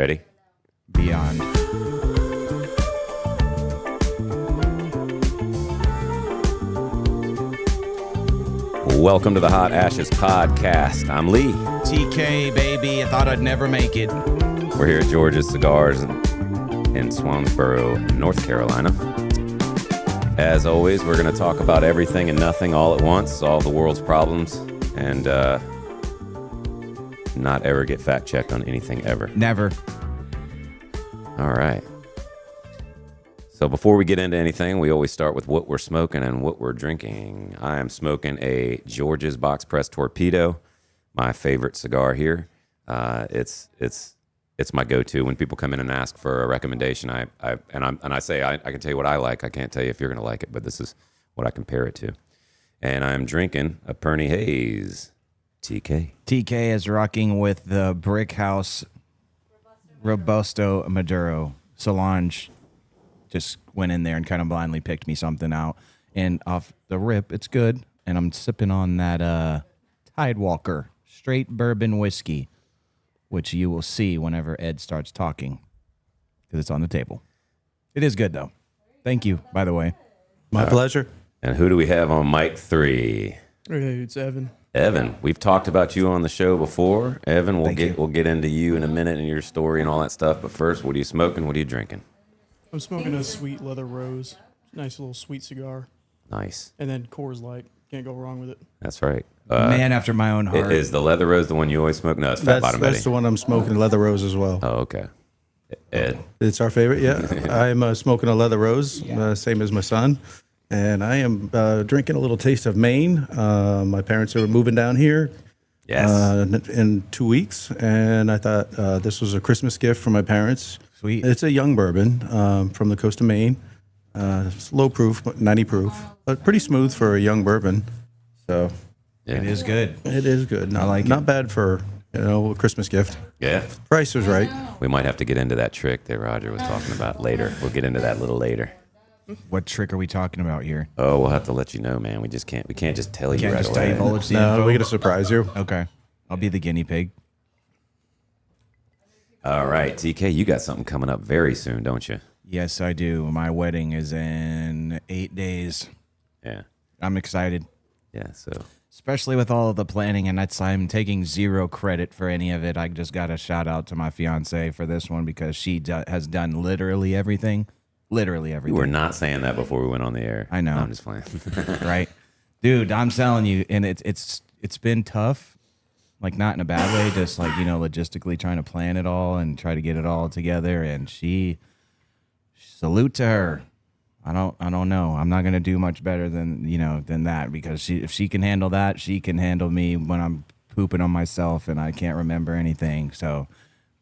Ready? Beyond. Welcome to the Hot Ashes Podcast. I'm Lee. TK, baby. I thought I'd never make it. We're here at Georgia Cigars in Swansboro, North Carolina. As always, we're going to talk about everything and nothing all at once, solve the world's problems, and not ever get fact-checked on anything ever. Never. All right. So before we get into anything, we always start with what we're smoking and what we're drinking. I am smoking a Georgia's Box Press Torpedo, my favorite cigar here. It's my go-to when people come in and ask for a recommendation. I say I can tell you what I like. I can't tell you if you're going to like it, but this is what I compare it to. And I'm drinking a Perny Hayes TK. TK is rocking with the Brick House Robusto Maduro. Solange just went in there and kind of blindly picked me something out. And off the rip, it's good. And I'm sipping on that Tidewalker straight bourbon whiskey, which you will see whenever Ed starts talking because it's on the table. It is good, though. Thank you, by the way. My pleasure. And who do we have on mic 3? Hey, it's Evan. Evan, we've talked about you on the show before. Evan, we'll get into you in a minute and your story and all that stuff. But first, what are you smoking? What are you drinking? I'm smoking a sweet leather rose. Nice little sweet cigar. Nice. And then Coors Light. Can't go wrong with it. That's right. Man after my own heart. Is the leather rose the one you always smoke? No, it's Fat Bottom Betty. That's the one I'm smoking, Leather Rose as well. Oh, okay. Ed. It's our favorite, yeah. I'm smoking a Leather Rose, same as my son. And I am drinking a little taste of Maine. My parents are moving down here in 2 weeks. And I thought this was a Christmas gift for my parents. Sweet. It's a young bourbon from the coast of Maine. It's low proof, 90 proof, but pretty smooth for a young bourbon. So It is good. it is good. I like it. Not bad for, a Christmas gift. Yeah. Price was right. We might have to get into that trick that Roger was talking about later. We'll get into that a little later. What trick are we talking about here? Oh, we'll have to let you know, man. We can't just tell you Can't right just away. divulge the No, info? we're going to surprise you. Okay. I'll be the guinea pig. All right, TK, you got something coming up very soon, don't you? Yes, I do. My wedding is in 8 days. Yeah. I'm excited, Yeah, so especially with all of the planning, and I'm taking zero credit for any of it. I just got a shout out to my fiancée for this one because she has done literally everything. Literally everything. you were not saying that before we went on the air. I know. No, I'm just playing. Right? Dude, I'm telling you, and it's been tough. Like, not in a bad way, just like, logistically trying to plan it all and try to get it all together. And salute to her. I don't know. I'm not gonna do much better than that because if she can handle that, she can handle me when I'm pooping on myself and I can't remember anything. So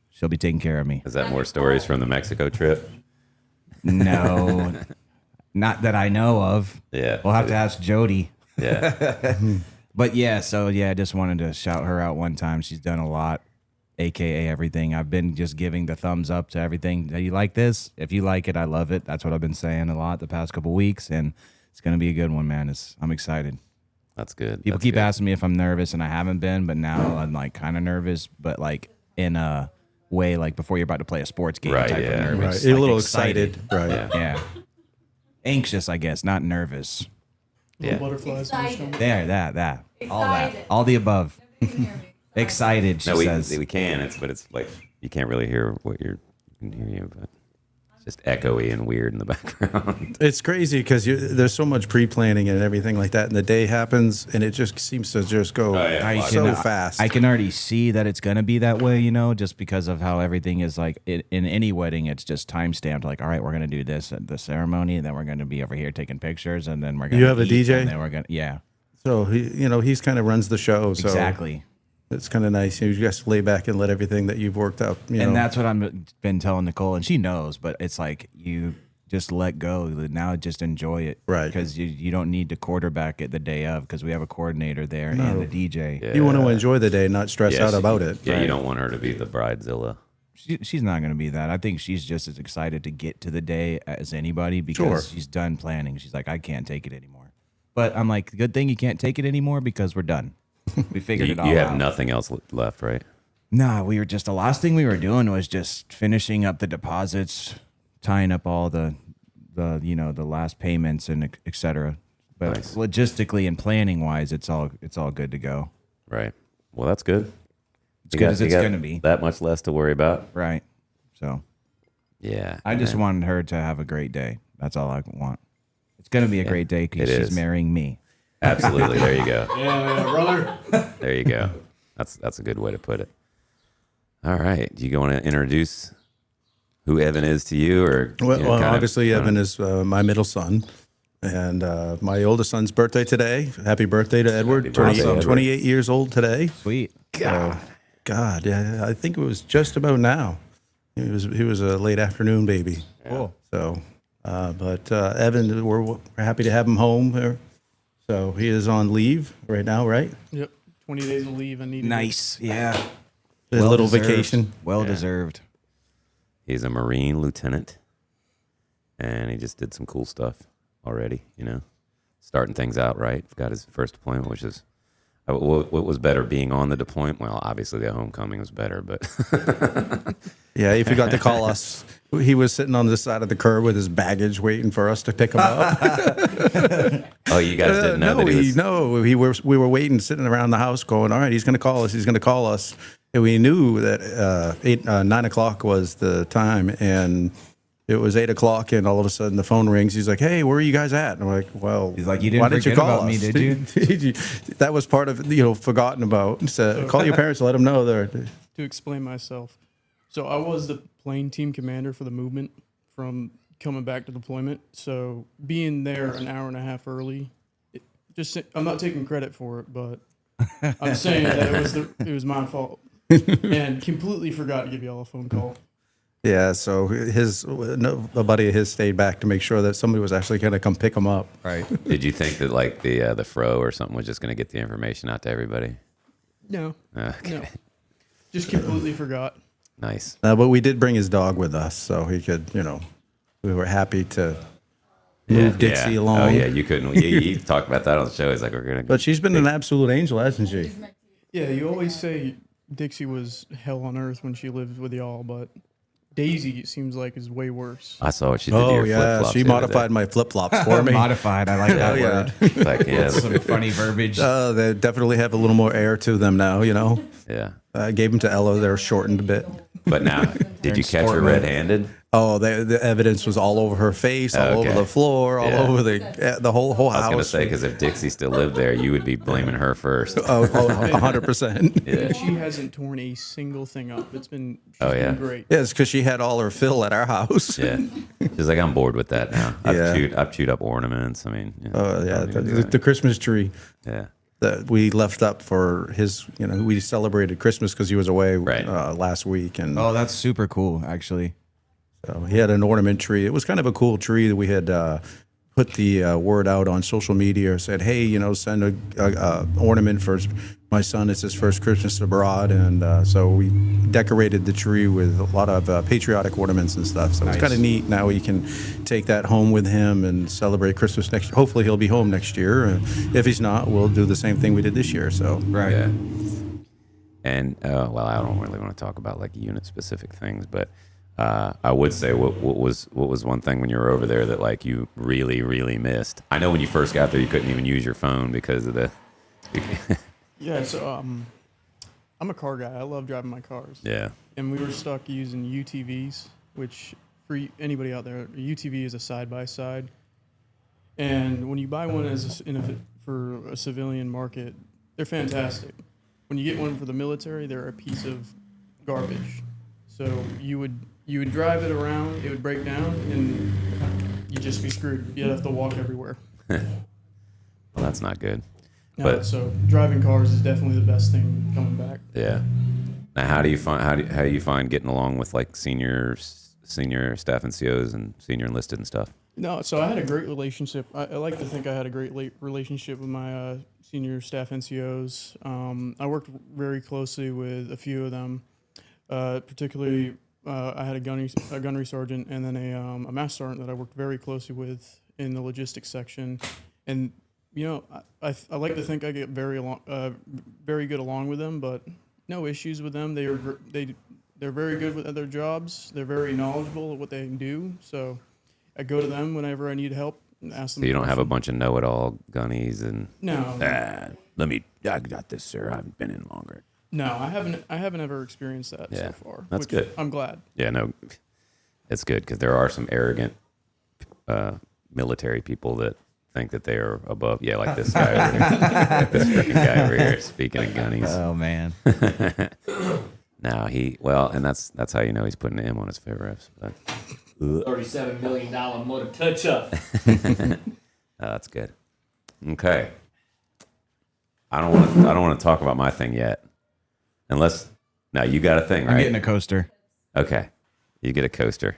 she'll be taking care of me. Is that more stories from the Mexico trip? No, not that I know of. Yeah. We'll have to ask Jody. Yeah. But yeah, I just wanted to shout her out one time. She's done a lot, AKA everything. I've been just giving the thumbs up to everything. Do you like this? If you like it, I love it. That's what I've been saying a lot the past couple weeks, and it's going to be a good one, man. I'm excited. That's good. People keep asking me if I'm nervous, and I haven't been, but now I'm like kind of nervous, but like in a way like before you're about to play a sports game Right, type yeah. of nervous. Right. You're like a little excited. Right. Yeah. Anxious, I guess, not nervous. Little butterflies. in your stomach. There, that. All that. All the above. Excited, she No, says. we can. But it's like you can't really hear what you can hear you, but it's just echoey and weird in the background. It's crazy because there's so much pre-planning and everything like that, and the day happens, and it just seems to just go so fast. I can already see that it's going to be that way, just because of how everything is like in any wedding, it's just time stamped. Like, all right, we're going to do this at the ceremony, and then we're going to be over here taking pictures, and then we're going to You have a DJ? And then we're going to, yeah. So he's kind of runs the show. So Exactly. It's kind of nice. You just lay back and let everything that you've worked out. And that's what I've been telling Nicole, and she knows, but it's like you just let go. Now just enjoy it. Right. Because you don't need to quarterback it the day of because we have a coordinator there and the DJ. Yeah. You want to enjoy the day, not stress out about it. Yeah, Right. you don't want her to be the bridezilla. She's not going to be that. I think she's just as excited to get to the day as anybody because she's done planning. She's like, I can't take it anymore. But I'm like, good thing you can't take it anymore because we're done. We figured it all out. You have nothing else left, right? No, we were just the last thing we were doing was just finishing up the deposits, tying up all the the last payments and et cetera. But Nice. logistically and planning wise, it's all good to go. Right. Well, that's good. It's good as it's going to be. That much less to worry about. Right. So Yeah. I just wanted her to have a great day. That's all I want. It's going to be a great day because it she's is. marrying me. Absolutely. There you go. Yeah, brother. There you go. That's a good way to put it. All right. Do you want to introduce who Evan is to you, or Well, obviously, Evan is my middle son, and my oldest son's birthday today. Happy birthday to Edward. Happy birthday, Edward. 28 years old today. Sweet. God, yeah, I think it was just about now. He was a late afternoon baby. Cool. So, but Evan, we're happy to have him home here. So he is on leave right now, right? Yep. 20 days of leave. I needed it. Nice. Yeah. A little deserved. vacation. Well Yeah. deserved. He's a Marine lieutenant, and he just did some cool stuff already. Starting things out right. Got his first deployment, which is what was better, being on the deployment. Well, obviously the homecoming was better, but Yeah, he forgot to call us. He was sitting on the side of the curb with his baggage, waiting for us to pick him up. oh, you guys didn't know that he was. We were waiting, sitting around the house, going, "All right, he's going to call us. He's going to call us." And we knew that 9 o'clock was the time, and it was 8 o'clock, and all of a sudden the phone rings. He's like, "Hey, where are you guys at?" And I'm like, "Well, He's like, "You didn't why did you forget call about me, us? did you?" That was part of forgotten about. So call your parents, let them know they're. To explain myself. So I was the plane team commander for the movement from coming back to deployment. So being there an hour and a half early, I'm not taking credit for it, but I'm saying that it was my fault. And completely forgot to give y'all a phone call. Yeah, so a buddy of his stayed back to make sure that somebody was actually going to come pick him up. Right. Did you think that like the fro or something was just going to get the information out to everybody? No. Okay. No. Just completely forgot. Nice. But we did bring his dog with us, so he could, we were happy to move Dixie along. Oh yeah, you couldn't. You talked about that on the show. He's like, we're gonna. But she's been an absolute angel, hasn't she? Yeah, you always say Dixie was hell on earth when she lived with y'all, but Daisy, it seems like, is way worse. I saw what she did to Oh your yeah, flip-flops she the other modified day. my flip flops for me. Modified. I like that Oh, yeah. word. It's like, yeah, Some funny verbiage. They definitely have a little more air to them now. yeah. I gave them to Ella; they're shortened a bit. But now, did you catch her sport mode. red-handed? Oh, the evidence was all over her face, all Okay. over the floor, all Yeah. over the whole I was house. gonna say, because if Dixie still lived there, you would be blaming her first. Oh, 100%. Yeah. And she hasn't torn a single thing up. She's been great. Yeah, it's because she had all her fill at our house. Yeah. She's like, I'm bored with that now. Yeah. I've chewed up ornaments. I mean. Oh yeah, I don't even do the Christmas tree yeah. that we left up for his. We celebrated Christmas because he was away Right. last week, and Oh, that's super cool, actually. so he had an ornament tree. It was kind of a cool tree that we had put the word out on social media. Said, hey, send a ornament for my son. It's his first Christmas abroad, and so we decorated the tree with a lot of patriotic ornaments and stuff. So it's Nice. kind of neat. Now he can take that home with him and celebrate Christmas next. Hopefully he'll be home next year. If he's not, we'll do the same thing we did this year. So Right. Yeah. And well, I don't really want to talk about like unit specific things, but I would say what was one thing when you were over there that like you really, really missed? I know when you first got there, you couldn't even use your phone because of the. Yeah, so I'm a car guy. I love driving my cars. Yeah. And we were stuck using UTVs, which for anybody out there, a UTV is a side-by-side. And when you buy one for a civilian market, they're fantastic. When you get one for the military, they're a piece of garbage. So you would drive it around, it would break down, and you'd just be screwed. You'd have to walk everywhere. Well, that's not good. No, But- so driving cars is definitely the best thing coming back. Yeah. Now, how do you find getting along with like senior staff NCOs and senior enlisted and stuff? No, so I had a great relationship. I like to think I had a great relationship with my senior staff NCOs. I worked very closely with a few of them, particularly I had a gunnery sergeant and then a master sergeant that I worked very closely with in the logistics section. And I like to think I get very good along with them, but no issues with them. They're very good with their jobs. They're very knowledgeable of what they can do. So I go to them whenever I need help and ask them. So you don't have a questions. bunch of know-it-all gunnies and No, I got this, sir. I've been in longer. no, I haven't ever experienced that Yeah, so far. that's which good. I'm glad. Yeah, no, it's good because there are some arrogant military people that think that they are above. Yeah, like this guy over here. Like this freaking guy over here. Speaking of gunnies. Oh man. No, and that's how you know he's putting an M on his fit reps. But, $37 million motor touch-up. that's good. Okay. I don't want to talk about my thing yet. Unless now you got a thing, right? I'm getting a coaster. Okay. You get a coaster.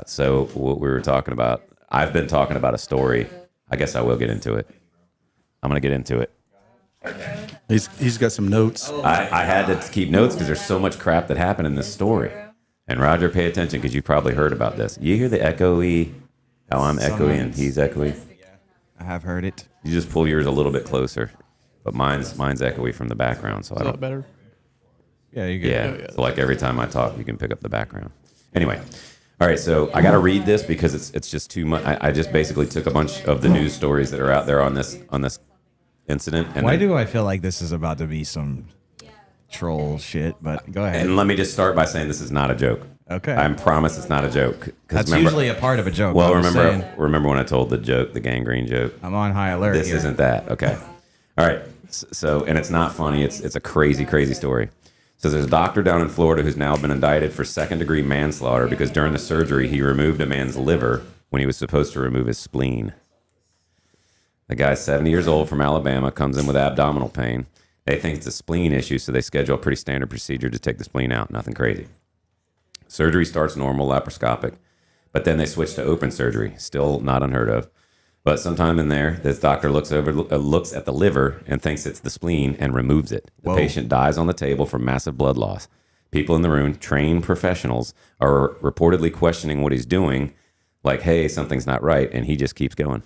So what we were talking about, I've been talking about a story. I guess I will get into it. I'm going to get into it. He's got some notes. I had to keep notes because there's so much crap that happened in this story. And Roger, pay attention because you probably heard about this. You hear the echoey, how I'm echoey and he's echoey? I have heard it. You just pull yours a little bit closer. But mine's echoey from the background. So Is I that don't. better? Yeah, you get. Yeah. So like every time I talk, you can pick up the background. Anyway. All right, so I got to read this because it's just too much. I just basically took a bunch of the news stories that are out there on this incident. And Why do I feel like this is about to be some troll shit? But go ahead. And let me just start by saying this is not a joke. Okay. I promise it's not a joke. 'Cause That's remember- usually a part of a joke. Well, I'm just saying, remember when I told the joke, the gangrene joke? I'm on high alert. This here. isn't that. Okay. All right. So, and it's not funny. It's a crazy, crazy story. So there's a doctor down in Florida who's now been indicted for second-degree manslaughter because during the surgery, he removed a man's liver when he was supposed to remove his spleen. The guy's 70 years old from Alabama, comes in with abdominal pain. They think it's a spleen issue, so they schedule a pretty standard procedure to take the spleen out. Nothing crazy. Surgery starts normal, laparoscopic, but then they switch to open surgery. Still not unheard of. But sometime in there, this doctor looks at the liver and thinks it's the spleen and removes it. The patient dies on the table from massive blood loss. People in the room, trained professionals, are reportedly questioning what he's doing, like, hey, something's not right, and he just keeps going.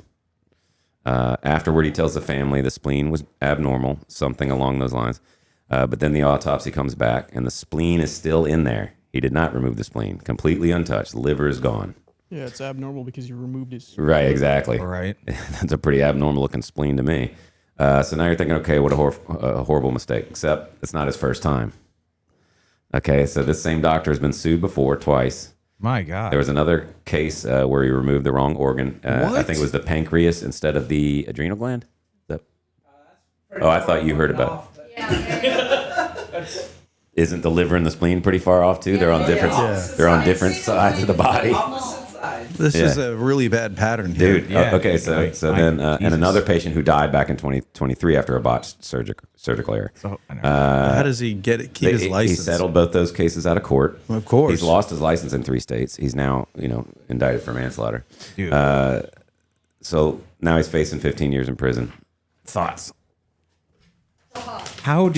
Afterward, he tells the family the spleen was abnormal, something along those lines. But then the autopsy comes back, and the spleen is still in there. He did not remove the spleen. Completely untouched. The liver is gone. Yeah, it's abnormal because you removed his. Right, exactly. All right. That's a pretty abnormal looking spleen to me. So now you're thinking, okay, what a horrible mistake. Except it's not his first time. Okay, so this same doctor has been sued before, twice. My God. There was another case where he removed the wrong organ. I think it was the pancreas instead of the adrenal gland. I thought you heard about it. Isn't the liver and the spleen pretty far off too? They're on different sides of the body. This is a really bad pattern here. Dude, Yeah. okay, so then and another patient who died back in 2023 after a botched surgical error. How does he keep his He license? settled both those cases out of court. Of course. He's lost his license in 3 states. He's now, indicted for manslaughter. Dude. So now he's facing 15 years in prison. Thoughts? How are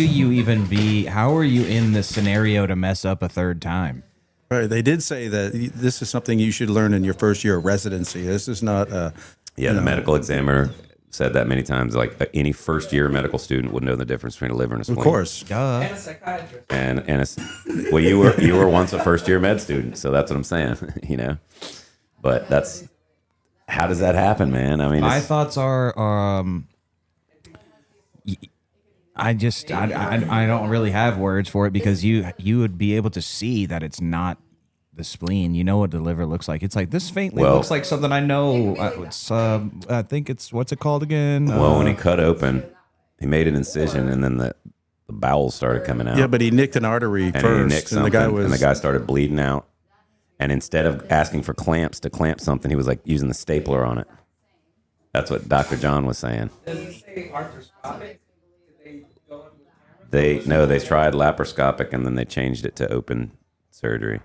you in this scenario to mess up a third time? Right. They did say that this is something you should learn in your first year of residency. This is not. The medical examiner said that many times. Like any first-year medical student would know the difference between a liver and a spleen. Of course. Duh. And a psychiatrist. Well, you were once a first-year med student, so that's what I'm saying. But that's how does that happen, man? I mean, My thoughts are, I don't really have words for it because you would be able to see that it's not the spleen. You know what the liver looks like. It's like this faintly looks like something I know. I think it's what's it called again? Well, when he cut open, he made an incision, and then the bowels started coming out. Yeah, but he nicked an artery and he first, nicked and the something, guy and the guy started bleeding out. And instead of asking for clamps to clamp something, he was like using the stapler on it. That's what Dr. John was saying. Does it say arthroscopic? Did they go into the They tried laparoscopic, and then they changed it to open surgery.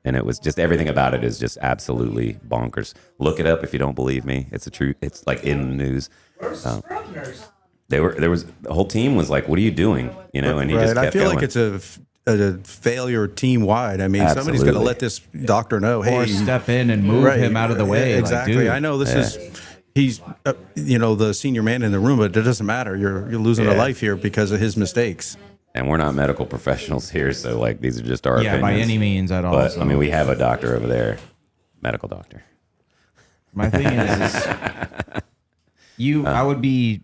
And it was just everything about it is just absolutely bonkers. Look it up if you don't believe me. It's a true. It's like in the news. Where's the scrub nurse? The whole team was like, "What are you doing?" And he just kept I feel going. like it's a failure team wide. I mean, somebody's got to Absolutely. let this doctor know. Hey, or step in and move him out of the way. Exactly. Like, dude, I know this is. he's the senior man in the room, but it doesn't matter. You're losing a life here because of his mistakes. And we're not medical professionals here, so like these are just our Yeah, opinions. by any means at all. But so. I mean, we have a doctor over there, medical doctor. My thing is I would be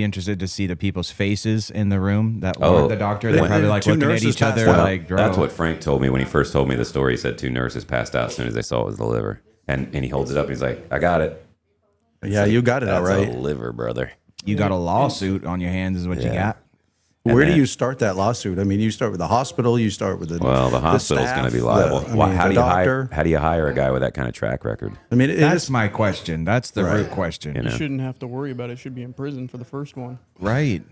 interested to see the people's faces in the room that were the doctor. They're probably like two looking at nurses each other passed out. like, bro. That's what Frank told me when he first told me the story. He said 2 nurses passed out as soon as they saw it was the liver. And he holds it up and he's like, I got it. Yeah, you got it all That's right. a liver, brother. You got a lawsuit on your hands is what you got. Where do you start that lawsuit? I mean, you start with the hospital. You start with the the hospital's staff, going to be liable. How do you hire a guy with that kind of track record? I mean, That's my question. That's the root question. You know? You shouldn't have to worry about it. Should be in prison for the first one. Right.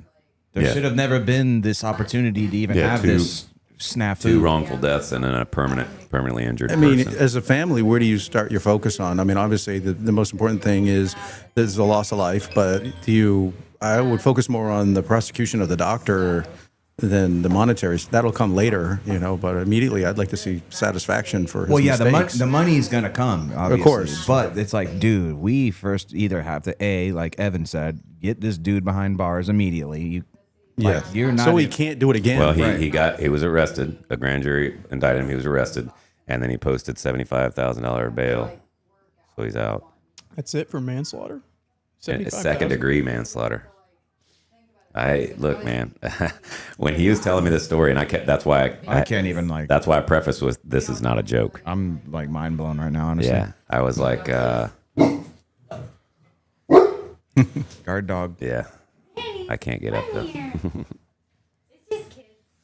There should have never been this opportunity to even have this snafu. 2 wrongful deaths and then a permanently injured I mean, person. as a family, where do you start your focus on? I mean, obviously, the most important thing is the loss of life, but I would focus more on the prosecution of the doctor than the monetary. That'll come later, but immediately I'd like to see satisfaction for his mistakes. the money's going to come, obviously. Of course. But it's like, dude, we first either have to, like Evan said, get this dude behind bars immediately. You're not. So he can't do it again. Well, he was arrested. A grand jury indicted him. He was arrested, and then he posted $75,000 bail, so he's out. That's it for manslaughter. It's 2nd degree manslaughter. Look, man. When he was telling me this story, and that's why I can't even like. That's why I prefaced with this is not a joke. I'm like mind blown right now, honestly. Yeah, I was like, guard dog. yeah, I can't get up though.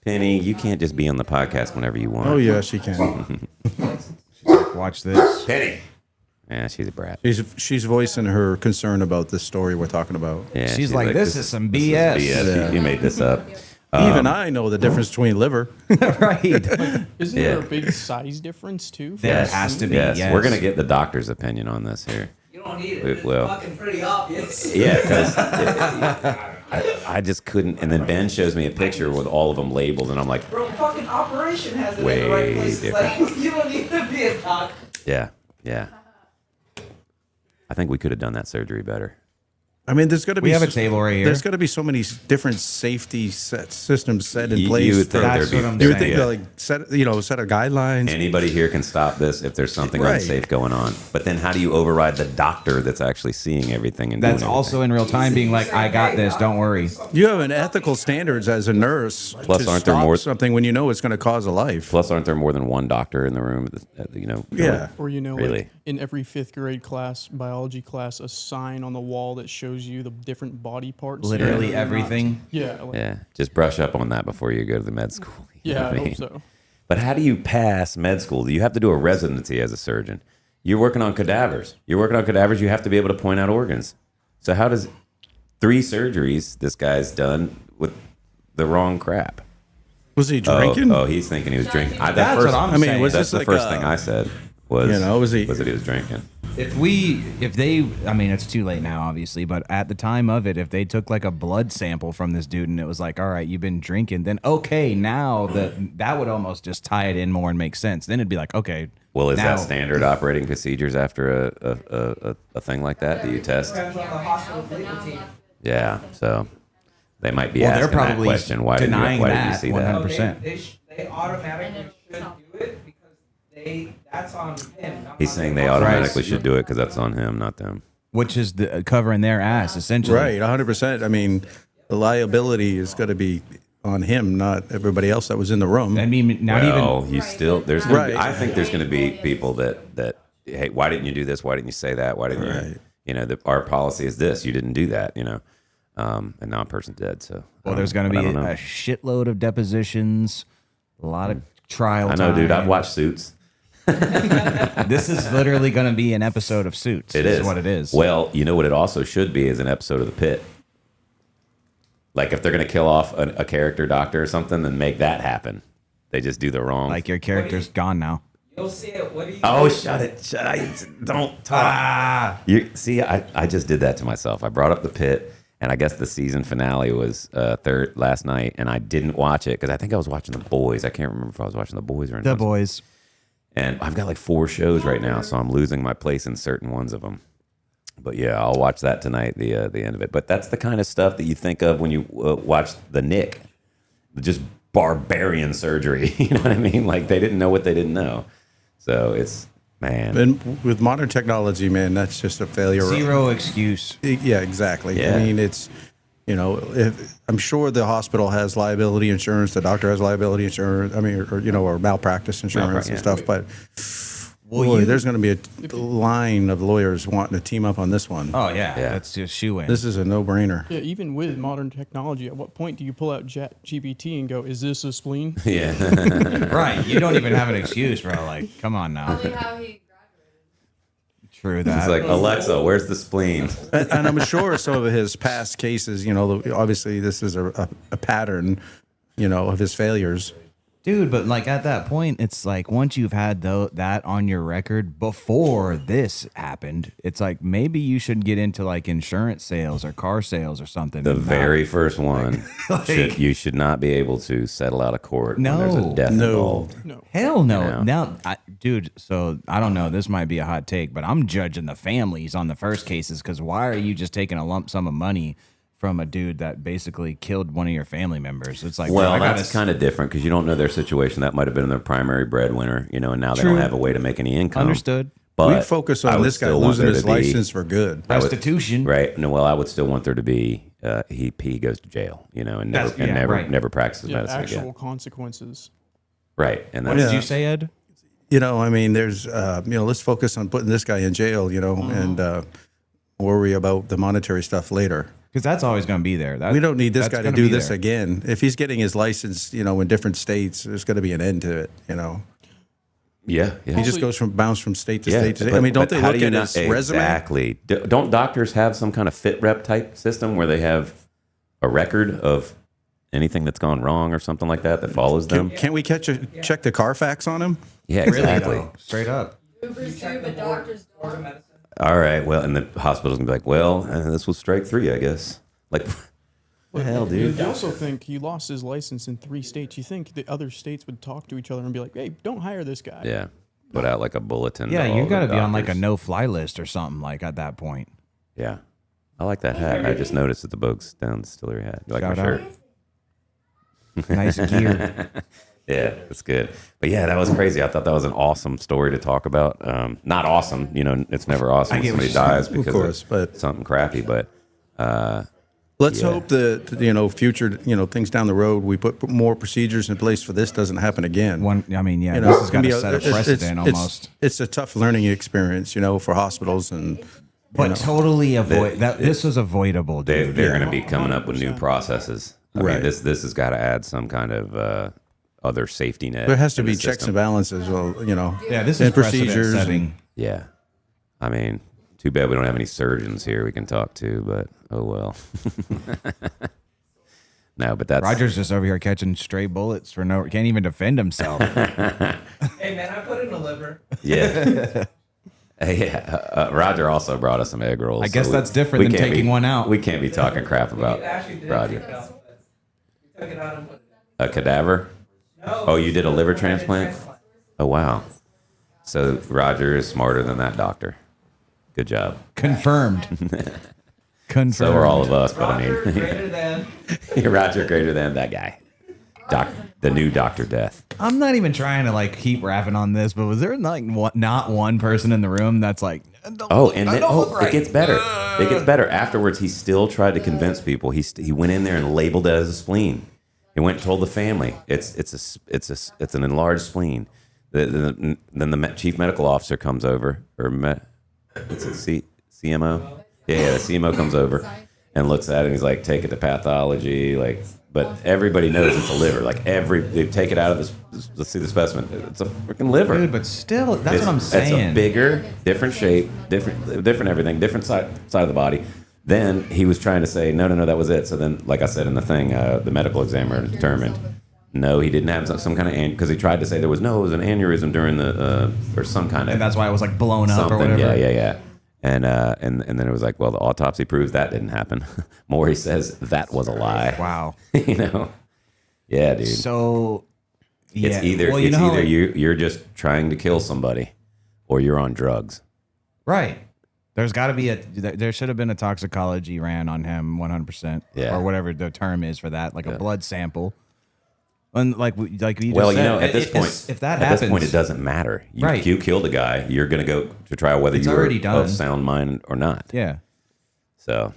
Penny, you can't just be on the podcast whenever you want. Oh yeah, she can. Watch this. Penny. Yeah, she's a brat. She's voicing her concern about this story we're talking about. Yeah, She's like, this is some BS. BS. You made this up. Even I know the difference between liver. Right. Isn't there a big size difference too? There has to be. Yes. We're gonna get the doctor's opinion on this here. You don't need it. It's Well. fucking pretty obvious. Yeah, because I just couldn't. And then Ben shows me a picture with all of them labeled, and I'm like, Bro, fucking operation has it in Way the right places. different. Like, you don't need to be a doctor. yeah. I think we could have done that surgery better. I mean, there's got to be. We have a table right here. There's got to be so many different safety systems set in You place. would think That's there'd what I'm be. You would saying. think Yeah. like set of guidelines. Anybody here can stop this if there's something Right. unsafe going on. But then how do you override the doctor that's actually seeing everything and That's doing also in real time being like, I got this, don't worry. You have an ethical standards as a nurse Plus, to aren't there stop more- something when you know it's going to cause a life. Plus, aren't there more than one doctor in the room? Yeah. Or Really? like in every 5th grade class, biology class, a sign on the wall that shows you the different body parts. Literally Yeah. everything. Yeah. Like, Yeah, just brush up on that before you go to the med school. You know yeah, what I mean? hope so. But how do you pass med school? You have to do a residency as a surgeon. You're working on cadavers. You have to be able to point out organs. So how does 3 surgeries this guy's done with the wrong crap? Was he drinking? Oh, he's thinking he was drinking. That's what I'm saying. was That's this the like first a- thing I said was, was he? that he was drinking. If they, I mean, it's too late now, obviously, but at the time of it, if they took like a blood sample from this dude and it was like, all right, you've been drinking, then okay, now that would almost just tie it in more and make sense. Then it'd be like, okay. Well, is now, that standard operating procedures after a thing like that? Do you test? Depends on the hospital legal team. Yeah, so they might be Well, they're asking that probably question. Why did denying you that see 100%. that? They automatically should do it because that's on him. not He's on saying the they hospital. automatically should do it because that's on him, not them. which is the covering their ass essentially. Right, 100%. I mean, the liability is going to be on him, not everybody else that was in the room. I mean, not Well, even. you still there's gonna be, Right. I think there's going to be people that hey, why didn't you do this? Why didn't you say that? Why didn't Right. our policy is this. You didn't do that. And now a person's dead. So Well, there's going to I be don't know. a shitload of depositions, a lot of trial. I know, dude. I've time. watched Suits. This is literally going to be an episode of Suits. It is what it is. Well, you know what it also should be is an episode of The Pit. Like if they're going to kill off a character doctor or something, then make that happen. They just do the wrong. Like your character's gone now. You'll see it. What do you? Oh, shut it! Don't talk. You see, I just did that to myself. I brought up The Pit, and I guess the season finale was last night, and I didn't watch it because I think I was watching The Boys. I can't remember if I was watching The Boys or The Boys. And I've got like 4 shows right now, so I'm losing my place in certain ones of them. But yeah, I'll watch that tonight. The end of it. But that's the kind of stuff that you think of when you watch the Nick, just barbarian surgery. You know what I mean? Like they didn't know what they didn't know. So it's man. And with modern technology, man, that's just a failure. Zero excuse. Yeah, exactly. Yeah. I mean, it's, if I'm sure the hospital has liability insurance, the doctor has liability insurance. I mean, or malpractice insurance and stuff. But boy, there's going to be a line of lawyers wanting to team up on this one. Oh yeah, that's just shoe in. This is a no-brainer. Yeah, even with modern technology, at what point do you pull out ChatGPT and go, "Is this a spleen?" Yeah. Right. You don't even have an excuse, bro. Like, come on now. Probably how he graduated. True that. It's like, Alexa, where's the spleen? And I'm sure some of his past cases, obviously this is a pattern, of his failures. Dude, but like at that point, it's like once you've had that on your record before this happened, it's like maybe you should get into like insurance sales or car sales or something. The and very first one, you should not be able to settle out of court when there's a death involved. No. Hell no. You know? Now, dude, so I don't know. This might be a hot take, but I'm judging the families on the first cases because why are you just taking a lump sum of money from a dude that basically killed one of your family members? It's like, Well, that's kind of different because you don't know their situation. That might have been their primary breadwinner, and now they don't have a way to make any income. Understood. But We focus I on would this guy still want losing there his to be- license for good. Restitution. Right. No, well, I would still want there to be he goes to jail, and never practices Yeah, medicine actual again. consequences. Right. And What that's did you say, Ed? I mean, there's, let's focus on putting this guy in jail, and worry about the monetary stuff later. Because that's always going to be there. We don't need this that's guy to gonna do be this there. again. If he's getting his license, in different states, there's going to be an end to it. yeah. He just bounce from state to state to state. but- I mean, don't but they how look do you at not- his resume? Exactly. Don't doctors have some kind of fit rep type system where they have a record of anything that's gone wrong or something like that follows them? Can't we check the Carfax on him? Yeah, exactly. Straight up. Ubers do, but doctors don't. All right. Well, and the hospital's gonna be like, well, this was strike 3, I guess. Like, what the hell, dude? You also think he lost his license in 3 states. You think the other states would talk to each other and be like, "Hey, don't hire this guy." Yeah. Put out like a bulletin. Yeah, to all you the got to be on like a doctors. no-fly list or something like at that point. Yeah. I like that hat. I just noticed that the Bogues Down Distillery hat. You like Shout my out. shirt? Nice gear. Yeah, that's good. But yeah, that was crazy. I thought that was an awesome story to talk about. Not awesome, it's never awesome I when get what somebody you're dies because course, of but- something crappy. But Let's Yeah. hope that, future, things down the road, we put more procedures in place for this doesn't happen again. This has got to set a precedent almost. It's a tough learning experience, for hospitals and. But totally avoid that. This was avoidable, dude. they're going to be coming up with new processes. I mean, Right. this has got to add some kind of other safety net. There has to in be the checks system. and balances, Yeah, this and is precedent procedures setting. Yeah. I mean, too bad we don't have any surgeons here we can talk to, but oh well. No, but that's Roger's just over here catching stray bullets for can't even defend himself. Hey man, I put in a liver. Yeah. Yeah. Roger also brought us some egg rolls. I guess so that's different we than can't taking one out. We can't be talking crap about We actually did Roger. take it out, but we took it out and put it A cadaver? in. No. Oh, you did a liver transplant? Oh, wow. So Roger is smarter than that doctor. Good job. Confirmed. Confirmed. So are all of us, but I Roger mean, greater than. Roger greater than that guy. The new Dr. Death. I'm not even trying to like keep rapping on this, but was there like not one person in the room that's like, Oh, and then, it gets better. It gets better. Afterwards, he still tried to convince people. He went in there and labeled it as a spleen. He went and told the family it's an enlarged spleen. Then the chief medical officer comes over, it's a CMO. Yeah, the CMO comes over and looks at it. And he's like, take it to pathology, But everybody knows it's a liver. They take it out of this. Let's see the specimen. It's a freaking liver. dude, but still, that's what I'm It's saying. a bigger, different shape, different everything, different side of the body. Then he was trying to say, no, that was it. So then, like I said in the thing, the medical examiner determined, no, he didn't have some kind of, because he tried to say it was an aneurysm during the, or some kind of. and that's why it was like blown up or something. whatever. Yeah. And then it was like, well, the autopsy proves that didn't happen. Maury says that was a lie. Wow. Yeah, dude. So, yeah. It's either well, you know, you're just trying to kill somebody, or you're on drugs. right. There's got to be there should have been a toxicology ran on him 100%. Yeah. Or whatever the term is for that, like a blood sample. And like you just Well, said, you know, at this point, if that at happens, this point, it doesn't matter. Right. You killed a guy. You're going to go to trial whether It's you already were done. of sound mind or not. Yeah. So,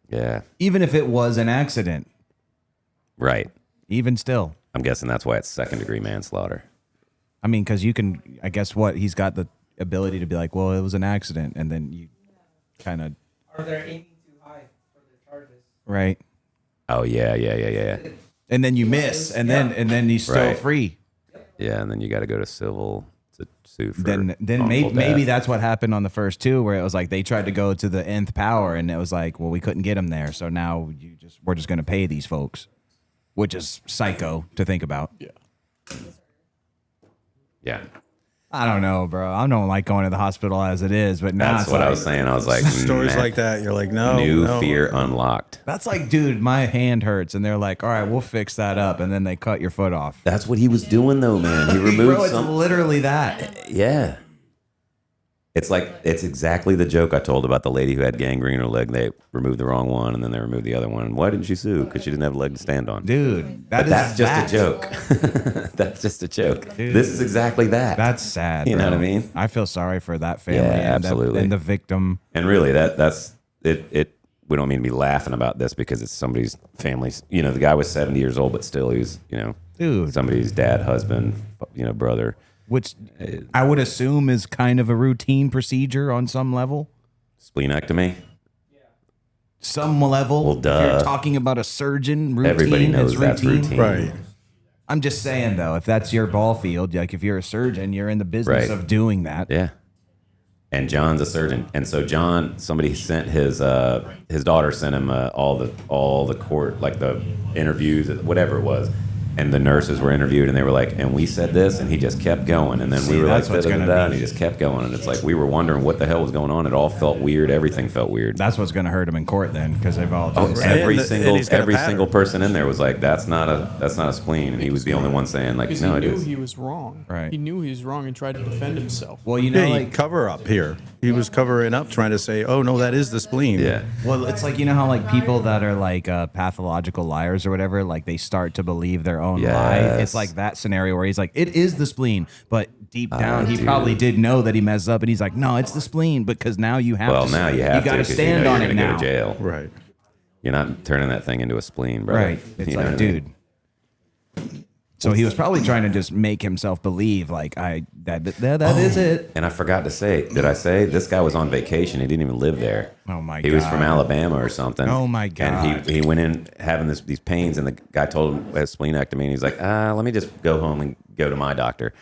yeah, Even if it was an accident, right. even still. I'm guessing that's why it's second-degree manslaughter. I mean, because you can, I guess he's got the ability to be like, well, it was an accident. And then you kind of. Or they're aiming too high for the charges. Right. Oh yeah. And then you miss. And then he's still Right. free. Yeah, and then you got to go to civil to sue for Then wrongful maybe death. that's what happened on the first two, where it was like they tried to go to the nth power, and it was like, well, we couldn't get them there, so now we're just going to pay these folks, which is psycho to think about. Yeah. I don't know, bro. I don't like going to the hospital as it is, but now That's it's what I like, was saying. I was like, Stories man, like that, you're like, no. new no. fear unlocked. that's like, dude, my hand hurts, and they're like, all right, we'll fix that up, and then they cut your foot off. That's what he was doing, though, man. He removed Bro, it's some. literally that. Yeah. It's exactly the joke I told about the lady who had gangrene in her leg. They removed the wrong one, and then they removed the other one. Why didn't she sue? Because she didn't have a leg to stand on. Dude, But that's just a joke. That's just a joke. This is exactly that. That's sad. You know bro. what I mean? I feel sorry for that family Yeah, and, absolutely. and the victim. And really, that's it. We don't mean to be laughing about this because it's somebody's family's. You know, the guy was 70 years old, but still, he was, Dude. somebody's dad, husband, brother. Which I would assume is kind of a routine procedure on some level. Splenectomy. Some level. Well, duh. If you're talking about a surgeon, routine Everybody knows is that's routine. Right. I'm just saying, though, if that's your ball field, like if you're a surgeon, you're in the business Right. of doing that. Yeah. And John's a surgeon, and so John, somebody sent his daughter sent him all the court, like the interviews, whatever it was, and the nurses were interviewed, and they were like, and we said this, and he just kept going, and then we See, were like, that's what's gonna da-da-da-da, be- and he just kept going, and it's like we were wondering what the hell was going on. It all felt weird. Everything felt weird. That's what's going to hurt him in court then, because they've all Oh, done every And he's got a every pattern. single person in there was like, that's not a spleen, and he was the only one saying like, Because no, he it knew is. he was wrong. Right. He knew he was wrong and tried to defend himself. Well, you know, Yeah, like cover up here. He was covering up, trying to say, "Oh no, that is the spleen." Yeah. Well, it's like, you know how like people that are like pathological liars or whatever, like they start to believe their own lie. Yes. It's like that scenario where he's like, it is the spleen, but deep down he dude. probably did know that he messed up, and he's like, no, it's the spleen, because now you have Well, to. now you have got to 'cause stand you're on gonna it now. go to jail. Right. You're not turning that thing into a spleen, bro. Right? It's like, dude. So he was probably trying to just make himself believe, like, that is it. And I forgot to say, did I say this guy was on vacation? He didn't even live there. Oh my He was God. from Alabama or something. Oh, my God. And he went in having these pains, and the guy told him he has splenectomy, and he's like, let me just go home and go to my doctor.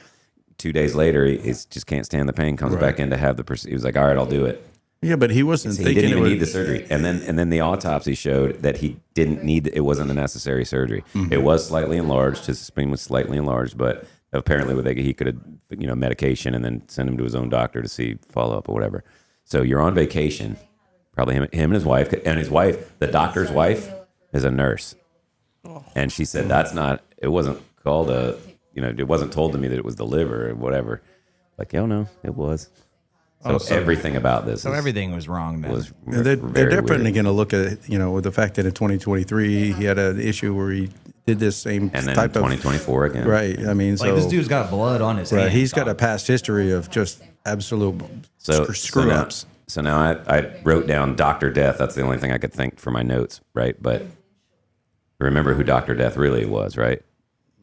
2 days later, he just can't stand the pain. Comes back in to have the procedure. He was like, all right, I'll do it. Yeah, but he wasn't He thinking didn't even it would, need the surgery, and then the autopsy showed that he didn't need. It wasn't a necessary surgery. It was slightly enlarged. His spleen was slightly enlarged, but apparently he could have medication and then send him to his own doctor to see follow up or whatever. So you're on vacation, probably him and his wife, and his wife, the doctor's wife, is a nurse, and she said that's not. It wasn't called a. It wasn't told to me that it was the liver or whatever. Like, oh no, it was. So everything about this. So everything was wrong then. was. And they're very definitely weird. going to look at with the fact that in 2023 he had an issue where he did this same And then type in 2024 again. of right. I mean, like, so this dude's got blood on his right, hands. he's got a past history of just absolute screw now, ups. So now I wrote down Dr. Death. That's the only thing I could think for my notes, right? But remember who Dr. Death really was, right?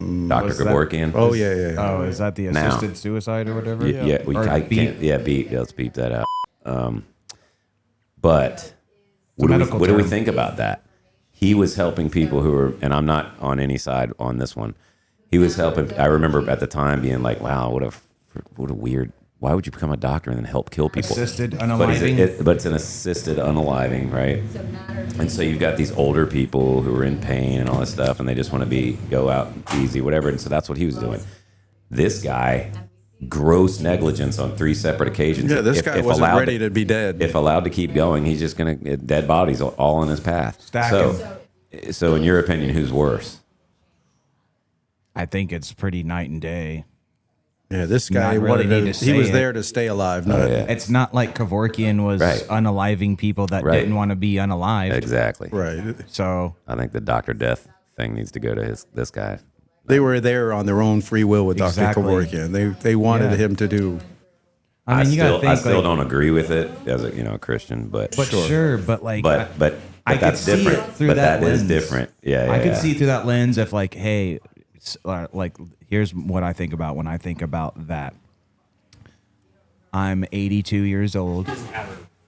Dr. Was that- Gavorkian. Oh yeah. Oh, is that the Now. assisted suicide or whatever? Yeah, Or I beat. can't. Yeah, beat. Let's beep that out. But what medical do we term. think about that? He was helping people who were, and I'm not on any side on this one. He was helping. I remember at the time being like, "Wow, what a weird. Why would you become a doctor and then help kill people?" Assisted But, unaliving. but it's an assisted unaliving, right? And so you've got these older people who are in pain and all this stuff, and they just want to go out easy, whatever. And so that's what he was doing. This guy, gross negligence on 3 separate occasions. Yeah, this guy wasn't allowed ready to be dead. If allowed to keep going, he's just going to dead bodies all in his path. Stack So in your opinion, who's worse? I think it's pretty night and day. Yeah, this guy not really need to he was say there it. to stay alive. It's not like Kevorkian was Right. unaliving people that Right. didn't want to be unalived. Exactly. Right. So I think the Dr. Death thing needs to go to this guy. They were there on their own free will with Exactly. Dr. Kevorkian. They wanted Yeah. him to do. I mean, you gotta think I still like, don't agree with it as a Christian, but but sure, but like, but I could that's see different. it through but that is lens. different. Yeah, I could yeah. see through that lens if like, hey, like here's what I think about when I think about that. I'm 82 years old.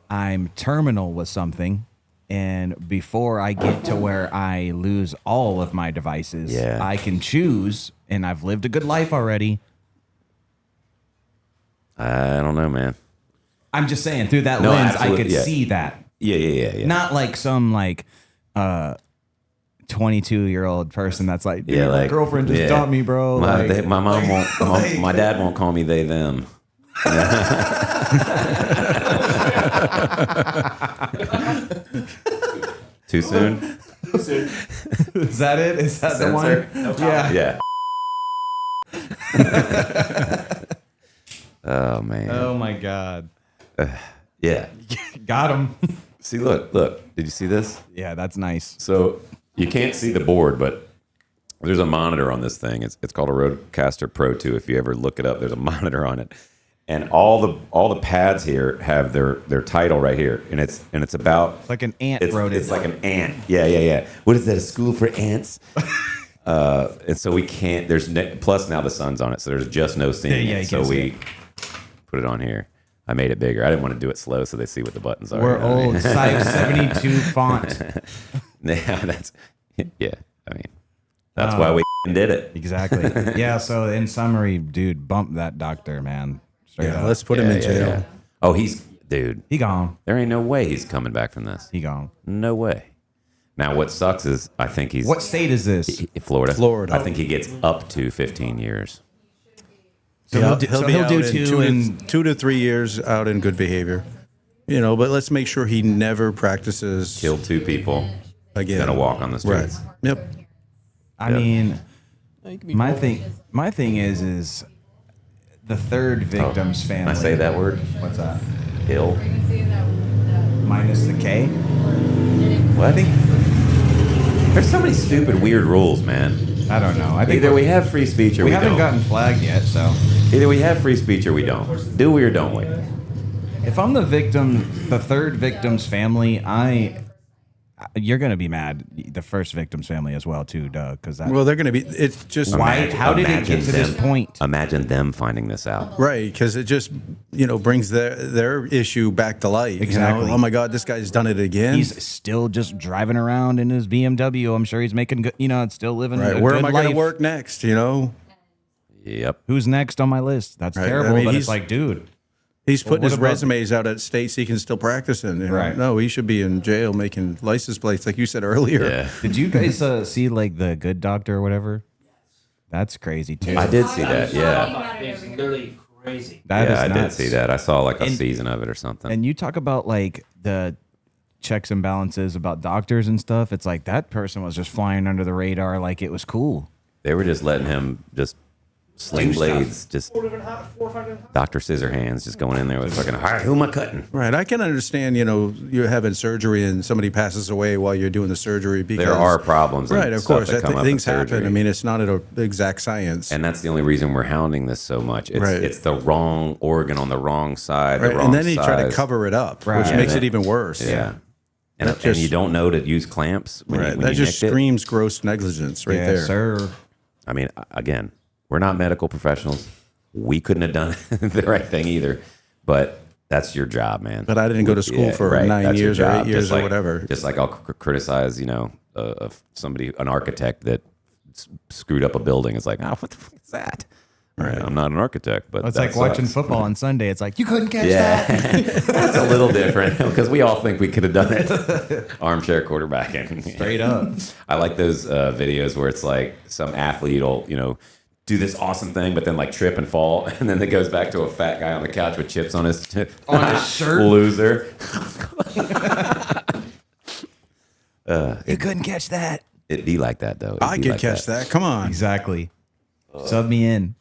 I'm terminal with something. And before I get to where I lose all of my devices, Yeah. I can choose, and I've lived a good life already. I don't know, man. I'm just saying, through that No, lens, I absolutely, could yeah. see that. Yeah. Not like some 22-year-old person that's like, dude, Yeah, my like, girlfriend just yeah. dumped me, bro. My, Like, my mom won't. My dad won't call me they them. Too soon? is that it? Is that the one? Yeah. Yeah. Oh man. Oh my God. Yeah. Got him. See, look. Did you see this? Yeah, that's nice. So you can't see the board, but there's a monitor on this thing. It's called a Rodecaster Pro 2. If you ever look it up, there's a monitor on it, and all the pads here have their title right here, and it's about Like an ant it's, wrote it. it's like an ant. Yeah. What is that? A school for ants? And so we can't. There's plus now the sun's on it, so there's just no seeing Yeah, it. you So can't see we put it on here. I made it bigger. I didn't want to do it slow, so they see what the buttons are. We're you know what I mean? old. Size 72 font. Yeah, I mean, that's why we did it. Exactly. Yeah, so in summary, dude, bump that doctor, man. Straight Yeah, up. let's put him in jail. Oh, dude. He gone. There ain't no way he's coming back from this. He gone. No way. Now, what sucks is I think he's What state is this? Florida. Florida. I think he gets up to 15 years. So Yeah, he'll do out in two and 2 to 3 years out in good behavior. But let's make sure he never practices Killed 2 people. again. Gonna walk on the Right. streets. Yep. I mean, You can be my both. thing is the third victim's Can family. I say that word? What's that? Kill. Minus the K. What? I think there's so many stupid, weird rules, man. I don't know. I think Either we have free speech or we we haven't don't. gotten flagged yet, so Either we have free speech or we don't. Do we or don't we? if I'm the victim, the third victim's family, you're gonna be mad. The first victim's family as well too, Doug, because that. Well, they're going to be. It's just Why? How did it Imagine get to this them- point? Imagine them finding this out. right because it just brings their issue back to light. Exactly. Oh my God, this guy's done it again. He's still just driving around in his BMW. I'm sure he's making good. It's still living. right. A Where good am I going life. to work next? Yep. Who's next on my list? That's Right. terrible. I mean, but he's- it's like, dude, He's putting what his about- resumes out at states he can still practice in. Right. No, he should be in jail making license plates, like you said earlier. Yeah. did you guys see like the Good Doctor or whatever? That's crazy too. I did see that. Yeah. It's literally crazy. That is Yeah, I did nuts. see that. I saw like a And- season of it or something. And you talk about like the checks and balances about doctors and stuff. It's like that person was just flying under the radar like it was cool. They were just letting him just sling blades, just Dr. Scissorhands, just going in there with fucking, all right, who am I cutting? Right. I can understand, you're having surgery and somebody passes away while you're doing the surgery because There are problems. And right, of stuff course, that come up in things happen. surgery. I mean, it's not an exact science. And that's the only reason we're hounding this so much. It's, Right. it's the wrong organ on the wrong side, Right, the wrong and then he try to size. cover it up, Right. which Yeah, makes that- it even worse. Yeah. And, That and just- you don't know to use clamps when Right. you, when That you just nicked it. screams gross negligence right there. sir. I mean, again, we're not medical professionals. We couldn't have done the right thing either, but that's your job, man. But I didn't go to school for 9 that's your years or 8 job. years Just or like- whatever. Just like I'll criticize, of somebody, an architect that screwed up a building. It's like, oh, what the fuck is that? Right. I'm not an architect, but It's that like watching sucks. football on Sunday. It's like you couldn't catch Yeah, that. that's a little different because we all think we could have done it. Armchair quarterbacking. Straight up. I like those videos where it's like some athlete will, do this awesome thing, but then like trip and fall, and then it goes back to a fat guy on the couch with chips on his shirt. Loser. You couldn't catch that. It'd be like that though. It'd I be could like catch that. Come on. Exactly. Sub me in.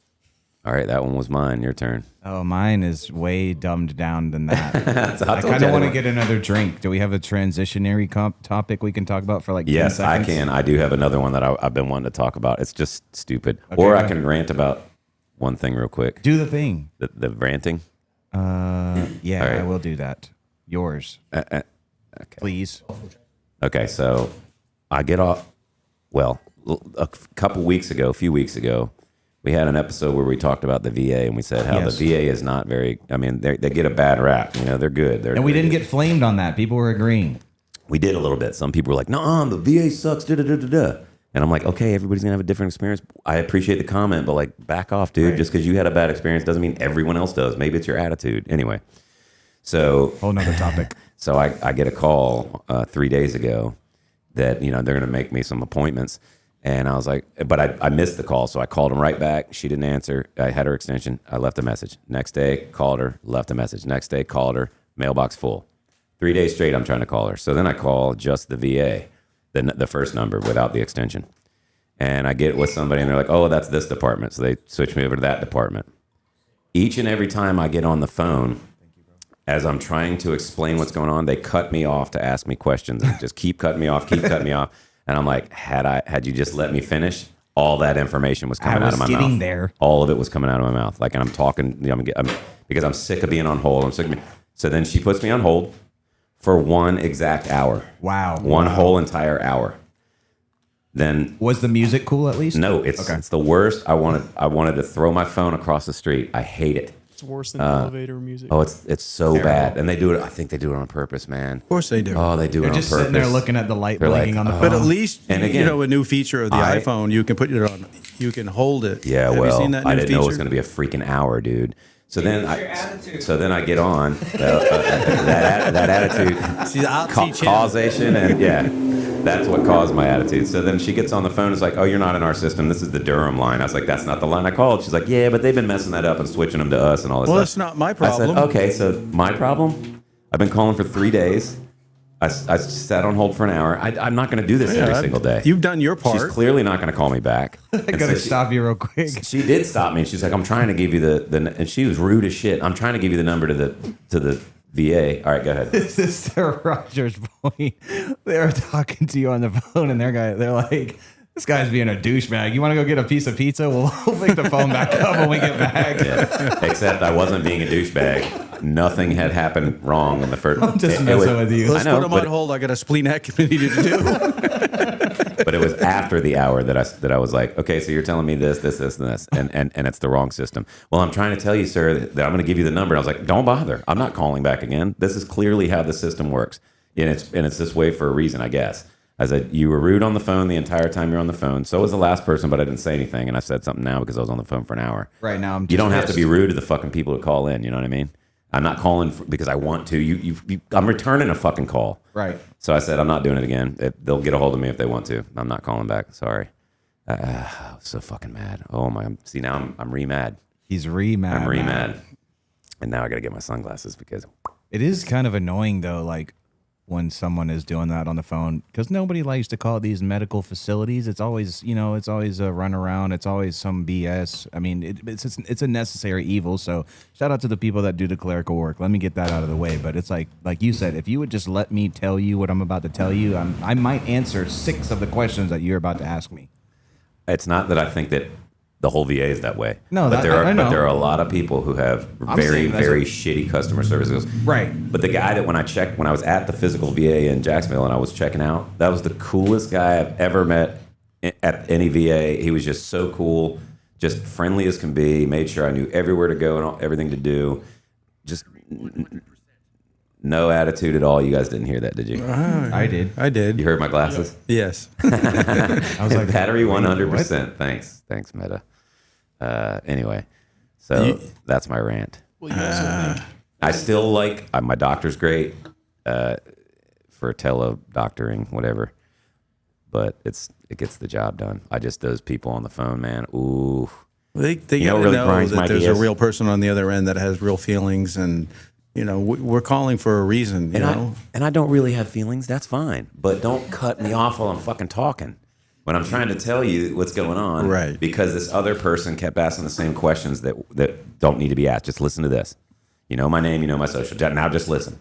All right, that one was mine. Your turn. Oh, mine is way dumbed down than that. So I told kind you of want to didn't- get another drink. Do we have a transitionary topic we can talk about for like 10 Yes, I seconds? can. I do have another one that I've been wanting to talk about. It's just stupid. Okay, Or go I ahead. can rant about one thing real quick. Do the thing. The ranting. Yeah, All right. I will do that. Yours, Okay. please. Okay, so I get off. Well, a few weeks ago, we had an episode where we talked about the VA and we said how Yes. the VA is not very. I mean, they get a bad rap. You know, they're good. And we didn't get flamed on that. People were agreeing. We did a little bit. Some people were like, "No, the VA sucks." Da da da da da. And I'm like, okay, everybody's gonna have a different experience. I appreciate the comment, but like, back off, dude. Right. Just because you had a bad experience doesn't mean everyone else does. Maybe it's your attitude. Anyway, so Whole nother topic. So I get a call 3 days ago that, you know, they're going to make me some appointments. And I was like, but I missed the call. So I called them right back. She didn't answer. I had her extension. I left a message. Next day, called her, left a message. Next day, called her, mailbox full. 3 days straight, I'm trying to call her. So then I call just the VA, the first number without the extension. And I get with somebody and they're like, oh, that's this department. So they switch me over to that department. Each and every time I get on the phone, as I'm trying to explain what's going on, they cut me off to ask me questions and just keep cutting me off, keep cutting me off. And I'm like, had you just let me finish, all that information was coming out of my mouth. getting there. All of it was coming out of my mouth. Like, and I'm talking, you know, because I'm sick of being on hold. I'm sick of So then she puts me on hold for one exact hour. Wow. One whole entire hour. Then Was the music cool at least? no, it's the worst. I wanted to throw my phone across the street. I hate it. It's worse than elevator music. Oh, it's so bad. And they do it. I think they do it on purpose, man. Of course they do. Oh, they do They're it on just purpose. sitting there looking at the light They're blinking like, on the oh. phone. But at least, And again, you know, a new feature of the I- iPhone, you can put it on, you can hold it. Yeah, Have well, you seen that new I didn't know it was feature? going to be a freaking hour, dude. So then, It's your attitude. so then I get on that attitude, See, I'll teach him. causation, and yeah, that's what caused my attitude. So then she gets on the phone, and is like, "Oh, you're not in our system. This is the Durham line." I was like, "That's not the line I called." She's like, "Yeah, but they've been messing that up and switching them to us and all this Well, stuff." that's not my I problem. said, "Okay, so my problem? I've been calling for 3 days. I sat on hold for an hour. I'm not going to do this every single day. You've done your She's part. clearly not going to call me back." I And gotta so she- stop you real quick. She did stop me, and she's like, "I'm trying to give you the," and she was rude as shit. "I'm trying to give you the number to the VA." All right, go ahead. This is to Roger's point. They were talking to you on the phone, and they're like, "This guy's being a douchebag. You want to go get a piece of pizza? We'll pick the phone back up when we get back." Yeah. Except I wasn't being a douchebag. Nothing had happened wrong in the first. I'm just it messing was- with you. Let's I know, put them on but- hold. I got a splenectomy to do. But it was after the hour that I was like, okay, so you're telling me this, and it's the wrong system. Well, I'm trying to tell you, sir, that I'm going to give you the number. And I was like, don't bother. I'm not calling back again. This is clearly how the system works, and it's this way for a reason, I guess. I said, you were rude on the phone the entire time you're on the phone. So was the last person, but I didn't say anything. And I said something now because I was on the phone for an hour. Right now, I'm You just don't have to pissed. be rude to the fucking people who call in. You know what I mean? I'm not calling because I want to. I'm returning a fucking call. Right. So I said, I'm not doing it again. They'll get a hold of me if they want to. I'm not calling back. Sorry. I was so fucking mad. Oh my! See, now I'm re-mad. He's re-mad. I'm re-mad. And now I got to get my sunglasses because It is kind of annoying though, like when someone is doing that on the phone, because nobody likes to call these medical facilities. It's always, it's always a runaround. It's always some BS. I mean, it's a necessary evil. So shout out to the people that do the clerical work. Let me get that out of the way. But it's like you said, if you would just let me tell you what I'm about to tell you, I might answer 6 of the questions that you're about to ask me. it's not that I think that the whole VA is that way. No, but I know. but there are a lot of people who have I'm very, saying that's very shitty customer services. Right. But the guy that when I was at the physical VA in Jacksonville and I was checking out, that was the coolest guy I've ever met at any VA. He was just so cool, just friendly as can be, made sure I knew everywhere to go and everything to do. Just no attitude at all. You guys didn't hear that, did you? I did. I did. You heard my glasses? Yes. I was like, Battery wait, 100%. Thanks, Meta. Anyway, so that's my rant. Well, you also think I still like my doctor's great for tele-doctoring, whatever, but it gets the job done. I just those people on the phone, man. Ooh, They You know got what to really know grinds that my there's a gears? real person on the other end that has real feelings, and we're calling for a reason. You know, and I don't really have feelings. That's fine, but don't cut me off while I'm fucking talking. when I'm trying to tell you what's going on. Right. Because this other person kept asking the same questions that don't need to be asked. Just listen to this. You know my name, you know my social. Now just listen.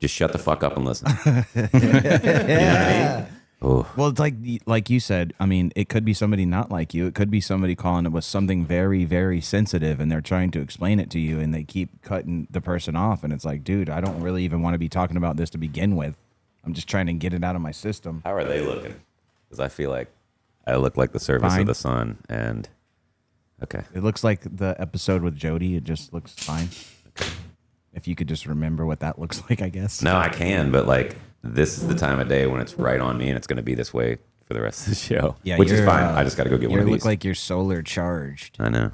Just shut the fuck up and listen. You know what I mean? Oh. Well, it's like you said. I mean, it could be somebody not like you. It could be somebody calling it with something very, very sensitive, and they're trying to explain it to you, and they keep cutting the person off. And it's like, dude, I don't really even want to be talking about this to begin with. I'm just trying to get it out of my system. How are they looking? Because I feel like I look like the service Fine. of the sun. And okay. It looks like the episode with Jody. It just looks fine. Okay. If you could just remember what that looks like, I guess. No, I can, but like this is the time of day when it's right on me, and it's going to be this way for the rest of the show. Yeah, which is you're, fine. I just got to go get one You of these. look like you're solar charged. I know.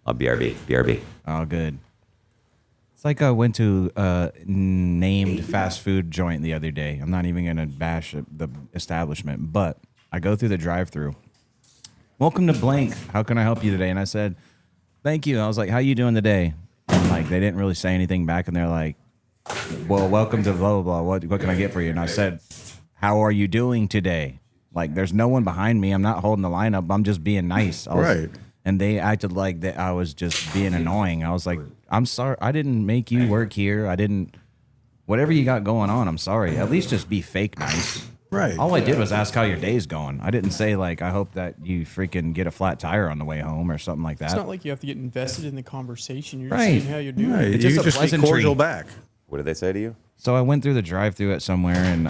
I'll BRB. Oh, good. It's like I went to a named fast food joint the other day. I'm not even going to bash the establishment, but I go through the drive-thru. Welcome to blank. How can I help you today? And I said, thank you. I was like, how you doing today? And like, they didn't really say anything back, and they're like, well, welcome to blah, blah, blah. What can I get for you? And I said, how are you doing today? Like, there's no one behind me. I'm not holding the line up. I'm just being nice. Right. And they acted like that I was just being annoying. I was like, I'm sorry. I didn't make you work here. I didn't. Whatever you got going on, I'm sorry. At least just be fake nice. Right. All I did was ask how your day's going. I didn't say, like, I hope that you freaking get a flat tire on the way home or something like that. It's not like you have to get invested in the conversation. You're just Right. saying how you're doing. Right. It's You just a just be pleasantry. cordial back. What did they say to you? So I went through the drive-thru at somewhere, and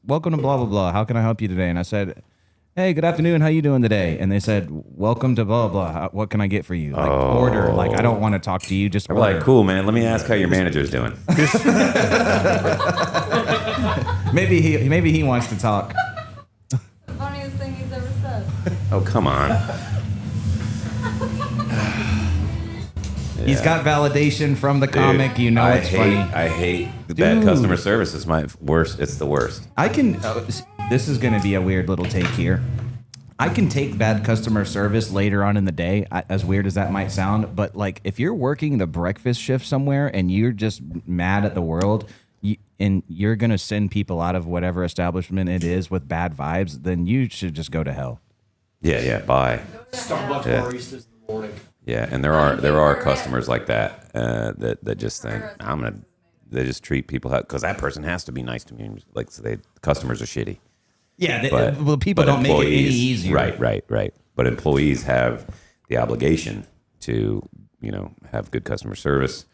welcome to blah, blah, blah. How can I help you today? And I said, hey, good afternoon. How you doing today? And they said, welcome to blah, blah. What can I get for you? Like, order. Like, I don't want to talk to you. Just I'm order. like, cool, man. Let me ask how your manager's doing. Maybe he wants to talk. Funniest thing he's ever said. Oh, come on. He's got validation from the comic. You know I it's hate, funny. I hate the bad Dude. customer service. It's my worst. It's the worst. I can. This is going to be a weird little take here. I can take bad customer service later on in the day, as weird as that might sound. But like, if you're working the breakfast shift somewhere and you're just mad at the world, and you're going to send people out of whatever establishment it is with bad vibes, then you should just go to hell. Yeah, bye. Starbucks Yeah. baristas in the morning. Yeah, and there are customers like that that just think they just treat people because that person has to be nice to me. Like so customers are shitty. Yeah, But people don't make it any employees- easier. Right. But employees have the obligation to have good customer service,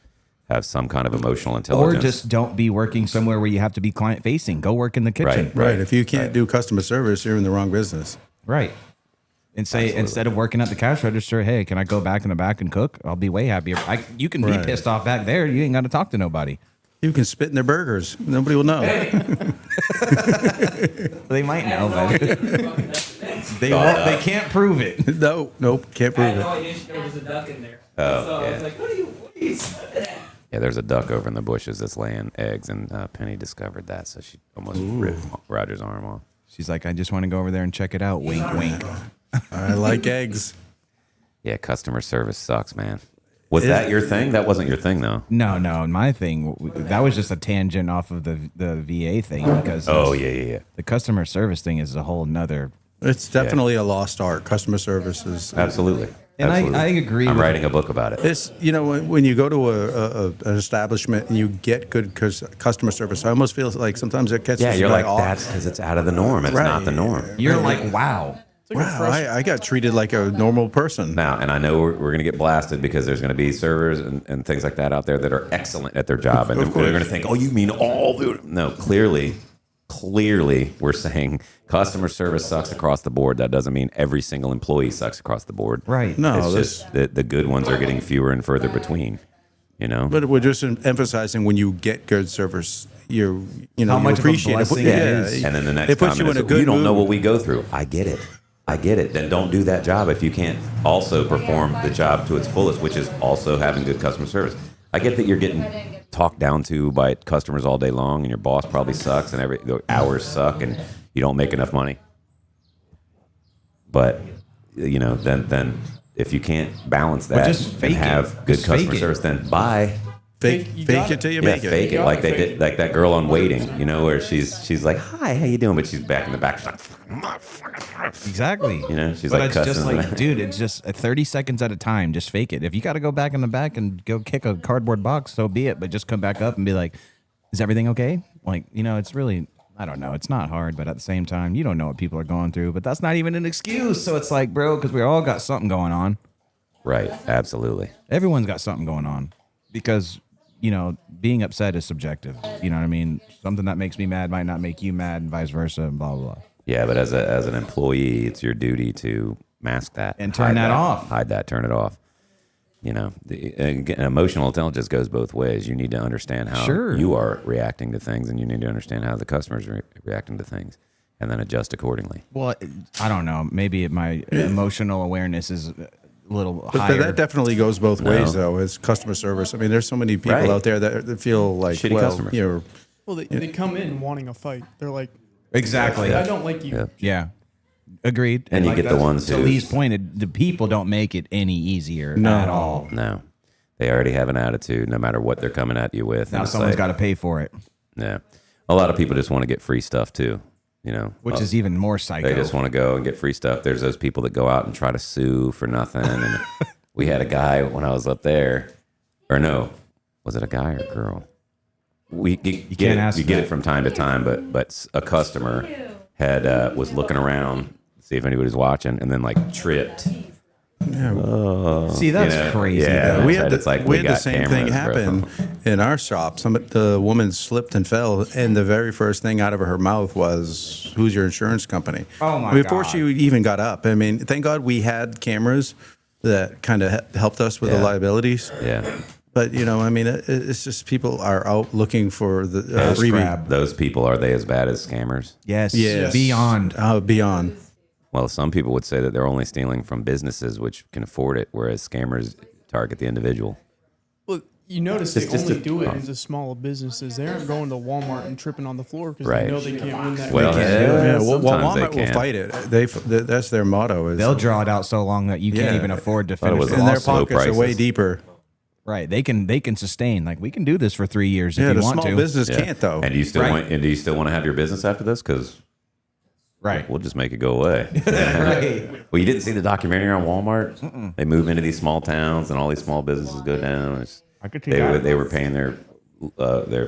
have some kind of emotional Or intelligence. just don't be working somewhere where you have to be client facing. Go work in the kitchen. Right. Right. If you can't do customer service, you're in the wrong business. Right. And say, Absolutely. instead of working at the cash register, hey, can I go back in the back and cook? I'll be way happier. You can be Right. pissed off back there. You ain't got to talk to nobody. You can spit in their burgers. Nobody will know. They might know, but they won't. They can't prove it. No, nope, can't I prove had no it. idea there was a duck in there. Oh, So I yeah. was like, what are you sniffing at? Yeah, there's a duck over in the bushes that's laying eggs, and Penny discovered that, so she almost ripped Roger's arm off. She's like, I just want to go over there and check it out. Wink, wink. I like eggs. Yeah, customer service sucks, man. Was that your thing? That wasn't your thing, though. No, my thing, that was just a tangent off of the VA thing because Oh, yeah. the customer service thing is a whole nother. It's definitely a lost art. Customer service is. Absolutely. And Absolutely. I agree I'm with- writing a book about it. It's when you go to an establishment and you get good customer service, I almost feel like sometimes it catches Yeah, you you're like, off. that's because it's out of the norm. It's Right. not the norm. You're like, wow. Wow, I got treated like a normal person. Now, and I know we're going to get blasted because there's going to be servers and things like that out there that are excellent at their job. And Of course. they're going to think, oh, you mean all the... No, clearly, we're saying customer service sucks across the board. That doesn't mean every single employee sucks across the board. Right. No, It's this- just that the good ones are getting fewer and further between, But we're just emphasizing when you get good service, you How you much of a appreciate blessing it. it Yeah, is. And then the next it puts comment you in a is, good you don't know mood. what we go through. I get it. Then don't do that job if you can't also perform the job to its fullest, which is also having good customer service. I get that you're getting talked down to by customers all day long, and your boss probably sucks, and the hours suck, and you don't make enough money. But then if you can't balance that just and fake it. have good Just fake customer it. service, then bye. Fake You fake gotta- it till you Yeah, make it. fake it gotta like they fake did, it. like that girl on Waiting, you know, where she's like, "Hi, how you doing?" But she's back in the back, she's like, Exactly. you know, she's But like it's cussing. just like, dude, it's just 30 seconds at a time. Just fake it. If you got to go back in the back and go kick a cardboard box, so be it. But just come back up and be like, is everything okay? Like, you know, it's really, I don't know. It's not hard, but at the same time, you don't know what people are going through. But that's not even an excuse. So it's like, bro, because we all got something going on. Right, absolutely. Everyone's got something going on because, you know, being upset is subjective. You know what I mean? Something that makes me mad might not make you mad and vice versa and blah, blah, blah. Yeah, but as an employee, it's your duty to mask that And turn hide that off. hide that, turn it off. You know, emotional intelligence goes both ways. You need to understand how Sure. you are reacting to things, and you need to understand how the customer's reacting to things, and then adjust accordingly. Well, I don't know. Maybe my emotional awareness is a little But higher. that definitely goes both No. ways, though, as customer service. I mean, there's so many people Right. out there that feel like, Shitty well, customers. you know, Well, they come in wanting a fight. They're like, Exactly. I don't like you. Yeah. Yeah. Agreed. And you get the that's- ones to who- Lee's point, the people don't make it any easier at all. No, they already have an attitude, no matter what they're coming at you with. Now And it's someone's like, got to pay for it, Yeah, a lot of people just want to get free stuff too. You know, which is even more psycho. they just want to go and get free stuff. There's those people that go out and try to sue for nothing. And we had a guy when I was up there, or no, was it a guy or a girl? We you can't ask you get that. it from time to time, but a customer had was looking around to see if anybody was watching, and then like tripped. See, that's You know, crazy. yeah. though. we had It's like we we had the got same thing cameras, bro. happen in our shop. The woman slipped and fell, and the very first thing out of her mouth was, "Who's your insurance company?" Oh, my Before God. she even got up, I mean, thank God we had cameras that kind of helped us with the Yeah. liabilities. Yeah, But you know, I mean, it's just people are out looking for the Cash freebie. grab. those people, are they as bad as scammers? Yes. Yes. Beyond. Beyond. Well, some people would say that they're only stealing from businesses which can afford it, whereas scammers target the individual. Well, you notice It's they just only a- do it oh. into small businesses. They aren't going to Walmart and tripping on the floor because Right. they know they can't win that. Well, case. Yeah, well, sometimes they Walmart will can. fight it. That's their motto. Is They'll draw it out so long that you can't Yeah. even afford to Thought it finish was the and their also low lawsuit. pockets are way prices. deeper. Right. They can sustain. Like, we can do this for 3 years if Yeah, you the want small to. business Yeah. can't though. And do you still Right. want? And do you still want to have your business after this? Because Right. we'll just make it go away. Right. Well, you didn't see the documentary on Walmart? They move into these small towns, and all these small businesses go down. I could see They that. were they were paying their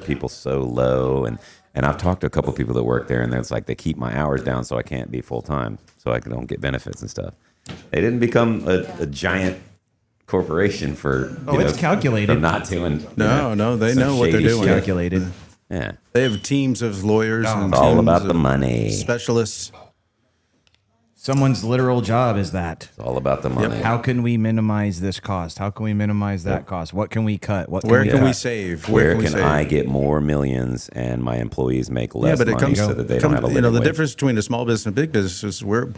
people so low, and I've talked to a couple people that work there, and it's like they keep my hours down so I can't be full time, so I don't get benefits and stuff. They didn't become a giant corporation for it's calculated. from not doing. No, they some know what they're shady doing. shit. Calculated. Yeah, They have teams of lawyers and it's all teams about the of money. It's specialists. Someone's literal job is that. all about the money. How can we minimize this cost? How can we minimize that cost? What can we cut? What Where we can we cut? save? Where we can save? I get more millions and my employees make Yeah, less but it money comes. so that they don't have a you living know, the wage? difference between a small business and big business is where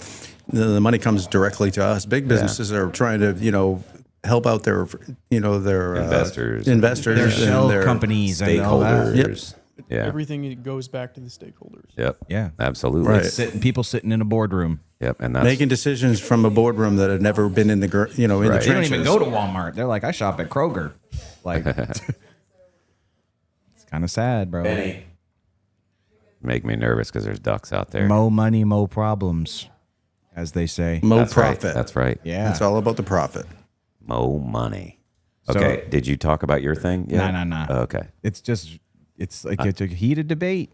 the money comes directly to us. Big businesses are trying to, help out their, their Investors. investors, Their and shell their companies and all that. Stakeholders. Yeah. Everything goes back to the stakeholders. Yep. Yeah. Absolutely. Right. People sitting in a boardroom. Yep. And that's making decisions from a boardroom that have never been in the, in the Right. They don't trenches. even go to Walmart. They're like, I shop at Kroger. Like, it's kind of sad, bro. make me nervous because there's ducks out there. Mo money, mo problems, as they say. Mo That's profit. Right. That's right. Yeah. It's all about the profit. Mo money. So- Okay. Did you talk about your thing? Yeah. No. Oh, okay. It's like it's a heated debate.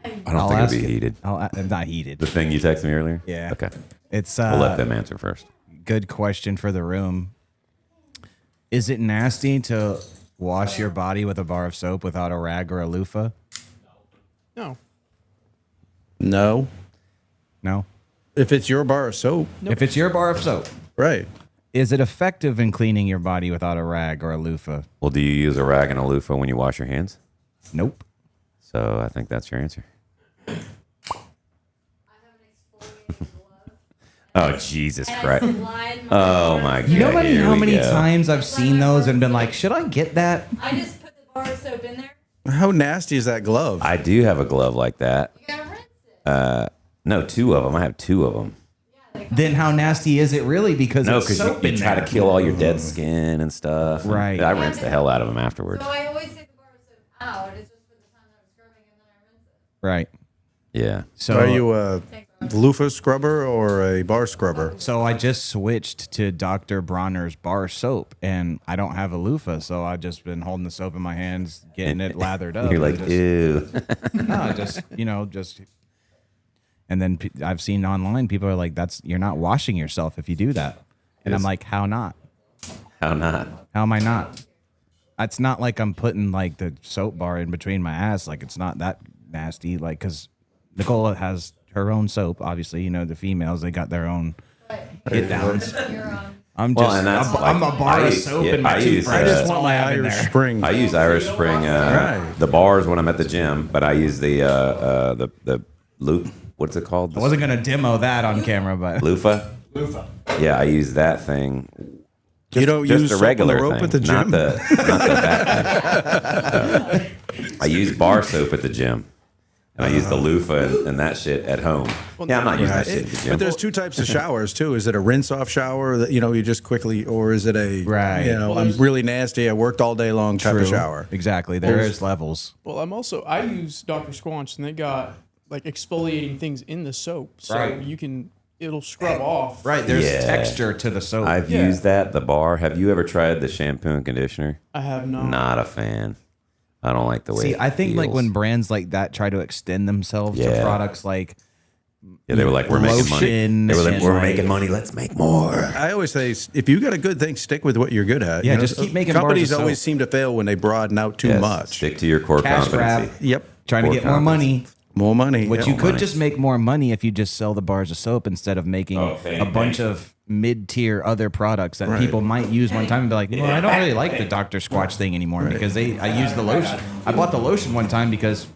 I don't think it'll be heated. Not heated. The thing you texted me earlier? Yeah. Okay. It's We'll let them answer first. good question for the room. Is it nasty to wash your body with a bar of soap without a rag or a loofah? No. No. No. If it's your bar of soap, If it's your bar of soap, right. is it effective in cleaning your body without a rag or a loofah? Well, do you use a rag and a loofah when you wash your hands? Nope. So I think that's your answer. Oh, Jesus Christ. Oh, my God. You know Here how we many go. times I've seen those and been like, should I get that? I just put the bar of soap in there. How nasty is that glove? I do have a glove like that. You gotta rinse it. No, two of them. I have two of them. Yeah, then how nasty is it really? Because No, it's because soap you in try there. to kill all your dead skin and stuff. Right. I rinse the hell out of them afterwards. So I always take the bar soap out. It's just for the time that I'm scrubbing and then I rinse it. Right. Yeah. So Are you a loofah scrubber or a bar scrubber? So I just switched to Dr. Bronner's bar soap, and I don't have a loofah, so I've just been holding the soap in my hands, getting it lathered up. You're and like, just, ew. no, just. And then I've seen online people are like, you're not washing yourself if you do that, and I'm like, how not? How not? How am I not? It's not like I'm putting like the soap bar in between my ass. Like it's not that nasty. Like because Nicola has her own soap. Obviously, you know the females they got their own get downs. I'm Well, just and that's I'm like- a bar I of use- soap yeah, in my I use, toothbrush. I That's just all Want my I have in Irish there. Spring. I use Irish Spring. Right. The bars when I'm at the gym, but I use the loop. What's it called? I wasn't gonna demo that on camera, but Loofah. Yeah, I use that thing. You don't Just use the soap on regular the rope thing, at the not gym? the back thing. I use bar soap at the gym, and I use the loofah and that shit at home. Yeah, I'm not using that shit at the gym. But there's two types of showers too. Is it a rinse-off shower that you just quickly, or is it a Right. I'm really nasty. I worked all day long type of shower. exactly. There is levels. Well, I use Dr. Squanch, and they got like exfoliating things in the soap, so Right. it'll scrub off. Right, there's Yeah. texture to the soap. I've Yeah. used that. The bar. Have you ever tried the shampoo and conditioner? I have not. Not a fan. I don't like the way. See, it I think like feels. when brands like that try to extend themselves to Yeah. products like yeah, they were like, we're making money. lotion They were like, and, we're like- making money. Let's make more. I always say, if you got a good thing, stick with what you're good at. Yeah, just keep making bars Companies of always soap. seem to fail when they broaden out too Yes, much. Stick to your core Cash grab. competency. Yep, trying to Core get more money. more money. Which Yep. you could money. just make more money if you just sell the bars of soap instead of making a bunch of mid-tier other products that Right. people might use one time and be like, well, I don't really like the Dr. Squatch thing anymore because I use the lotion. I bought the lotion one time because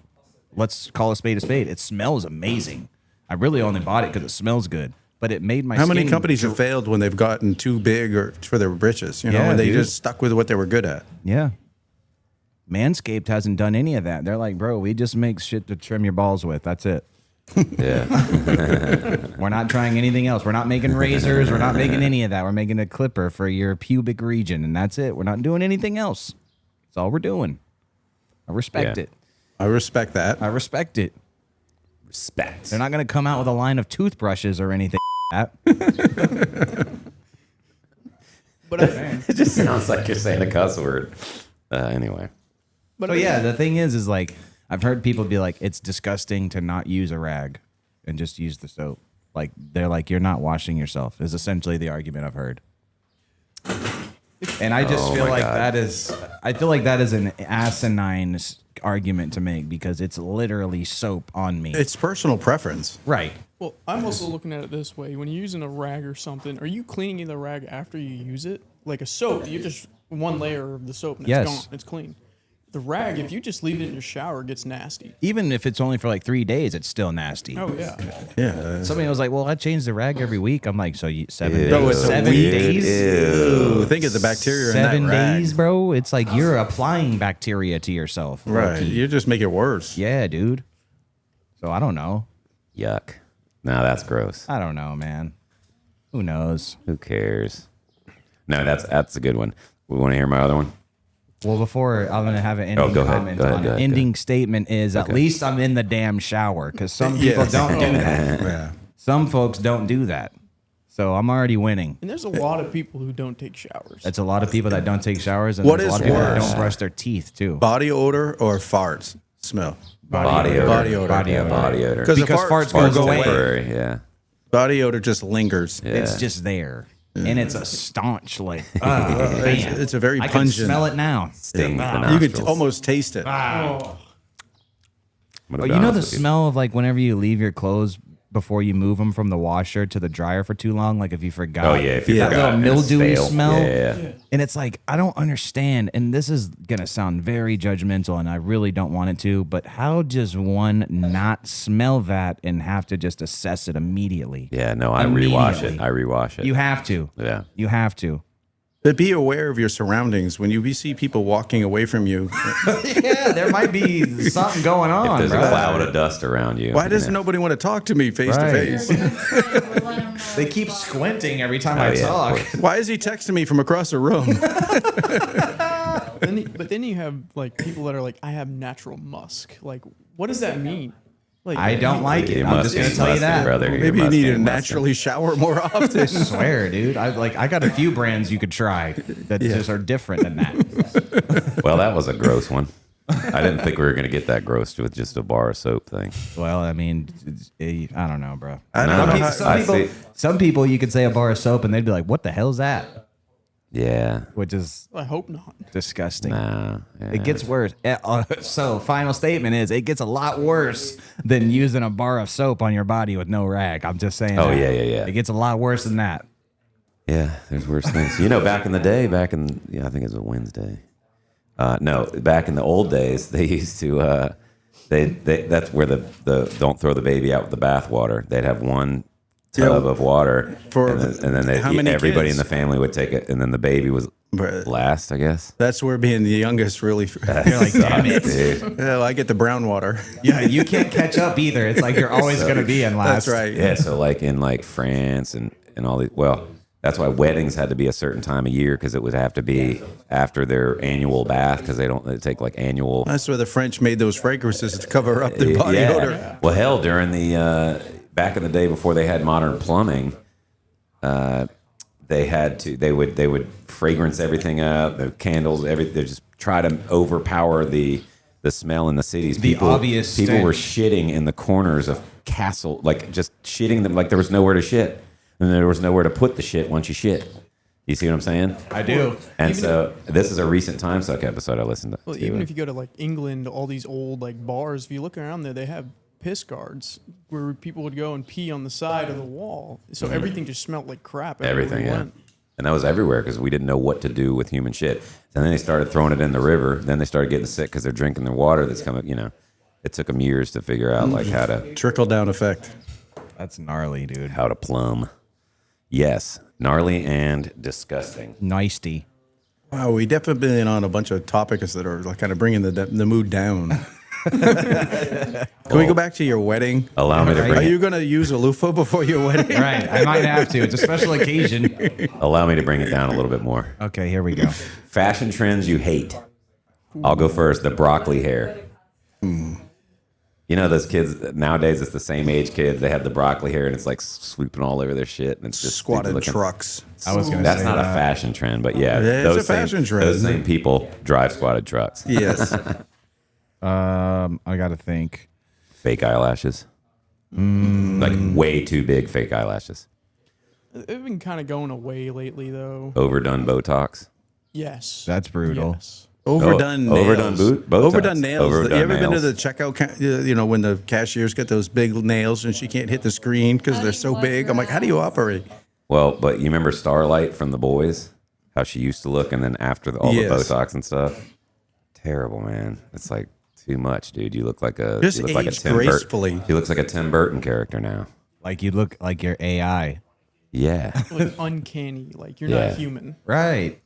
let's call a spade a spade. It smells amazing. I really only bought it because it smells good, but it made my How many skin companies have failed when they've gotten too big or for their britches? Yeah, and they dude. just stuck with what they were good at. Yeah. Manscaped hasn't done any of that. They're like, bro, we just make shit to trim your balls with. That's it. Yeah. We're not trying anything else. We're not making razors. We're not making any of that. We're making a clipper for your pubic region, and that's it. We're not doing anything else. That's all we're doing. I respect Yeah. it. I respect that. I respect it. Respect. They're not going to come out with a line of toothbrushes or anything like But It just sounds like you're saying a cuss word. Anyway. but But yeah, the thing is like, I've heard people be like, it's disgusting to not use a rag and just use the soap. Like, they're like, you're not washing yourself, is essentially the argument I've heard. And I just Oh feel my like God. I feel like that is an asinine argument to make because it's literally soap on me. It's personal preference. Right. Well, I'm also looking at it this way: when you're using a rag or something, are you cleaning the rag after you use it? Like a soap, you just one layer of the soap and it's Yes. gone, it's clean. The rag, if you just leave it in your shower, it gets nasty. Even if it's only for like 3 days, it's still nasty. Oh yeah. Yeah. Somebody was like, well, I change the rag every week. I'm like, so you 7 Ew. days? No, it's a 7 week. days? Ooh, think of the bacteria in 7 that rag. days, bro. It's like you're applying bacteria to yourself. Right. low-key. You just make it worse. Yeah, dude. So I don't know. Yuck. No, that's gross. I don't know, man. Who knows? Who cares? No, that's a good one. We want to hear my other one? Well, before I'm gonna have an ending go ahead, comment go ahead, on go it. ahead, go Ending statement is at least I'm in the damn shower because some people Yes. don't do that. Yeah. Some folks don't do that. So I'm already winning. And there's a lot of people who don't take showers. That's a lot of people that don't take showers, and What there's a is lot of people that worse? don't brush their teeth too. Body odor or farts smell? Body odor. Body odor. Body odor. Body odor. Because Because farts Farts go away. temporary, yeah. Body odor just lingers. Yeah. It's just there, and it's a staunch like. It's a very I can pungent. smell it now. Stings the You nostrils. could almost taste it. I'm gonna Oh, be you know honest the with smell of like whenever you leave your clothes before you move them from the washer to the dryer for too long, like if you forgot. Oh, yeah, if you that forgot little and it's mildewy stale. smell. Yeah. And it's like I don't understand, and this is gonna sound very judgmental, and I really don't want it to. But how does one not smell that and have to just assess it immediately? Yeah, no, I rewash it. Immediately. I rewash it. You have to. Yeah. You have to. But be aware of your surroundings. When you see people walking away from you, Yeah, there might be something going on. If there's bro. a cloud of dust around you. why does yeah. nobody want to talk to me face to Right. face? We'll let 'em know. They keep squinting every time Oh, I yeah, of talk. course. Why is he texting me from across the room? But then you have like people that are like, I have natural musk. Like, what does that mean? Like, I don't like it. You I'm just musky, gonna tell you musky, that. brother. Maybe You're you need to musky. naturally shower more often. I swear, dude. I got a few brands you could try that just are different than that. Well, that was a gross one. I didn't think we were going to get that gross with just a bar of soap thing. Well, I mean, I don't know, bro. I No, don't know. no, How, Some people, you could say a bar of soap, and they'd be like, "What the hell is that?" Yeah. Which is I hope not. disgusting. Nah. Yeah. It gets worse. So, final statement is, it gets a lot worse than using a bar of soap on your body with no rag. I'm just saying. Oh, that. yeah. It gets a lot worse than that. Yeah, there's worse things. You know, back in the day, I think it was a Wednesday. No, back in the old days, they used to, that's where the don't throw the baby out with the bathwater. They'd have one tub of water, and then how many everybody kids? in the family would take it, and then the baby was Bruh. last, I guess. That's where being the youngest really. You're like, damn it. Dude. Yeah, I get the brown water. Yeah, you can't catch up either. It's like you're always going to be in last. That's right. Yeah, so like in like France and all these, well, that's why weddings had to be a certain time of year because it would have to be after their annual bath because they take like annual. That's where the French made those fragrances to cover up their body odor. Well, hell, during the back in the day before they had modern plumbing, they would fragrance everything up, the candles, everything. They just try to overpower the smell in the cities. The obvious people were stench. shitting in the corners of castle, like just shitting them like there was nowhere to shit, and there was nowhere to put the shit once you shit. You see what I'm saying? I do. And so this is a recent Time Suck episode I listened to. Well, even if you go to like England, all these old like bars, if you look around there, they have piss guards where people would go and pee on the side of the wall. So everything just smelled like crap. everywhere Everything, we yeah. went. And that was everywhere because we didn't know what to do with human shit. And then they started throwing it in the river. Then they started getting sick because they're drinking their water that's coming, it took them years to figure out like how to Trickle down effect. That's gnarly, dude. plumb. Yes, gnarly and disgusting. Nicety. Wow, we definitely been on a bunch of topics that are like kind of bringing the mood down. Can we go back to your wedding? Allow me to Are bring you it, going to use a loofah before your wedding? Right. I might have to. It's a special occasion. allow me to bring it down a little bit more. Okay, here we go. Fashion trends you hate. I'll go first. The broccoli hair. You know those kids nowadays? It's the same age kids. They have the broccoli hair, and it's like sweeping all over their shit, and it's just Squatted stupid looking. trucks. I was going to That's say not a that. fashion trend, but yeah, It's those a fashion same, trend. Those same people drive squatted trucks. Yes. I got to think. Fake eyelashes, like way too big fake eyelashes. They've been kind of going away lately, though. Overdone Botox. Yes. That's brutal. Yes. Overdone nails. overdone Botox. Overdone nails. Overdone You ever been to nails. the checkout, when the cashiers get those big nails and she can't hit the screen because they're so big? I'm like, how do you operate? Well, but you remember Starlight from The Boys? How she used to look, and then after all the Yes. Botox and stuff. Terrible, man. It's like too much, dude. You look like a Just you look like a age Tim gracefully. Burton. She looks like a Tim Burton character now. Like you look like you're AI. Yeah. Like uncanny. Like you're Yeah. not human. Right.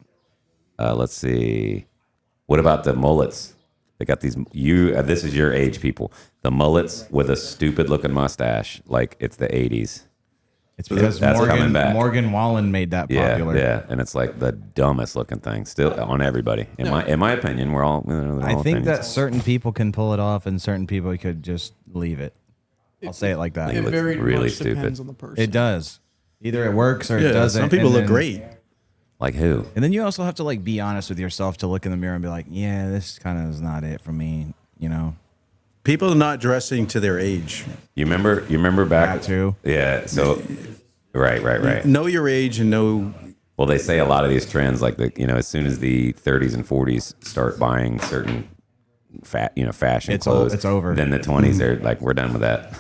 Let's see. What about the mullets? They got these. This is your age, people. The mullets with a stupid looking mustache, like it's the '80s. It's because That's coming back. Morgan Wallen made that Yeah, popular. yeah, and it's like the dumbest looking thing still on everybody. In my opinion, we're all. They're all I think opinions. that certain people can pull it off and certain people could just leave it. I'll say it like that. It looks very really much stupid. depends on the person. It does. Either it works or it Yeah, doesn't. some people and look then- great. Like who? And then you also have to like be honest with yourself to look in the mirror and be like, yeah, this kind of is not it for me, you know? People not dressing to their age. You remember back That too. Yeah. So. Right. Know your age and know. Well, they say a lot of these trends, like as soon as the 30s and 40s start buying certain fashion It's clothes, it's over. Then the 20s, they're like, we're done with that.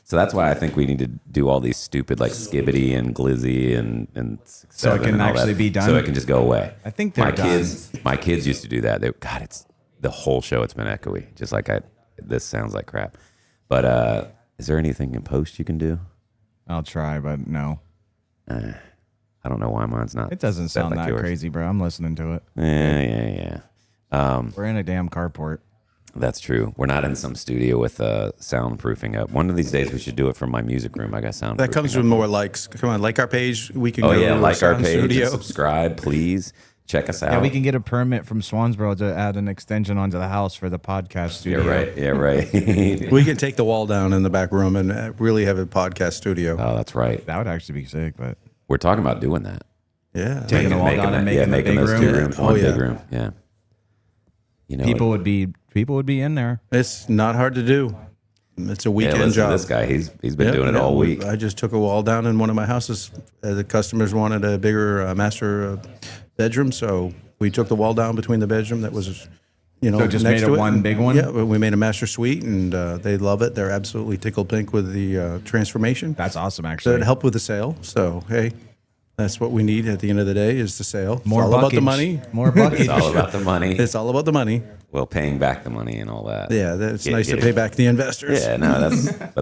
So that's why I think we need to do all these stupid like Skibbity and Glizzy and So it 6-7 can and all actually that, be done? So it can just go away. I think they're my kids used to do that. It's the whole show. It's been echoey. Just like this sounds like crap. But is there anything in post you can do? I'll try, but no. I don't know why mine's not. It doesn't sound like that yours. crazy, bro. I'm listening to it. Yeah. We're in a damn carport. That's true. We're not in some studio with soundproofing up. One of these days we should do it from my music room. I got soundproofing. That comes with more likes. Come on, like our page. We can Oh go yeah, to like our sound page, studio. and subscribe, please. Check us out. Yeah, we can get a permit from Swansboro to add an extension onto the house for the podcast studio. Yeah, right. Yeah, right. We can take the wall down in the back room and really have a podcast studio. Oh, that's right. That would actually be sick, but We're talking about doing that. Yeah. Taking the wall down and making a big those room. two rooms, Oh, one yeah. big room. Yeah. You know, people would be in there. It's not hard to do. It's a yeah, weekend listen to job. this guy. He's been Yep, doing it yeah, all week. I just took a wall down in one of my houses. The customers wanted a bigger master bedroom, so we took the wall down between the bedroom that was, So just next made to it one big one? Yeah, we made a master suite, and they love it. They're absolutely tickled pink with the transformation. That's awesome, So actually. it helped with the sale. So hey, that's what we need at the end of the day is the sale. More it's all about the buckage. money. More buckage. It's all about the money. It's all about the money. Well, paying back the money and all that. Yeah, it's Get- nice get to it. pay back the investors. Yeah, no,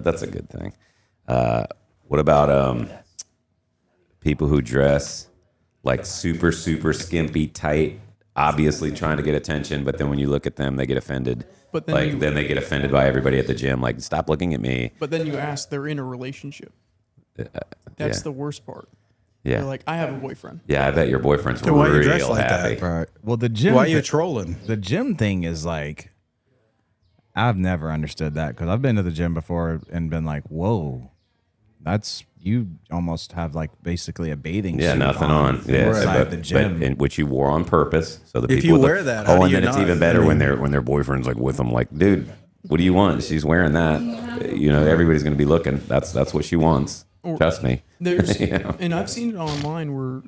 that's a good thing. What about people who dress like super skimpy, tight, obviously trying to get attention, but then when you look at them, they get offended. But then like you- then they get offended by everybody at the gym. Like, stop looking at me. But then you ask, they're in a relationship. That's yeah. the worst part. Yeah, They're like, I have a boyfriend. yeah. I bet your boyfriend's Then why you dress real like happy. that? Right. Well, the gym. Why are you trolling? The gym thing is like, I've never understood that because I've been to the gym before and been like, whoa, that's you almost have like basically a bathing Yeah, suit nothing on. Yeah, inside but, the gym. but which you wore on purpose. So the If people you with wear the, that, how oh, do and you then it's not? even better I when mean- their boyfriend's like with them. Like, dude, what do you want? She's wearing that. You know, everybody's gonna be looking. That's what she wants. Trust me. There's, You know? and I've seen it online where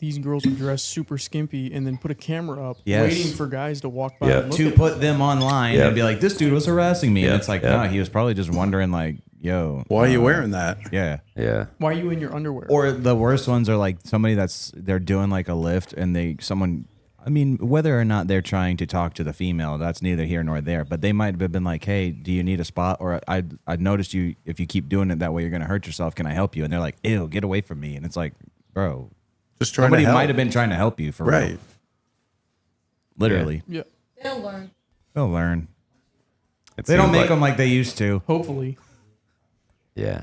these girls would dress super skimpy and then put a camera up, Yes. waiting for guys to walk by Yeah. and look to at put them online Yeah. and be like, this dude was harassing me. Yeah, And it's like, yeah. no, he was probably just wondering, like, yo, Why are you wearing that? yeah. Yeah. Why are you in your underwear? Or the worst ones are like somebody they're doing like a lift and someone, I mean, whether or not they're trying to talk to the female, that's neither here nor there. But they might have been like, "Hey, do you need a spot?" Or I noticed you. If you keep doing it that way, you're gonna hurt yourself. Can I help you? And they're like, "Ew, get away from me." And it's like, bro, Just trying somebody to help. might have been trying to help you for Right. real. Literally, yeah, They'll learn. they'll learn. It They don't seems make like- them like they used to. hopefully. Yeah.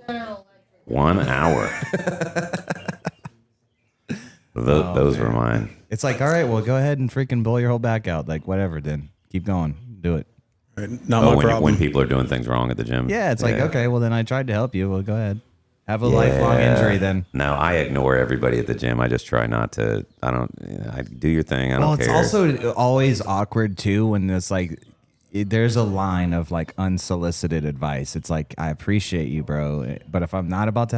General Electric. 1 hour. Those were mine. It's like, all right, well, go ahead and freaking blow your whole back out. Like, whatever, then keep going, do it. Right. Not Oh, my when problem. people are doing things wrong at the gym. Yeah, it's like, okay, well, then I tried to help you. Well, go ahead, have a lifelong Yeah. injury then. No, I ignore everybody at the gym. I just try not to. I do your thing. I Well, don't it's care. also always awkward too when it's like there's a line of like unsolicited advice. It's like, I appreciate you, bro, but if I'm not about to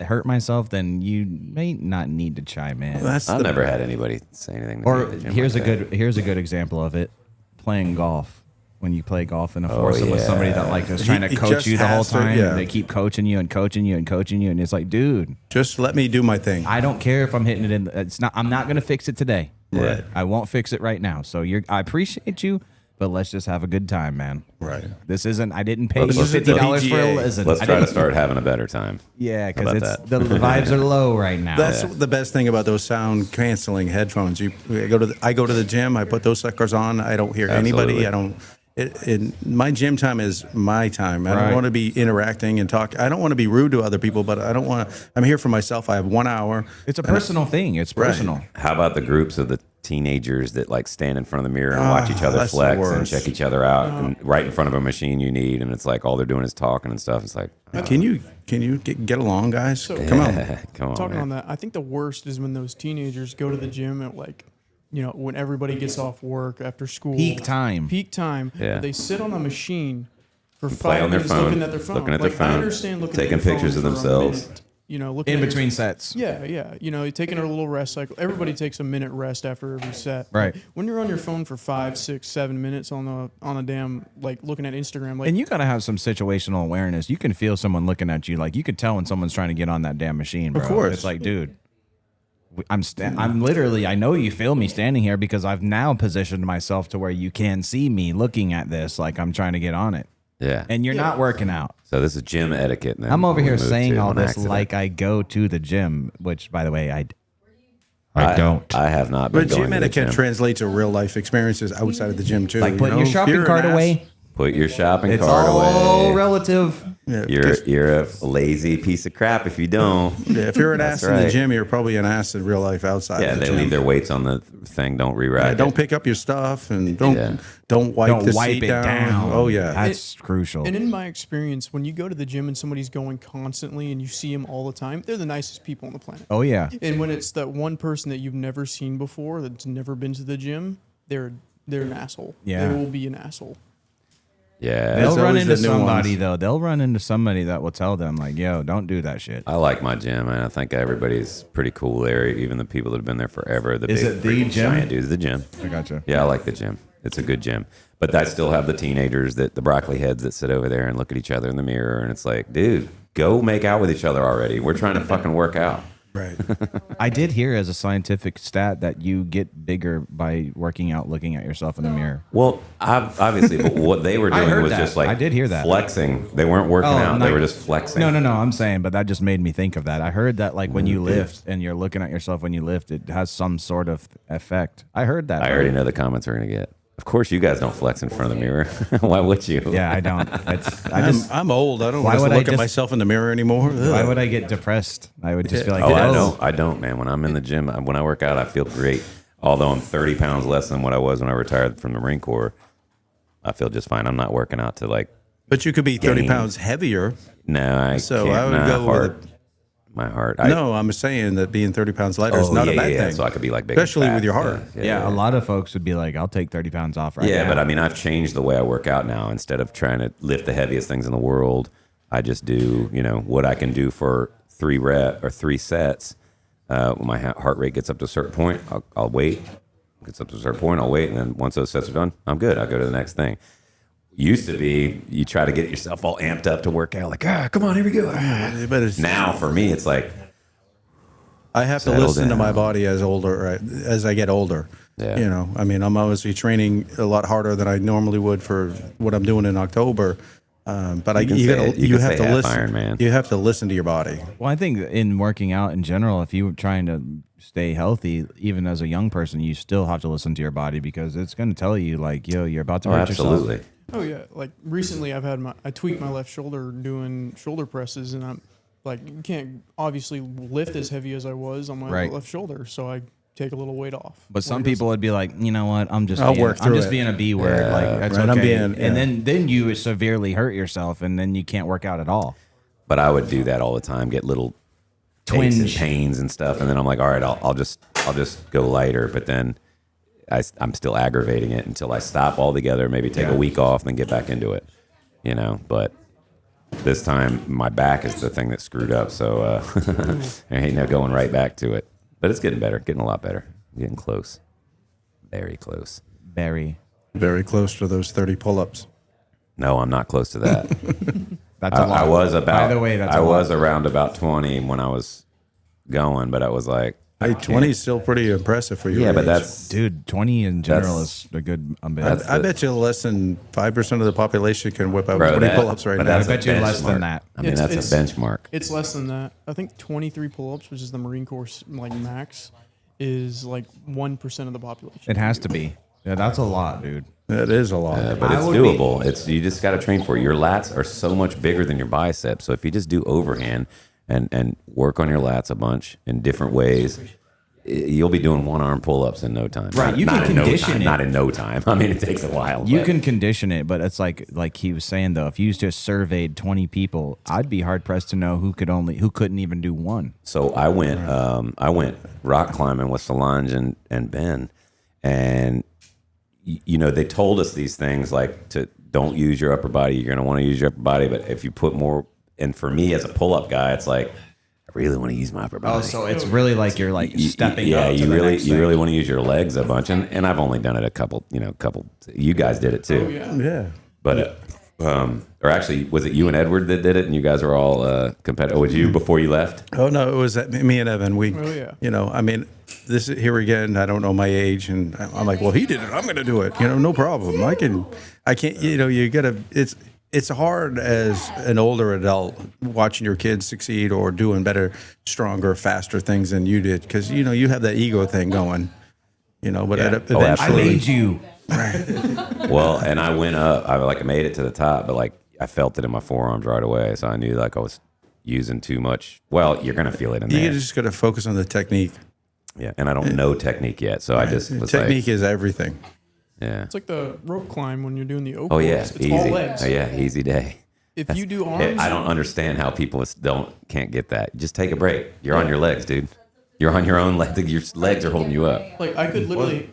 hurt myself, then you may not need to chime in. That's I've the, never had anybody say anything to me Or at the gym here's like a that. here's a good example of it: playing golf. When you play golf and force it with yeah. somebody that like is trying to He coach just you the whole has to- time, yeah. and they keep coaching you and coaching you and coaching you, and it's like, dude, just let me do my thing. I don't care if I'm hitting it in. It's not. I'm not gonna fix it today. Right. I won't fix it right now. So I appreciate you, but let's just have a good time, man. Right. This isn't. I didn't pay This you isn't the $50 for a PGA. lesson. Let's I try to didn't- start having a better time. Yeah, How about because that? the vibes are low right now. That's the best thing about those sound canceling headphones. I go to the gym. I put those suckers on. I don't hear Absolutely. anybody. I don't. My gym time is my time. I Right. don't want to be interacting and talk. I don't want to be rude to other people, but I don't want to. I'm here for myself. I have 1 hour. It's a personal thing. It's Right. personal. How about the groups of the teenagers that like stand in front of the mirror and watch each other that's the flex and worst. check each other out and right in front of a machine you need, and it's like all they're doing is talking and stuff. It's like, Can you get along, guys? Come on. come on, Talking man. on that, I think the worst is when those teenagers go to the gym at like, when everybody gets off work after school. Peak time. Peak time. Yeah. They sit on the machine for play 5 on their minutes phone, looking at their phone. looking at their I phone, understand looking taking at your pictures of phone for a themselves. minute, looking In at your- between sets. Yeah. Taking a little rest cycle. Everybody takes a minute rest after every set. Right. When you're on your phone for 5, 6, 7 minutes on a damn like looking at Instagram, like And you gotta have some situational awareness. You can feel someone looking at you. Like you could tell when someone's trying to get on that damn machine, bro. Of course. It's like, dude, I'm literally. I know you feel me standing here because I've now positioned myself to where you can see me looking at this. Like I'm trying to get on it, Yeah. and you're not working out. So this is gym etiquette. And then I'm over we here moved saying to all an this accident. like I go to the gym, which, by the way, I don't. I have not been But going gym to the etiquette gym. translates to real life experiences outside of the gym too. Like putting your If shopping you're an cart ass- away. Put your shopping It's cart all away. relative. Yeah, You're a lazy piece of crap if you don't. yeah, if you're an That's ass in the right. gym, you're probably an ass in real life outside Yeah, of the they gym. leave their weights on the thing. Don't rewrite it. Don't pick up your stuff and don't Yeah. wipe Don't the wipe seat it down. down. Oh yeah, That's crucial. And in my experience, when you go to the gym and somebody's going constantly and you see them all the time, they're the nicest people on the planet. Oh yeah. And when it's that one person that you've never seen before that's never been to the gym, they're an asshole. Yeah. They will be an asshole. Yeah, They'll run always into the new somebody ones. though. They'll run into somebody that will tell them like, "Yo, don't do that shit." I like my gym, and I think everybody's pretty cool there. Even the people that have been there forever. The Is big it the freaking gym? giant dudes. The gym. I gotcha. Yeah, I like the gym. It's a good gym. But I still have the teenagers the broccoli heads that sit over there and look at each other in the mirror, and it's like, dude, go make out with each other already. We're trying to fucking work out. right. I did hear as a scientific stat that you get bigger by working out, looking at yourself in the mirror. Well, obviously, but what they were I doing heard was that. just like I did hear that. flexing. They weren't working out. They like- were just flexing. No, I'm saying, but that just made me think of that. I heard that like when you lift and you're looking at yourself when you lift, it has some sort of effect. I heard that. I already know the comments we're gonna get. Of course, you guys don't flex in front of the mirror. Why would you? Yeah, I don't. I'm old. I don't Why want to would I look at just- myself in the mirror anymore. Why Ugh. would I get depressed? I would just be like, Oh, I "Oh, don't. I don't, man. When I'm in the gym, when I work out, I feel great. Although I'm 30 pounds less than what I was when I retired from the Marine Corps, I feel just fine. I'm not working out to like. But you could be 30 Gain. pounds heavier. No, I So can't. I would Nah, go with heart. My heart. No, I'm saying that being 30 pounds lighter is not a bad thing. So I could be like big, and especially fat. with your heart. Yeah, a lot of folks would be like, I'll take 30 pounds off right Yeah, now. but I mean, I've changed the way I work out now. Instead of trying to lift the heaviest things in the world, I just do, what I can do for 3 sets. When my heart rate gets up to a certain point, I'll wait. Gets up to a certain point, I'll wait, and then once those sets are done, I'm good. I'll go to the next thing. Used to be, you try to get yourself all amped up to work out, like, come on, here we go. But it's, Now, for me, it's like, I have to Settle listen to my down. body as I get older. Yeah. I mean, I'm obviously training a lot harder than I normally would for what I'm doing in October. But You can you say- you can have say to half listen. Iron Man. You have to listen to your body. Well, I think in working out in general, if you're trying to stay healthy, even as a young person, you still have to listen to your body because it's going to tell you, like, yo, you're about to hurt absolutely. yourself. Oh yeah, like recently I tweaked my left shoulder doing shoulder presses, and I'm like, you can't obviously lift as heavy as I was on my Right. left shoulder, so I take a little weight off. But some When it goes- people would be like, you know what? I'm just I'll being, work I'm through just it. being a B word. Yeah, Like that's right, I'm okay. being- yeah. And then you severely hurt yourself, and then you can't work out at all. But I would do that all the time, get little aches and Twinge. pains and stuff, and then I'm like, all right, I'll just go lighter. But then I'm still aggravating it until I stop altogether, maybe take a week off, then get back into it. But this time my back is the thing that screwed up, so there ain't no going right back to it. But it's getting better, getting a lot better, getting close, very close. Very. Very close to those 30 pull-ups. No, I'm not close to that. That's a lot. I was about. By the way, that's I a was lot. around about 20 when I was going, but I was like, Hey, 20 is still pretty impressive for you. yeah, but that's Dude, 20 in general That's- is a good bit. that's- I bet you less than 5% of the population can whip out Bro, 20 that- pull-ups right but now. I that's bet a you less than benchmark. that. I mean, It's- that's a benchmark. It's less than that. I think 23 pull-ups, which is the Marine Corps max, is like 1% of the population. It has to be. Yeah, that's a lot, dude. That is a lot. But I it's would be- doable. It's you just got to train for it. Your lats are so much bigger than your biceps. So if you just do overhand and work on your lats a bunch in different ways, you'll be doing one arm pull ups in no time. Right, Not- you can not in no condition time, it. Not in no time. I mean, it takes a while. You but- can condition it, but it's like he was saying though, if you just surveyed 20 people, I'd be hard pressed to know who couldn't even do one. So I went rock climbing with Solange and Ben, and they told us these things like to don't use your upper body. You're going to want to use your upper body, but if you put more, and for me as a pull up guy, it's like I really want to use my upper body. Oh, so it's really like you're like stepping yeah, up. to you the really next thing. want to use your legs a bunch, and I've only done it a couple. You guys did it too, Yeah. but or actually, was it you and Edward that did it, and you guys were all competitive? Oh, was you before you left? Oh no, it was me and Evan. We, Oh, yeah. I mean, this is here again. I don't know my age, and I'm like, well, he did it. I'm going to do it. No problem. I can't. You gotta. it's hard as an older adult watching your kids succeed or doing better, stronger, faster things than you did because you have that ego thing going. But eventually, I made you. Well, and I went up. I made it to the top, but I felt it in my forearms right away, so I knew I was using too much. Well, you're gonna feel it in there. You just got to focus on the technique. Yeah, and I don't know technique yet, so I just was technique is everything. Yeah. It's like the rope climb when you're doing the oak. Oh yeah, it's easy. all legs. Oh yeah, easy day. If you do arms, I don't understand how people can't get that. Just take a break. You're on your legs, dude. You're on your own legs. Your legs are holding you up. like I could literally,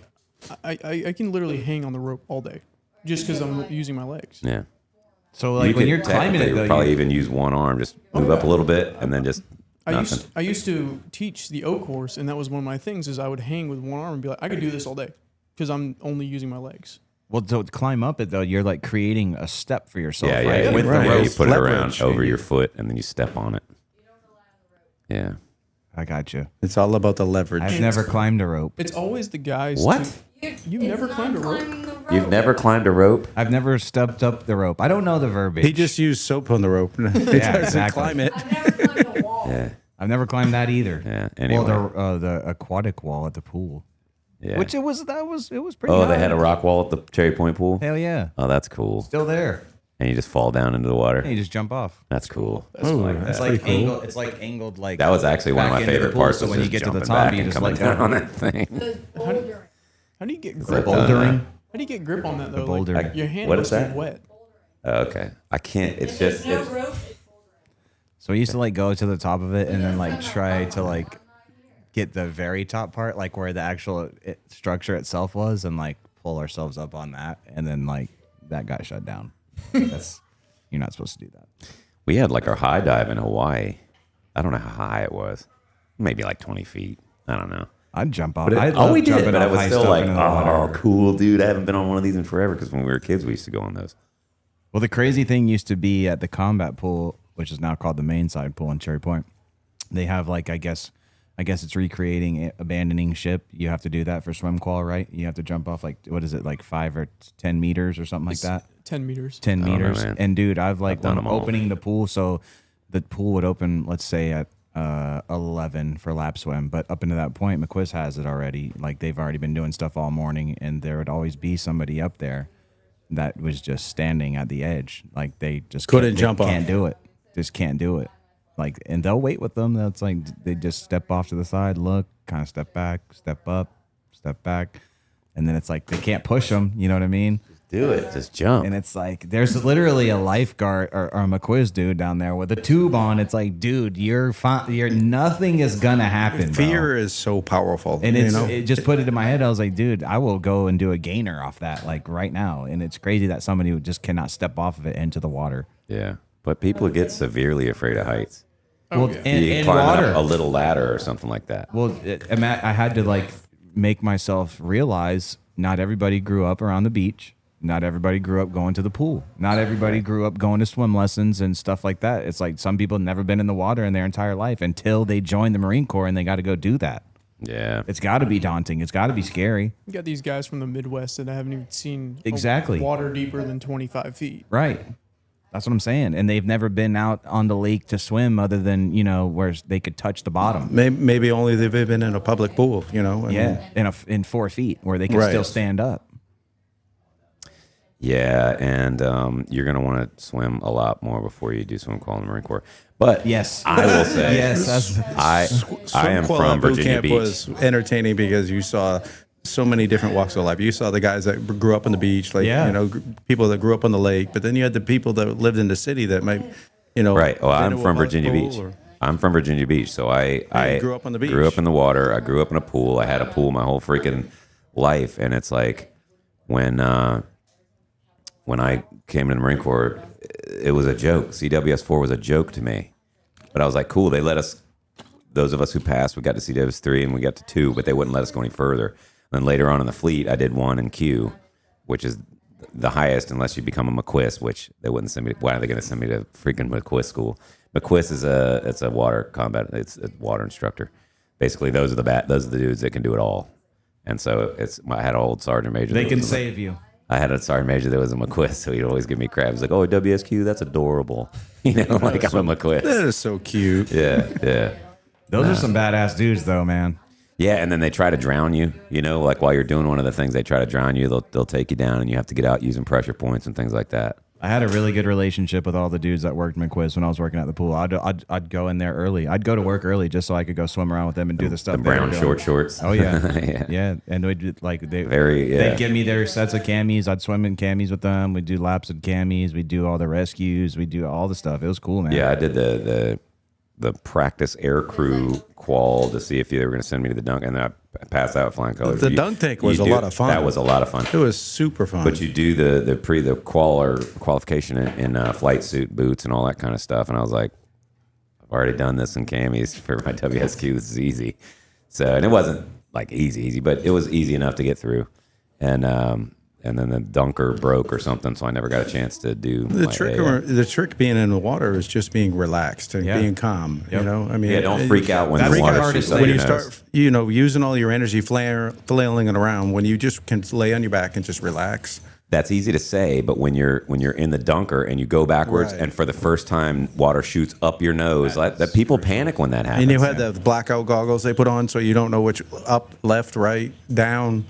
I can literally hang on the rope all day, just because I'm using my legs. Yeah. So like when you're climbing it, though, probably even use one arm. Just move up a little bit, and then just nothing. I used to teach the oak course, and that was one of my things. Is I would hang with one arm and be like, I could do this all day, because I'm only using my legs. well, to climb up it though, you're like creating a step for yourself, Yeah, right? yeah. With Right. the Yeah, rope. you put it around Leverage. over your foot, and then you step on it. Yeah. I got you. It's all about the leverage. I've never climbed a rope. It's always the guys. What? You've never climbed a rope? You've never climbed a rope? I've never stepped up the rope. I don't know the verbiage. He just used soap on the rope. He Yeah, doesn't exactly. climb it. I've never climbed a wall. Yeah. I've never climbed that either. Yeah. Anyway. Well, the aquatic wall at the pool, Yeah. which it was pretty. Oh, high. they had a rock wall at the Cherry Point pool? Hell yeah, Oh, that's cool. still there. And you just fall down into the water? And you just jump off. That's cool. It's like angled. It's like angled like That was actually one of back my into the favorite pool, parts. So was when you just get to the jumping top, back you and just coming like down go. on that thing. The bouldering. How do you get grip? Bouldering. How do you get grip on that though? bouldering. Like, your hand What must is be that? wet. Oh, okay. I can't. It's There's just. no It's, rope. It's bouldering. So we used to like go to the top of it and then like try to like get the very top part, like where the actual structure itself was, and like pull ourselves up on that, and then like that got shut down. You're not supposed to do that. we had our high dive in Hawaii. I don't know how high it was. Maybe 20 feet. I don't know. I'd jump off. But I'd love we did, jumping but off it was high still stuff into the water. oh, cool, dude. I haven't been on one of these in forever because when we were kids, we used to go on those. Well, the crazy thing used to be at the combat pool, which is now called the main side pool in Cherry Point. They have I guess it's recreating abandoning ship. You have to do that for swim qual, right? You have to jump off 5 or 10 meters or something like that. 10 meters. 10 I don't know, meters. man. And dude, I've done when them all. opening the pool, so the pool would open, let's say at 11 for lap swim, but up into that point, McQuiz has it already. Like they've already been doing stuff all morning, and there would always be somebody up there that was just standing at the edge. Like they just Couldn't jump off. Can't do it. Just can't do it. And they'll wait with them. That's they just step off to the side, look, kind of step back, step up, step back, and then it's they can't push them. You know what I mean? Do it. Just jump. And it's there's literally a lifeguard or a McQuiz dude down there with a tube on. It's dude, you're fine. Nothing is gonna happen. Bro. Fear is so powerful. And it just put it in my head. I was like, dude, I will go and do a gainer off that right now. And it's crazy that somebody just cannot step off of it into the water. Yeah. But people get severely afraid of heights. Oh, Well, yeah. and You in climb water. up a little ladder or something like that. Well, I had to make myself realize not everybody grew up around the beach. Not everybody grew up going to the pool. Not everybody grew up going to swim lessons and stuff like that. It's some people have never been in the water in their entire life until they join the Marine Corps and they got to go do that. Yeah. It's got to be daunting. It's got to be scary. You got these guys from the Midwest that haven't even seen Exactly. water deeper than 25 feet. Right. That's what I'm saying. And they've never been out on the lake to swim other than, where they could touch the bottom. maybe only they've been in a public pool, and Yeah. In 4 feet where they can Right. still stand up. Yeah, and you're going to want to swim a lot more before you do swim qual in the Marine Corps. But Yes. I will say, Yes. I am Swim from boot Virginia camp Beach. was entertaining because you saw so many different walks of life. You saw the guys that grew up on the beach, Yeah. people that grew up on the lake, but then you had the people that lived in the city that might, Right. Well, been I'm to a from public Virginia pool Beach. or- I'm from Virginia Beach, so I grew up on the beach. Grew up in the water. I grew up in a pool. I had a pool my whole freaking life, and it's when I came to the Marine Corps, it was a joke. CWS4 was a joke to me, but I was like, cool. They let us. Those of us who passed, we got to CWS3 and we got to 2, but they wouldn't let us go any further. Then later on in the fleet, I did 1 and Q, which is the highest unless you become a McQuist, which they wouldn't send me. Why are they going to send me to freaking McQuist school? McQuist is a water combat. It's a water instructor. Basically, those are the dudes that can do it all. And so I had an old sergeant major. They that can was- save you. I had a sergeant major that was a McQuist, so he'd always give me crap. He's like, "Oh, WSQ, that's adorable." Like I'm a McQuist. That is so cute. Yeah. Those are some badass dudes, though, man. Yeah, and then they try to drown you. Like while you're doing one of the things, they try to drown you. They'll take you down, and you have to get out using pressure points and things like that. I had a really good relationship with all the dudes that worked McQuist when I was working at the pool. I'd go in there early. I'd go to work early just so I could go swim around with them and do the stuff. The brown shorts. Oh yeah, Yeah. yeah. And they'd Very. give me their sets of camis. I'd swim in camis with them. We'd do laps in camis. We'd do all the rescues. We'd do all the stuff. It was cool, man. Yeah, I did the practice air crew qual to see if they were going to send me to the dunk, and then I passed out flying colors. The dunk tank was a lot of fun. That was a lot of fun. It was super fun. But you do the qualification in flight suit, boots, and all that kind of stuff. And I was like, I've already done this in camis for my WSQ. This is easy. So, and it wasn't like easy, but it was easy enough to get through. And then the dunker broke or something, so I never got a chance to do the trick being in the water is just being relaxed and being calm. Yep. I mean, don't freak out when That's the water the hardest shoots up thing. when your you nose. start, using all your energy flailing it around, when you just can lay on your back and just relax. That's easy to say, but when you're in the dunker and you go backwards, Right. and for the first time water shoots up your nose, that people panic when that happens. And you had the blackout goggles they put on, so you don't know which up, left, right, down.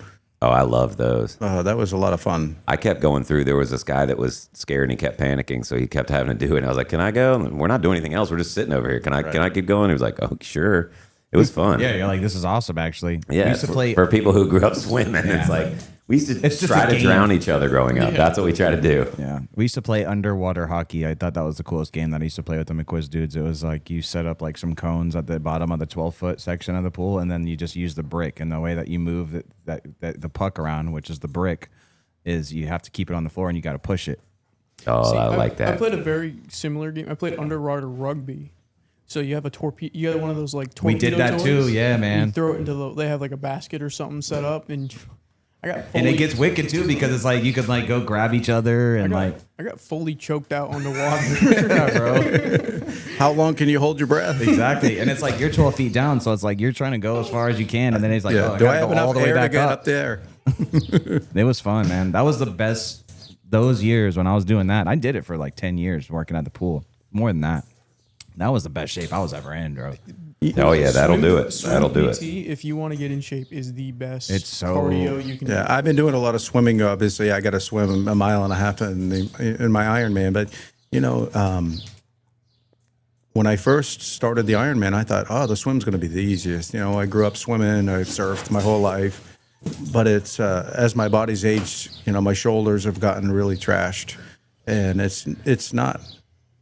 Oh, I love those. That was a lot of fun. I kept going through. There was this guy that was scared and he kept panicking, so he kept having to do it. And I was like, "Can I go?" And we're not doing anything else. We're just sitting over here. Can I keep going? He was like, "Oh, sure." It was fun. Yeah, you're like, this is awesome, actually. Yeah, We used to play. for people who grew up swimming. It's like we used It's to just try a to game. drown each other growing up. That's what we try to do. Yeah, we used to play underwater hockey. I thought that was the coolest game that I used to play with the McQuist dudes. It was like you set up like some cones at the bottom of the 12-foot section of the pool, and then you just use the brick. And the way that you move the puck around, which is the brick, is you have to keep it on the floor and you got to push it. Oh, I like I that. played a very similar game. I played underwater rugby. So you have a torpedo. You have one of those like We torpedo did that toys. too, yeah, man. You throw it into they have like a basket or something set up, and I got And it fully- gets wicked too because it's like you could like go grab each other and like I got fully choked out on the water. yeah, bro. How long can you hold your breath? Exactly. And it's like you're 12 feet down, so it's like you're trying to go as far as you can, and then it's like, Yeah. oh, Do I gotta have go enough all the way air to back get up. up there? It was fun, man. That was the best those years when I was doing that. I did it for like 10 years working at the pool. More than that. That was the best shape I was ever in, bro. Oh yeah, that'll do it. Swim That'll do PT, it. if you want to get in shape, is the best It's so- cardio you can Yeah, do. I've been doing a lot of swimming. Obviously, I got to swim a mile and a half in my Ironman. But when I first started the Ironman, I thought, oh, the swim's going to be the easiest. I grew up swimming. I surfed my whole life. But it's as my body's aged, my shoulders have gotten really trashed, and it's not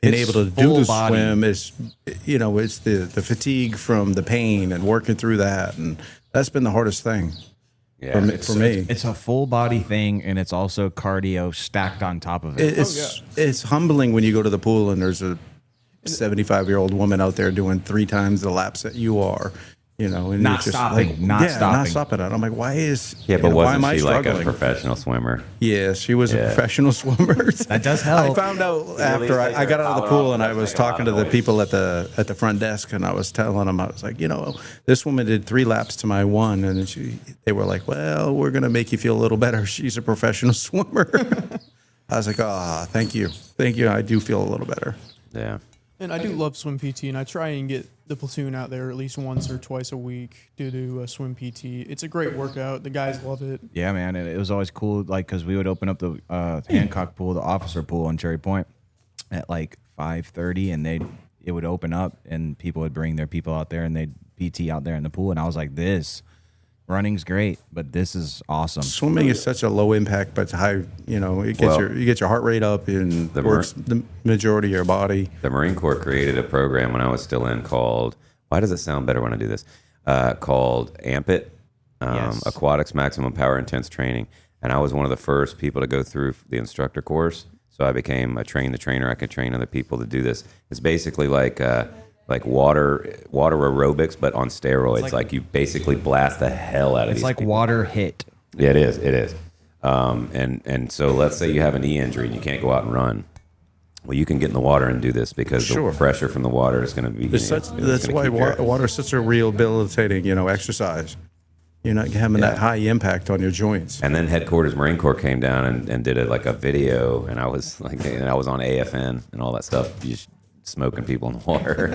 being It's able to do full the body. swim. It's it's the fatigue from the pain and working through that, and that's been the hardest thing Yeah, for me. It's a full body thing, and it's also cardio stacked on top of it. It's humbling when you go to the pool and there's a 75-year-old woman out there doing 3 times the laps that you are. And Not you're just stopping, like, not not stopping. stopping it. I'm like, why is Yeah, but why am wasn't I she like a struggling? professional swimmer? Yeah, she was a professional swimmer. That does help. I found out after I got out of the pool and I was talking to the people at the front desk, and I was telling them, I was like, this woman did 3 laps to my 1, and they were like, well, we're gonna make you feel a little better. She's a professional swimmer. I was like, thank you. I do feel a little better. Yeah. And I do love swim PT, and I try and get the platoon out there at least once or twice a week to do a swim PT. It's a great workout. The guys love it. Yeah, man. And it was always cool, like, because we would open up the Hancock pool, the officer pool on Cherry Point at like 5:30, and it would open up, and people would bring their people out there, and they'd PT out there in the pool. And I was like, running's great, but this is awesome. Swimming is such a low impact, but high. It gets you get your heart rate up and works the majority of your body. The Marine Corps created a program when I was still in called, why does it sound better when I do this? Called AMPIT, Yes. Aquatics Maximum Power Intense Training. And I was one of the first people to go through the instructor course. So I became a train the trainer. I could train other people to do this. It's basically like water aerobics, but on steroids. Like you basically blast the hell out of It's these like people. water hit. Yeah, it is. And so let's say you have a knee injury and you can't go out and run. Well, you can get in the water and do this because Sure. the pressure from the water is going to be. That's why water is such a rehabilitating exercise. You're not having that high impact on your joints. And then Headquarters Marine Corps came down and did a video, and I was on AFN and all that stuff, just smoking people in the water.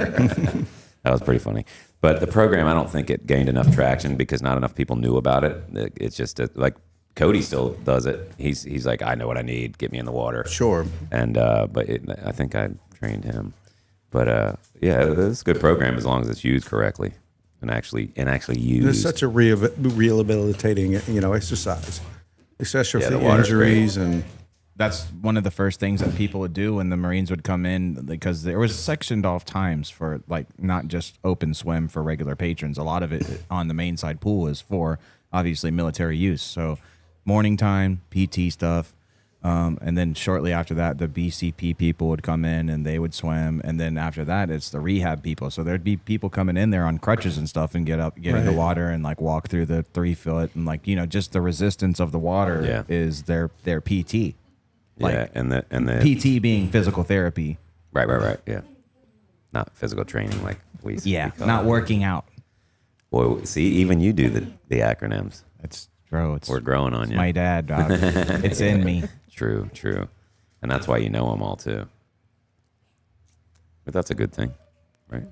That was pretty funny. But the program, I don't think it gained enough traction because not enough people knew about it. It's just like Cody still does it. He's like, I know what I need. Get me in the water. Sure. And I think I trained him. But it's a good program as long as it's used correctly and actually used. It's such a rehabilitating, exercise, especially Yeah, for the water's injuries and. That's one of the first things that people would do when the Marines would come in, because there was sectioned off times for like not just open swim for regular patrons. A lot of it on the main side pool is for obviously military use. So morning time, PT stuff. And then shortly after that, the BCP people would come in and they would swim. And then after that, it's the rehab people. So there'd be people coming in there on crutches and stuff and get in the water and like walk through the 3 foot and like, just the resistance of the water is their PT. Like, and the PT being physical therapy. Right. Yeah. Not physical training like we call not it. Working out. Boy, see, even you do the acronyms. We're growing on you. My dad, dog. It's in me. True. And that's why you know them all too. But that's a good thing, right?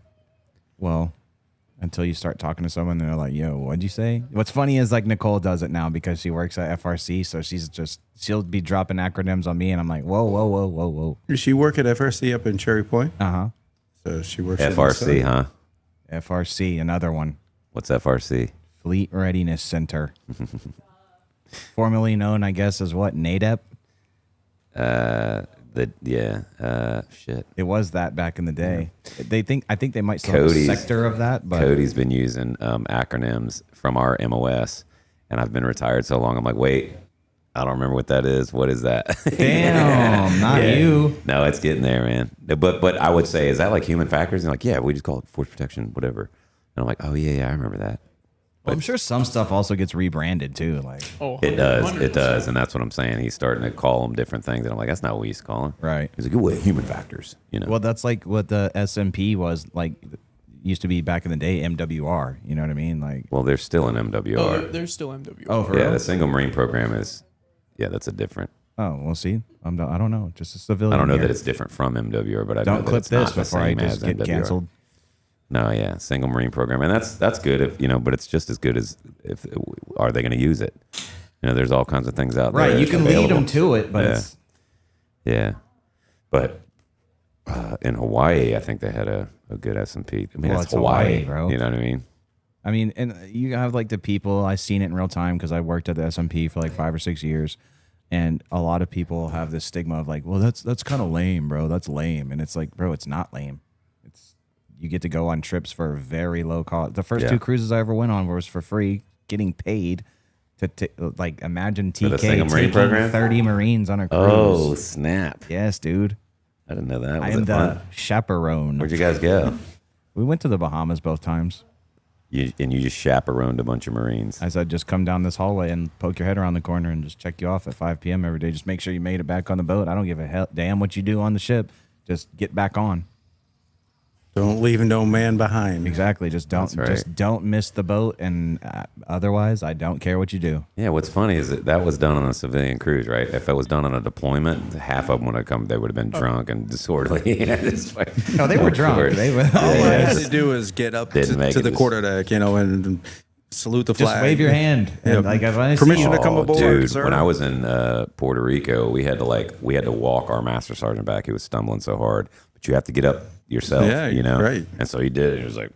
Well, until you start talking to someone and they're like, yo, what'd you say? What's funny is like Nicole does it now because she works at FRC. So she'll be dropping acronyms on me and I'm like, whoa. Does she work at FRC up in Cherry Point? Uh-huh. So she works FRC, at huh? FRC, another one. What's FRC? Fleet Readiness Center. Formerly known, I guess, as what? NADEP? Shit. It was that back in the day. I think they might still have a sector of that. But Cody's been using acronyms from our MOS, and I've been retired so long. I'm like, wait, I don't remember what that is. What is that? Damn, not you. No, it's getting there, man. But I would say, is that like human factors? And like, yeah, we just call it force protection, whatever. And I'm like, oh yeah, I remember that. Well, I'm sure some stuff also gets rebranded too. Like, it does, 100%. and that's what I'm saying. He's starting to call them different things, and I'm like, that's not what we used to call them. right. He's like, well, human factors, Well, that's like what the SMP was like. Used to be back in the day, MWR. You know what I mean? Like, Well, there's still an MWR. Oh, there's still MWR. oh, for Yeah, real? the single Marine program is, that's a different. Oh, well, see, I don't know. Just a civilian. I don't know here. that it's different from MWR, but I know Don't that clip it's this not the before I same just as get MWR. canceled. No, yeah, single Marine program, and that's good if but it's just as good as if are they going to use it? There's all kinds of things out there. Right, you can lead available. them to it, but it's but in Hawaii, I think they had a good S&P. I mean, Well, it's it's Hawaii, bro. You know what I mean? I mean, and you have like the people, I've seen it in real time because I worked at the SMP for like 5 or 6 years. And a lot of people have this stigma of like, well, that's kind of lame, bro. That's lame. And it's like, bro, it's not lame. You get to go on trips for very low cost. The first 2 cruises I ever went on was for free, getting paid to like imagine the TK single Marine taking program? 30 Marines on a cruise. Oh, snap. Yes, dude. I didn't know that. I Was am it the fun? chaperone. Where'd you guys go? We went to the Bahamas both times. You just chaperoned a bunch of Marines. I said, just come down this hallway and poke your head around the corner and just check you off at 5 p.m. every day. Just make sure you made it back on the boat. I don't give a damn what you do on the ship. Just get back on. Don't leave no man behind. Exactly. Just don't miss the boat. And otherwise, I don't care what you do. Yeah, what's funny is that was done on a civilian cruise, right? If it was done on a deployment, half of them would have come. They would have been drunk and disorderly. No, they were drunk. They were. All I had to do is get up Didn't make to it the this- quarterdeck, and salute the flag. Just wave your hand. And Yeah. like, if I see Permission you- to come aboard, dude, sir. when I was in Puerto Rico, we had to walk our master sergeant back. He was stumbling so hard, but you have to get up yourself. Yeah, right. And so he did. He was like,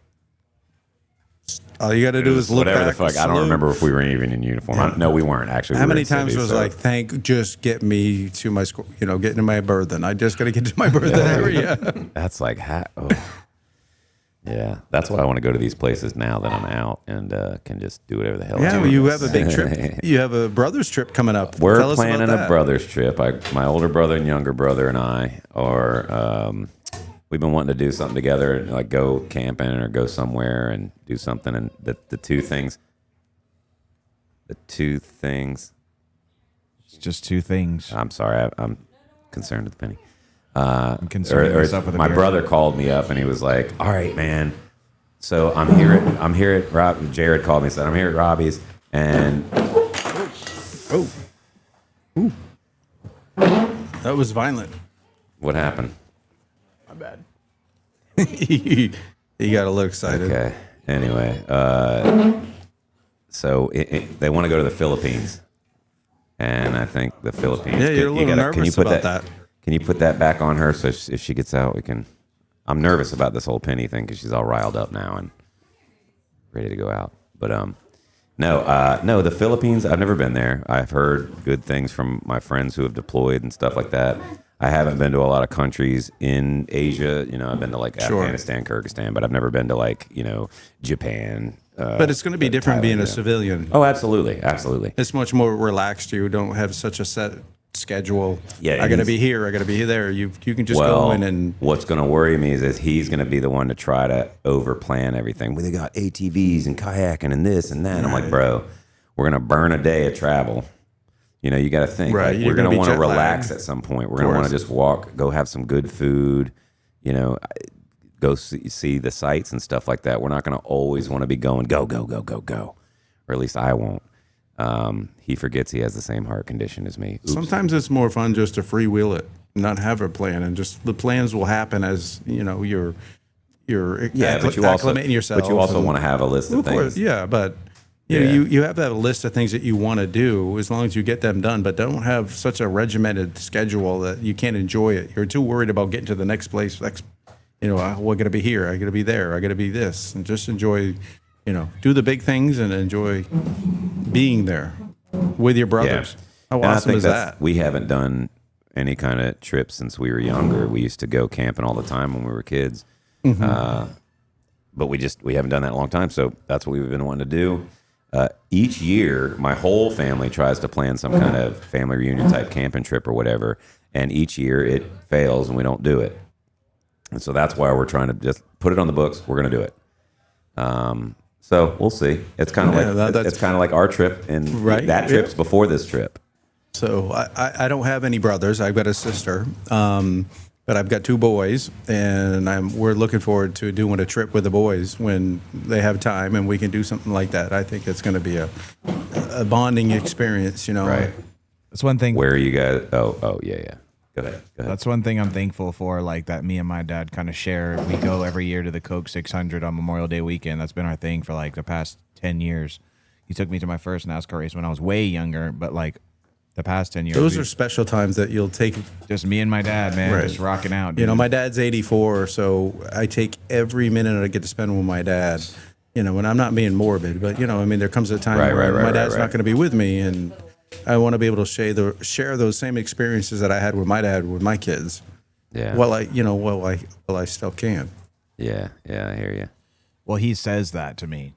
All you got to do is look whatever back. the fuck. I don't salute. remember if we were even in uniform. No, we weren't actually. How We were many in times cities, was so- like, just get me to my school, get into my berth, I just got to get to my berth area. That's like yeah. That's why I want to go to these places now that I'm out and can just do whatever the hell. I Yeah, want. well, you have a big trip. You have a brother's trip coming up. We're Tell us about planning a that. brother's trip. My older brother and younger brother and I are. We've been wanting to do something together, like go camping or go somewhere and do something. And the two things. It's just 2 things. I'm sorry, I'm concerned with the penny. I'm concerning myself with a My beer. brother called me up and he was like, "All right, man, So I'm here at Rob. Jared called me and said I'm here at Robbie's, and That was violent. what happened? My bad. He got a little excited. Okay. Anyway, so they want to go to the Philippines, and I think the Philippines. Yeah, you're a little nervous about that. Can you put that back on her so if she gets out, we can. I'm nervous about this whole Penny thing because she's all riled up now and ready to go out. But no, the Philippines. I've never been there. I've heard good things from my friends who have deployed and stuff like that. I haven't been to a lot of countries in Asia. You know, I've been to like Afghanistan, Kyrgyzstan, but I've never been to like Japan. But it's going to be different Thailand, being yeah. a civilian. Oh, absolutely, absolutely. It's much more relaxed. You don't have such a set schedule. Yeah, I got to he's- be here. I got to be there. You can just go in and. What's going to worry me is he's going to be the one to try to overplan everything. Well, they got ATVs and kayaking and this and that. And I'm like, bro, we're going to burn a day of travel. You know, you got to think. Right, Like, you're we're going gonna to be want to jet relax lagged. at some point. We're going to want to just walk, go have some good food. You know, go see the sights and stuff like that. We're not going to always want to be going go, or at least I won't. He forgets he has the same heart condition as me. Oops. Sometimes it's more fun just to freewheel it, not have a plan, and just the plans will happen as you're but you also acclimating yourself. But you also and- want to have a list of Of course, things. yeah, but Yeah. you have to have a list of things that you want to do as long as you get them done, but don't have such a regimented schedule that you can't enjoy it. You're too worried about getting to the next place. We're going to be here. I got to be there. I got to be this, and just enjoy. Do the big things and enjoy being there with your brothers. How And I awesome think is that's- that? We haven't done any kind of trips since we were younger. We used to go camping all the time when we were kids. But we haven't done that in a long time. So that's what we've been wanting to do. Each year, my whole family tries to plan some kind of family reunion type camping trip or whatever. And each year it fails and we don't do it. And so that's why we're trying to just put it on the books. We're going to do it. So we'll see. It's kind of that's- like our trip, and Right, that trip's before this trip. So I don't have any brothers. I've got a sister, but I've got two boys, and we're looking forward to doing a trip with the boys when they have time, and we can do something like that. I think it's going to be a bonding experience. Right. That's one thing. Where are you guys? Oh, yeah. Go ahead. That's one thing I'm thankful for, like that me and my dad kind of share. We go every year to the Coke 600 on Memorial Day weekend. That's been our thing for like the past 10 years. He took me to my first NASCAR race when I was way younger, but like the past 10 years. Those are special times that you'll take. just me and my dad, man, Right. just rocking out. Dude. My dad's 84, so I take every minute I get to spend with my dad. And I'm not being morbid, but there comes a time where my dad's not going to be with me, and I want to be able to share those same experiences that I had with my dad with my kids. Yeah. Well, I still can. Yeah, I hear you. Well, he says that to me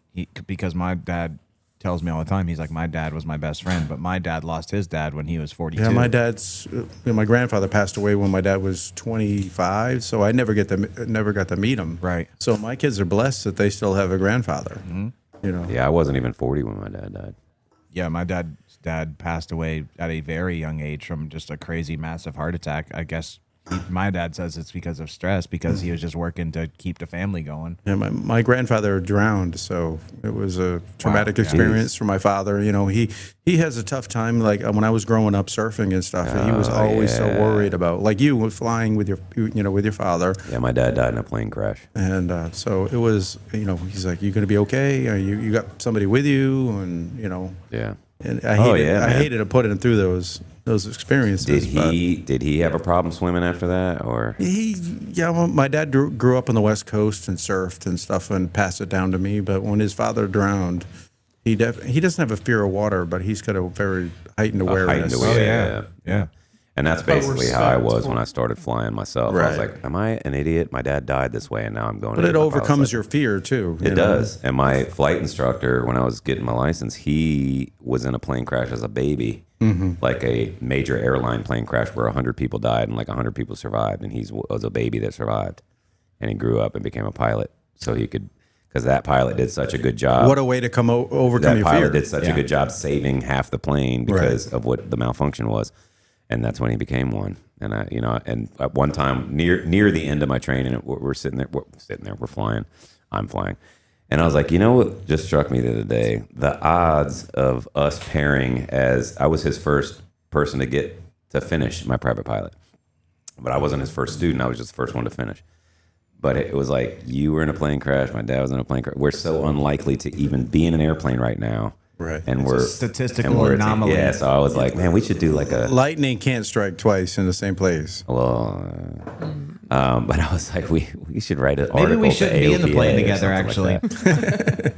because my dad tells me all the time. He's like, my dad was my best friend, but my dad lost his dad when he was 42. Yeah, my grandfather passed away when my dad was 25, so I never got to meet him. Right. So my kids are blessed that they still have a grandfather. Yeah, I wasn't even 40 when my dad died. Yeah, my dad's dad passed away at a very young age from just a crazy, massive heart attack. I guess my dad says it's because of stress because he was just working to keep the family going. Yeah, my grandfather drowned, so it was a traumatic yeah. experience for my father. He has a tough time. Like when I was growing up surfing and stuff, he was always so worried about, like you with flying with your father. Yeah, my dad died in a plane crash. And so it was, he's like, "You gonna be okay? Or you got somebody with you?" And Yeah. and I hated, man. I hated to put him through those experiences. Did he have a problem swimming after that, or? Well, my dad grew up on the West Coast and surfed and stuff and passed it down to me. But when his father drowned, he doesn't have a fear of water, but he's got a very heightened awareness. Yeah. And that's But we're basically how I set. was when I started flying myself. I was Right. like, am I an idiot? My dad died this way, and now I'm going But to it get my pilot's overcomes license. your fear too. It does. And my flight instructor, when I was getting my license, he was in a plane crash as a baby, like a major airline plane crash where 100 people died and like 100 people survived. And he was a baby that survived. And he grew up and became a pilot. So he could, because that pilot did such a good job. What a way to overcome That your pilot fear. did such a good job saving half the plane because Right. of what the malfunction was. And that's when he became one. And and at one time near the end of my training, we're sitting there, we're flying. I'm flying. And I was like, you know what just struck me the other day? The odds of us pairing as I was his first person to get to finish my private pilot. But I wasn't his first student. I was just the first one to finish. But it was like, you were in a plane crash. My dad was in a plane crash. We're so unlikely to even be in an airplane right now. Right. And It's we're a statistical and we're- anomaly. Yeah, so I was like, man, we should do like a Lightning can't strike twice in the same place. well, but I was like, we should write an Maybe article we to shouldn't be in the AOPA plane or together, something like actually.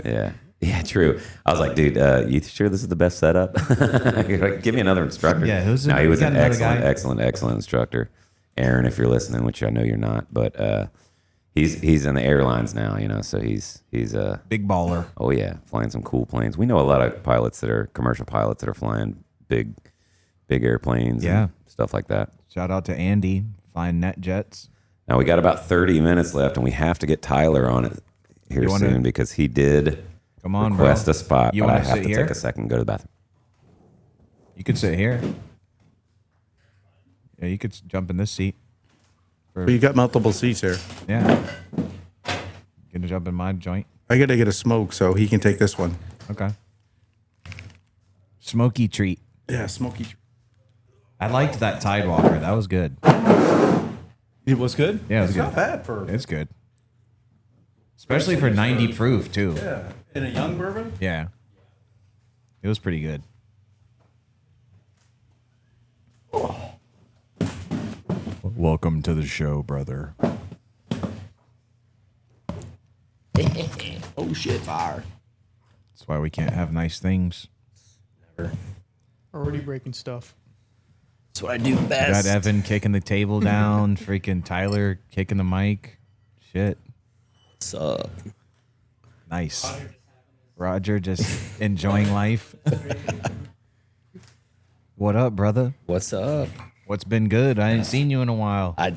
that. Yeah, true. I was like, dude, you sure this is the best setup? Like, give me another instructor. Yeah, who's no, he was got an another excellent, guy? excellent instructor. Aaron, if you're listening, which I know you're not, but he's in the airlines now, so he's Big baller. oh yeah, flying some cool planes. We know a lot of pilots that are commercial pilots that are flying big airplanes, Yeah. and stuff like that. Shout out to Andy, flying net jets. Now we got about 30 minutes left, and we have to get Tyler on it here You wanna- soon because he did Come on, request bro. a spot, You but I wanna have sit to here? take a second and go to the bathroom. You could sit here. Yeah, you could jump in this seat. But you got multiple seats here. Yeah. Gonna jump in my joint. I got to get a smoke so he can take this one. Okay. Smoky treat. Yeah, smoky. I liked that Tide Walker. That was good. It was good. Yeah, it was it's good. not bad for It's good. Especially for 90 proof, too. yeah in a young bourbon. Yeah. It was pretty good. Welcome to the show, brother. Oh shit, fire. That's why we can't have nice things. Already breaking stuff. That's what I do We got best. Evan kicking the table down, freaking Tyler kicking the mic. Shit. What's up? Nice. Roger just enjoying life. What up, brother? What's up? What's been good? I ain't seen you in a while. I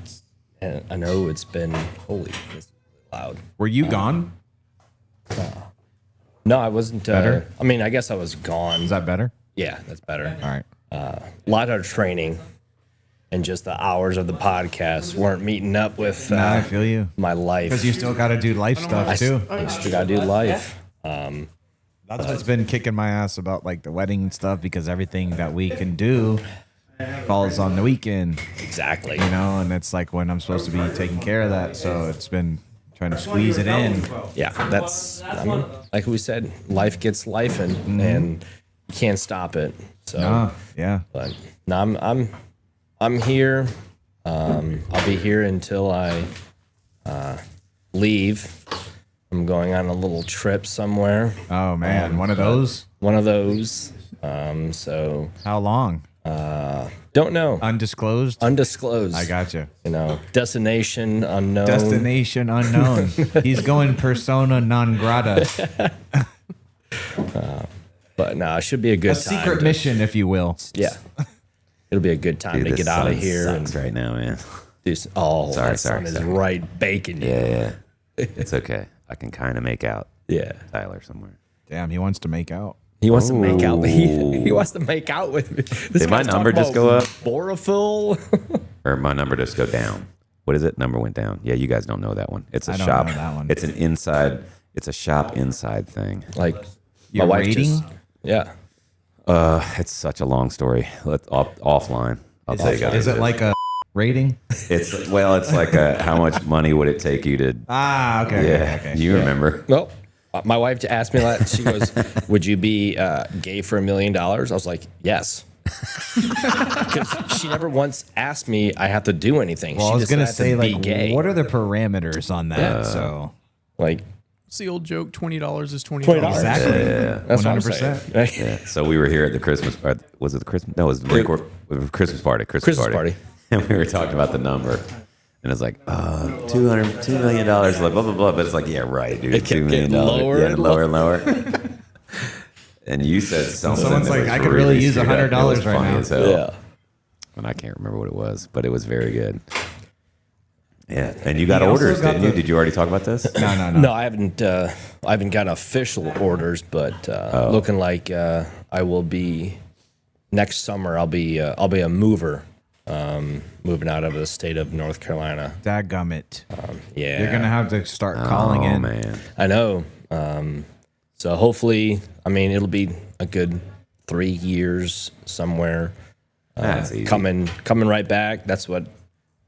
know it's been holy this is loud. Were you gone? No, I wasn't. Better? I mean, I guess I was gone. Is that better? Yeah, that's better. All right. A lot of training and just the hours of the podcast weren't meeting up with Nah, I feel you. my life. Because you still got to do life stuff, too. I still gotta do life. That's what's been kicking my ass about like the wedding and stuff because everything that we can do falls on the weekend, Exactly. and it's like when I'm supposed to be taking care of that. So it's been trying to squeeze it in. Yeah, that's. I mean, like we said, life gets life and you can't stop it. So. Yeah. But no, I'm here. I'll be here until I leave. I'm going on a little trip somewhere. Oh man, one of those. One of those. So How long? don't know. Undisclosed. Undisclosed. I got you. Destination unknown. Destination unknown. He's going persona non grata. But no, it should be a good A time. secret mission, if you will. Yeah. It'll be a good time Dude, to this get out of sun here sucks and right now, man. do. Oh, Sorry, that sun is right baking you. Yeah. It's okay. I can kind of make out Yeah. Tyler somewhere. Damn, he wants to make out. He wants to make out. He Ooh. wants to make out with me. This Did my guy's number talking just about go up? Borophyll. Or my number just go down. What is it? Number went down. Yeah, you guys don't know that one. It's a I don't shop. know that one. It's an inside. It's a shop inside thing. Like Your my wife rating? just. Yeah. It's such a long story. Offline. I'll tell you guys. Is it like a rating? It's like how much money would it take you to? Okay. Yeah, Okay. you remember? Well, my wife asked me that. She goes, "Would you be gay for $1 million?" I was like, "Yes." Because she never once asked me I have to do anything. Well, she I was just gonna had say to be like, gay. what are the parameters on that? So Like It's the old joke. $20 is $20. $20. exactly, that's what I'm 100%. saying. Yeah. So we were here at the Christmas. Was it the Christmas? No, it was the Christmas party. Christmas party. And we were talking about the number. And it's like, $2 million, like blah, blah, blah. But it's like, yeah, right, dude. It kept $2 million. getting lower Yeah, and lower and lower. And you said something. Someone's that like, was I could really use screwed up. It $100 was right funny now. as hell. Yeah. And I can't remember what it was, but it was very good. Yeah. And you got He also orders, got didn't you? the- Did you already talk about this? No. No, I haven't got official orders, but looking like I will be next summer. I'll be a mover. moving out of the state of North Carolina. Dadgummit. Yeah. You're gonna have to start calling Oh in. man. I know. So hopefully, I mean, it'll be a good 3 years somewhere. That's easy. Coming right back. That's what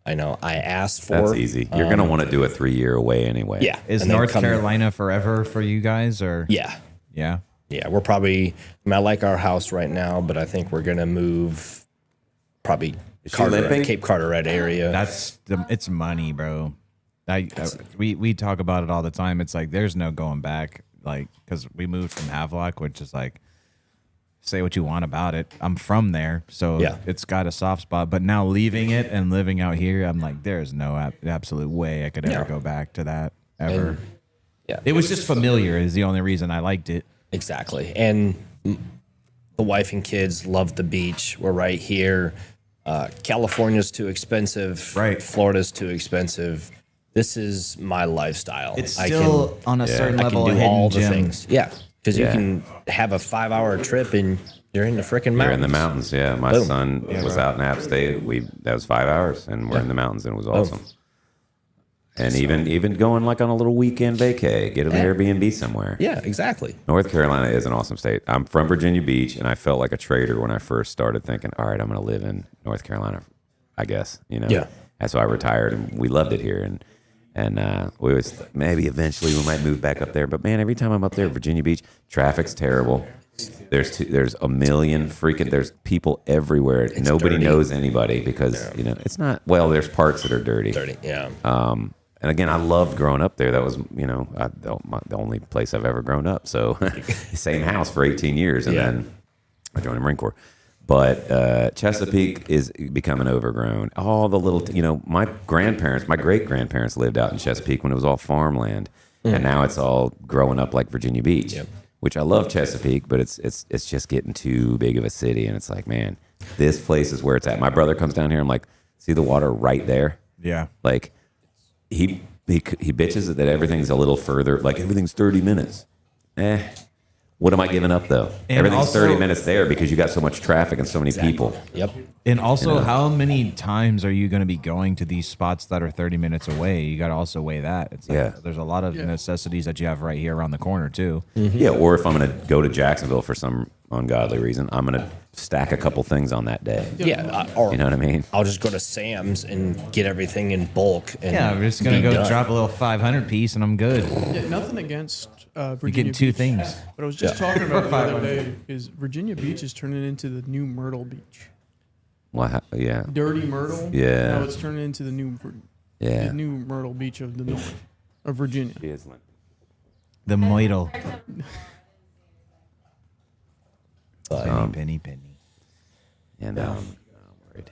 I know. I asked for. That's easy. You're gonna want to do a 3-year away anyway. Yeah. Is and then North come- Carolina forever for you guys, or Yeah. yeah? Yeah. We're probably. I mean, I like our house right now, but I think we're gonna move. Probably limping? Cape Carteret area. It's money, bro. We talk about it all the time. It's like there's no going back. Like, because we moved from Havelock, which is like, say what you want about it. I'm from there, so Yeah. it's got a soft spot. But now leaving it and living out here, I'm like, there's no absolute way I could ever No. go back to that ever. And- yeah. It was just familiar is the only reason I liked it. Exactly. And the wife and kids love the beach. We're right here. California's too expensive. Right. Florida's too expensive. This is my lifestyle. It's I still on a certain can level do a hidden all the gem. things. Yeah. Because Yeah. you can have a 5-hour trip and you're in the freaking mountains. You're in the mountains, yeah. My Boom. son was out in App State. That was 5 hours, and we're in the mountains, and it was awesome. And even going like on a little weekend vacay, get an Airbnb somewhere. Yeah, exactly. North Carolina is an awesome state. I'm from Virginia Beach, and I felt like a traitor when I first started thinking, all right, I'm going to live in North Carolina, I guess. Yeah. That's why I retired, and we loved it here. And we always maybe eventually we might move back up there. But man, every time I'm up there, Virginia Beach, traffic's terrible. There's a million there's people everywhere. Nobody dirty. knows anybody because it's not. Well, there's parts that are dirty. Dirty. Yeah. And again, I loved growing up there. That was the only place I've ever grown up. So same house for 18 years, and then I joined the Marine Corps. But Chesapeake is becoming overgrown. All the little, my great grandparents lived out in Chesapeake when it was all farmland, and now it's all growing up like Virginia Beach, which I love Chesapeake, but it's just getting too big of a city, and it's like, man, this place is where it's at. My brother comes down here. I'm like, see the water right there? Yeah. Like he bitches that everything's a little further, like everything's 30 minutes. What am I giving up though? And Everything's also- 30 minutes there because you got so much traffic and so many people. Yep. And also, how many times are you going to be going to these spots that are 30 minutes away? You got to also weigh that. It's like, Yeah. there's a lot of necessities that you have right here around the corner too. Yeah, or if I'm going to go to Jacksonville for some ungodly reason, I'm going to stack a couple things on that day. Yeah. Or You know what I mean? I'll just go to Sam's and get everything in bulk. And Yeah, I'm just gonna be go done. drop a little 500 piece and I'm good. Yeah, nothing against Virginia You're getting two Beach. things. But I was just talking about the other day is Virginia Beach is turning into the new Myrtle Beach. Well, yeah. Dirty Myrtle. Yeah. Now it's turning into the new Yeah. the new Myrtle Beach of the north of Virginia. The Moidle. Um, Penny. And I'm worried.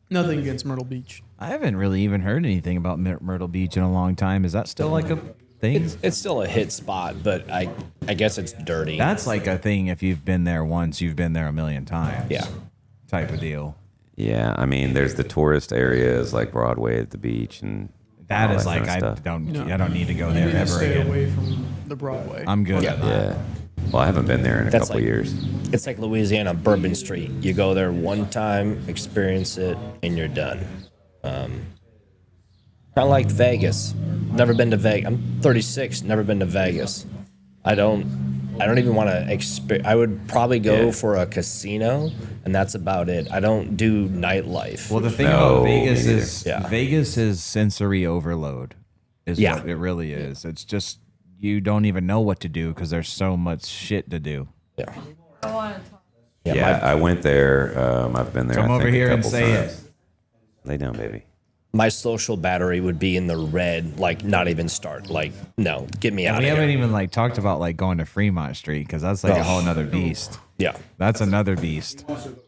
Nothing against Myrtle Beach. I haven't really even heard anything about Myrtle Beach in a long time. Is that still like a thing? It's still a hit spot, but I guess it's dirty. That's like a thing. If you've been there once, you've been there a million times. Yeah. Type of deal. Yeah, I mean, there's the tourist areas like Broadway at the beach, and That all is kind like of I stuff. don't need to go You there need to ever stay again. away from the Broadway. I'm good. Yeah. at that. Yeah. Well, I haven't been there in a That's couple like- years. It's like Louisiana, Bourbon Street. You go there one time, experience it, and you're done. Kind of like Vegas. Never been to Vegas. I'm 36. Never been to Vegas. I don't even want to I would probably go Yeah. for a casino, and that's about it. I don't do nightlife. Well, the thing No, about Vegas me neither. is Yeah. Vegas is sensory overload. Is Yeah. what it really is. It's just you don't even know what to do because there's so much shit to do. yeah. I want to talk. Yeah, I went there. I've been there. Come I over think, a here and couple say times. Lay down, baby. My social battery would be in the red, like not even start. Like, no, get me out We of haven't here. even like talked about like going to Fremont Street because that's like a Oh. whole nother beast. Yeah. That's another beast.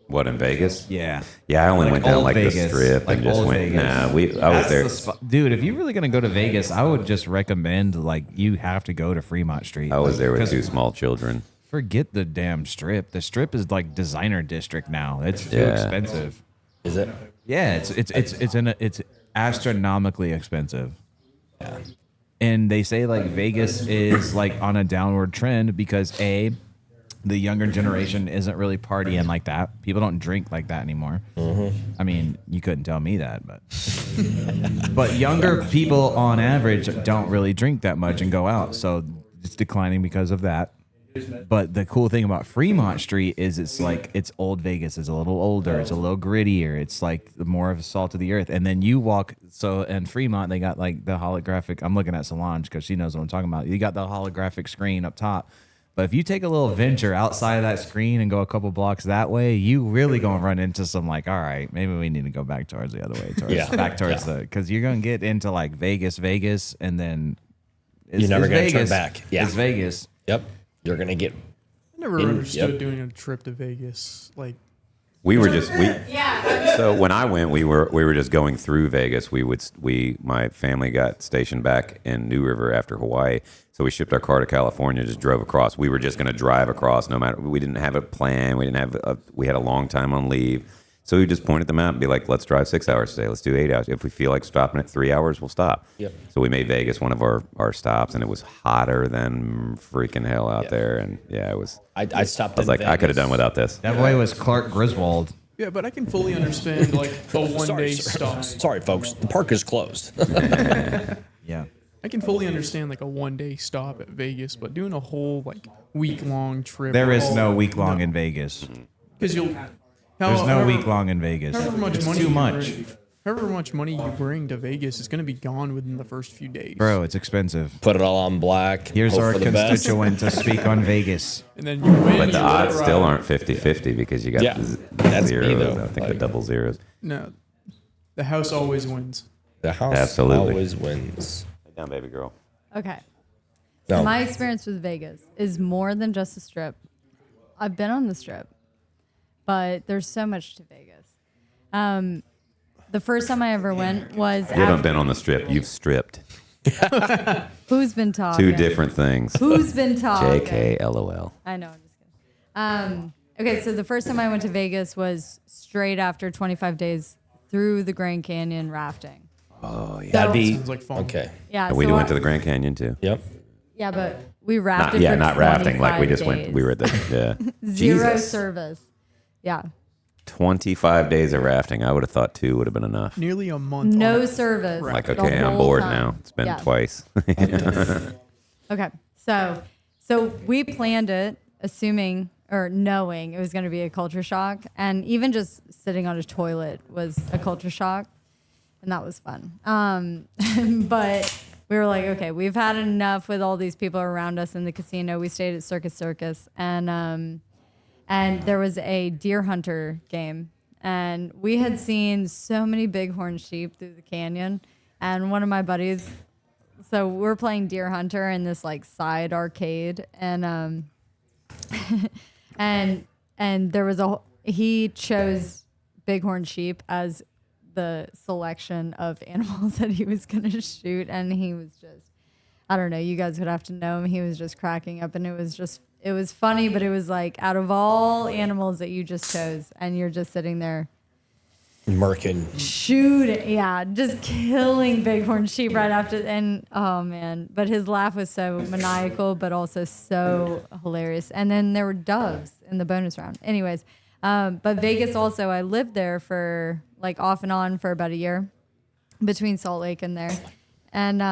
What, in Vegas? Yeah. Yeah, I only went down old like the Vegas. strip Like and just old went. Vegas. Nah, I was That's there. the spot. Dude, if you're really gonna go to Vegas, I would just recommend like you have to go to Fremont Street. I was there with 'Cause two small children. Forget the damn strip. The strip is like designer district now. It's too Yeah. expensive. Is it? Yeah, it's astronomically expensive. And they say like Vegas is like on a downward trend because the younger generation isn't really partying like that. People don't drink like that anymore. I mean, you couldn't tell me that, but younger people on average don't really drink that much and go out. So it's declining because of that. But the cool thing about Fremont Street is it's old Vegas. It's a little older. It's a little grittier. It's like more of a salt of the earth. And then you walk. So in Fremont, they got like the holographic. I'm looking at Solange because she knows what I'm talking about. You got the holographic screen up top. But if you take a little venture outside of that screen and go a couple blocks that way, you really gonna run into some like, all right, maybe we need to go back towards the other way, back towards the, because you're gonna get into like Vegas, and then You're never going to turn Vegas. back. Yeah. It's Vegas. Yep. You're going to get. I never understood doing a trip to Vegas. Like, We were just Yeah. so when I went, we were just going through Vegas. My family got stationed back in New River after Hawaii, so we shipped our car to California, just drove across. We were just going to drive across, no matter. We didn't have a plan. We had a long time on leave, so we just point at the map and be like, "Let's drive 6 hours today. Let's do 8 hours. If we feel like stopping at 3 hours, we'll stop." Yep. So we made Vegas one of our stops, and it was hotter than freaking hell out there, and yeah, it was. I stopped. I was like, I could have done without this. That boy was Clark Griswold. yeah, but I can fully understand like a one-day stop. Sorry, folks. The park is closed. Yeah. I can fully understand like a one-day stop at Vegas, but doing a whole like week-long trip. There is no week long in Vegas. Because you'll. There's no week long in Vegas. However much It's money too you much. bring- however much money you bring to Vegas is going to be gone within the first few days. Bro, it's expensive. Put it all on black. Here's hope our for the best. constituent to speak on Vegas. And then you win. But you the let odds it still ride. aren't 50-50 because you got Yeah, the that's me, zeros. though. I think Like- the double zeros. No, the house always wins. The house Absolutely. always wins. Lay down, baby girl. Okay. No. So my experience with Vegas is more than just a strip. I've been on the strip, but there's so much to Vegas. The first time I ever went was You haven't been on the strip. You've stripped. Who's been talking? Two different things. Who's been talking? JK, LOL. I know, I'm just kidding. Okay, so the first time I went to Vegas was straight after 25 days through the Grand Canyon rafting. Oh, yeah. That'd be Sounds like fun. okay. Yeah, We so went to the Grand Canyon too. Yep. Yeah, but we rafted. for Not rafting. Like we 25 just went. days. We were at the Zero Jesus. service. Yeah, 25 days of rafting. I would have thought 2 would have been enough. Nearly a month. no on it. service. Like, the okay, I'm whole bored time. now. It's been Yeah. twice. Okay, so we planned it assuming or knowing it was going to be a culture shock, and even just sitting on a toilet was a culture shock, and that was fun. But we were like, okay, we've had enough with all these people around us in the casino. We stayed at Circus, and there was a deer hunter game, and we had seen so many bighorn sheep through the canyon, and one of my buddies. So we're playing Deer Hunter in this like side arcade, and and there was he chose bighorn sheep as the selection of animals that he was gonna shoot, and he was just, I don't know, you guys would have to know him. He was just cracking up, and it was funny, but it was like out of all animals that you just chose, and you're just sitting there. Merkin. Shooting, yeah, just killing bighorn sheep right after, and oh man, but his laugh was so maniacal, but also so hilarious. And then there were doves in the bonus round. Anyways, but Vegas also, I lived there for like off and on for about a year, between Salt Lake and there, and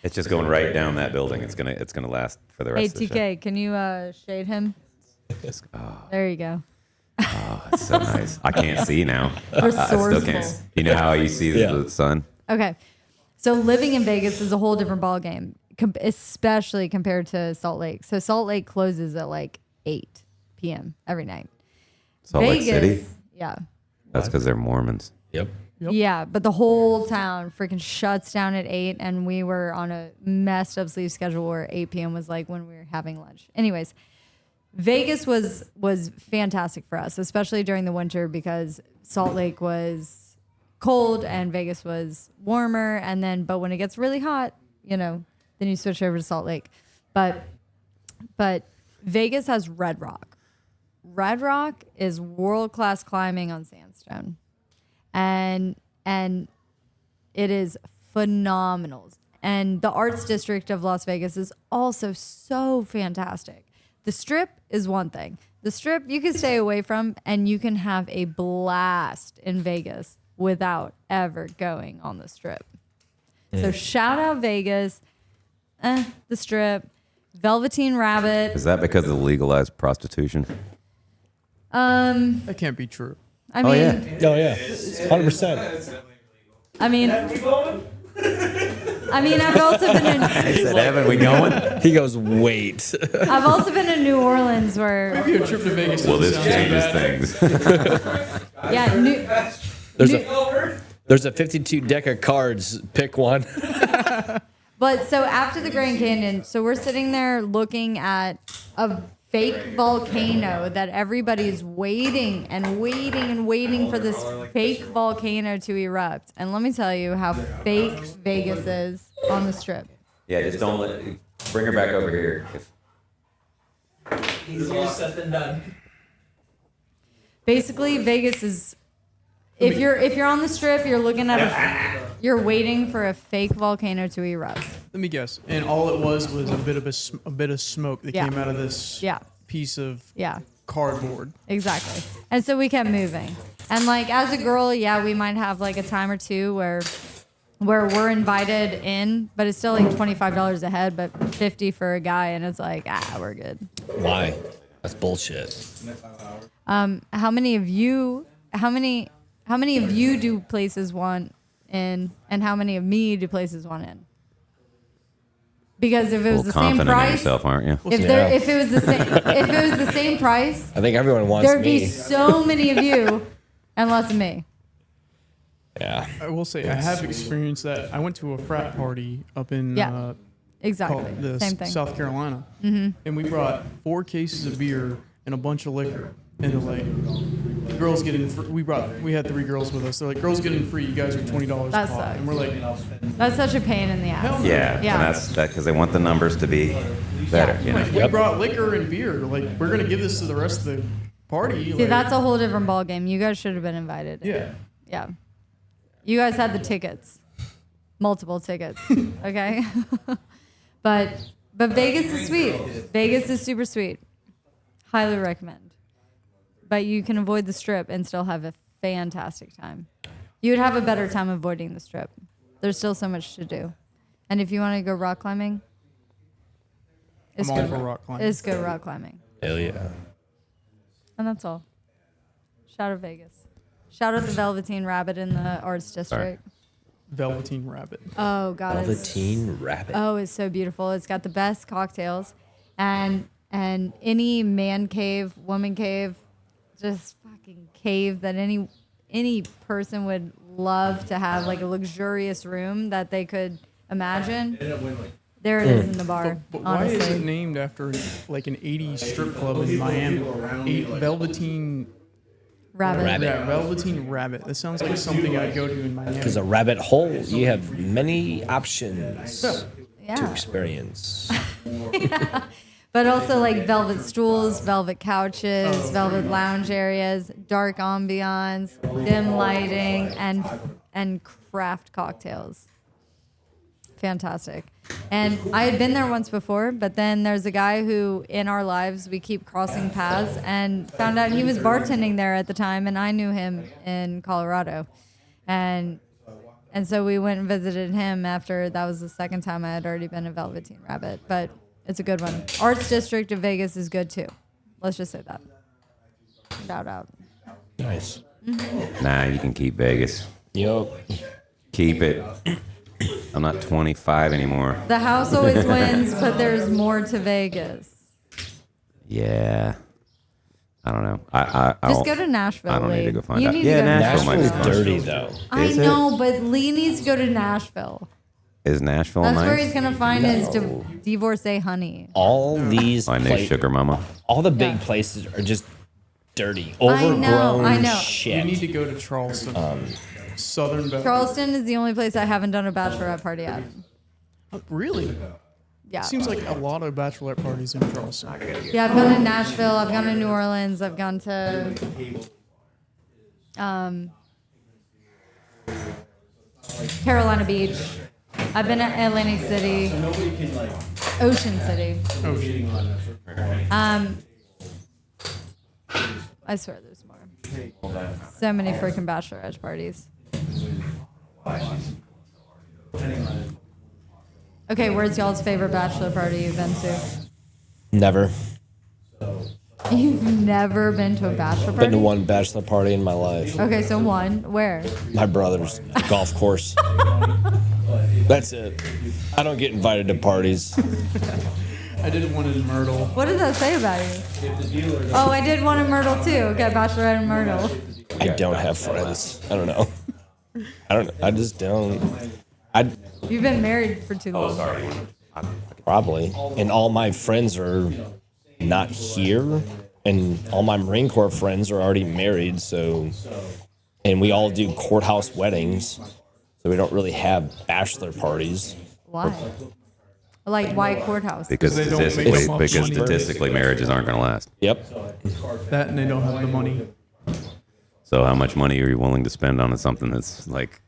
It's just going right down that building. It's gonna last for the rest of the show. ATK, can you shade him? There you go. Oh, it's so nice. I can't see now. I still Resourceful. can't. You know how you see the sun? Okay. So living in Vegas is a whole different ballgame, especially compared to Salt Lake. So Salt Lake closes at like 8 p.m. every night. Salt Lake City? Yeah. That's because they're Mormons. Yep. Yeah, but the whole town freaking shuts down at 8, and we were on a messed up sleep schedule where 8 p.m. was like when we were having lunch. Anyways, Vegas was fantastic for us, especially during the winter, because Salt Lake was cold and Vegas was warmer, but when it gets really hot, then you switch over to Salt Lake. But Vegas has Red Rock. Red Rock is world-class climbing on sandstone. And it is phenomenal. And the arts district of Las Vegas is also so fantastic. The Strip is one thing. The Strip you can stay away from, and you can have a blast in Vegas without ever going on the Strip. So shout out Vegas, the Strip, Velveteen Rabbit. Is that because of the legalized prostitution? That can't be true. I mean, Oh yeah, 100%. I mean, I've also been in. He said, Evan, we going? He goes, wait. I've also been in New Orleans where, Maybe a trip to Vegas. Well, this doesn't sound too changes bad. things. yeah, There's a 52 deck of cards. Pick one. But so after the Grand Canyon, so we're sitting there looking at a fake volcano that everybody's waiting and waiting and waiting for this fake volcano to erupt. And let me tell you how fake Vegas is on the Strip. Yeah, just don't bring her back over here. Easier said than done. Basically, Vegas is if you're on the Strip, you're looking at you're waiting for a fake volcano to erupt. Let me guess. And all it was a bit of a bit of smoke that Yeah. came out of this Yeah. piece of Yeah. cardboard. Exactly. And so we kept moving. And like as a girl, yeah, we might have like a time or two where we're invited in, but it's still like $25 a head, but 50 for a guy, and it's like, we're good. Why? That's bullshit. How many of you do places want in, and how many of me do places want in? Because if it was the same Confident in price, yourself, aren't you? if it was the same price, I think everyone wants there'd me. be so many of you and less of me. Yeah. I will say I have experienced that. I went to a frat party up in Yeah. Exactly. Same thing. South Carolina, and we brought 4 cases of beer and a bunch of liquor. And they're like, the girls get in. We had 3 girls with us. They're like, girls get in free. You guys are $20 a That pop. sucks. And we're like, That's such a pain in the ass. hell no. Yeah, Yeah. and that's that because they want the numbers to be better. You know? Like, we brought liquor and beer. Like, we're gonna give this to the rest of the party. See, that's a whole different ballgame. You guys should have been invited. yeah. Yeah. You guys had the tickets, multiple tickets. Okay. but Vegas is sweet. Vegas is super sweet. Highly recommend. But you can avoid the Strip and still have a fantastic time. You would have a better time avoiding the Strip. There's still so much to do. And if you want to go rock climbing, it's I'm all good. for rock climbing. It's good rock climbing. Hell yeah. And that's all. Shout out Vegas. Shout out the Velveteen Rabbit in the Arts District. Velveteen Rabbit. Oh God, Velveteen Rabbit. Oh, it's so beautiful. It's got the best cocktails, and any man cave, woman cave, just fucking cave that any person would love to have, like a luxurious room that they could imagine. There it is in the bar. But why honestly. is it named after like an 80s strip club in Miami? Velveteen Rabbit? Yeah, Velveteen Rabbit. That sounds like something I'd go to in Miami. Because a rabbit hole, you have many options to Yeah. experience. But also like velvet stools, velvet couches, velvet lounge areas, dark ambiance, dim lighting, and craft cocktails. Fantastic. And I had been there once before, but then there's a guy who in our lives we keep crossing paths, and found out he was bartending there at the time, and I knew him in Colorado. And so we went and visited him after that was the second time I had already been to Velveteen Rabbit. But it's a good one. Arts District of Vegas is good too. Let's just say that. Shout out. Nice. Nah, you can keep Vegas. Yup. Keep it. I'm not 25 anymore. The house always wins, but there's more to Vegas. Yeah. I don't know. I Just go to Nashville. I don't need Lee. to go find You out. need Yeah, to go to Nashville might be Nashville's fun. dirty, though. I Is it? know, but Lee needs to go to Nashville. Is Nashville That's nice? where he's gonna find his divorcee honey. All these My new pla- sugar mama. all the big places are just dirty, I overgrown know. You need shit. to go to Charleston. Southern Belle. Charleston is the only place I haven't done a bachelorette party at. Really? Yeah. Seems like a lot of bachelorette parties in Charleston. Yeah, I've gone to Nashville. I've gone to New Orleans. I've gone to Carolina Beach. I've been at Atlantic City, Ocean City. I swear there's more. So many freaking bachelorette parties. Okay, where's y'all's favorite bachelor party you've been to? Never. You've never been to a bachelor party? Been to one bachelor party in my life. Okay, so one. Where? My brother's golf course. That's it. I don't get invited to parties. I did one in Myrtle. What does that say about you? Oh, I did one in Myrtle too. Okay, bachelorette in Myrtle. I don't have friends. I don't know. I just don't. You've been married for too long. Probably. And all my friends are not here. And all my Marine Corps friends are already married. So, and we all do courthouse weddings. So we don't really have bachelor parties. Why? Like, why courthouse? Because they don't make statistically, enough because money. statistically, marriages aren't going to last. Yep. That and they don't have the money. So how much money are you willing to spend on something that's like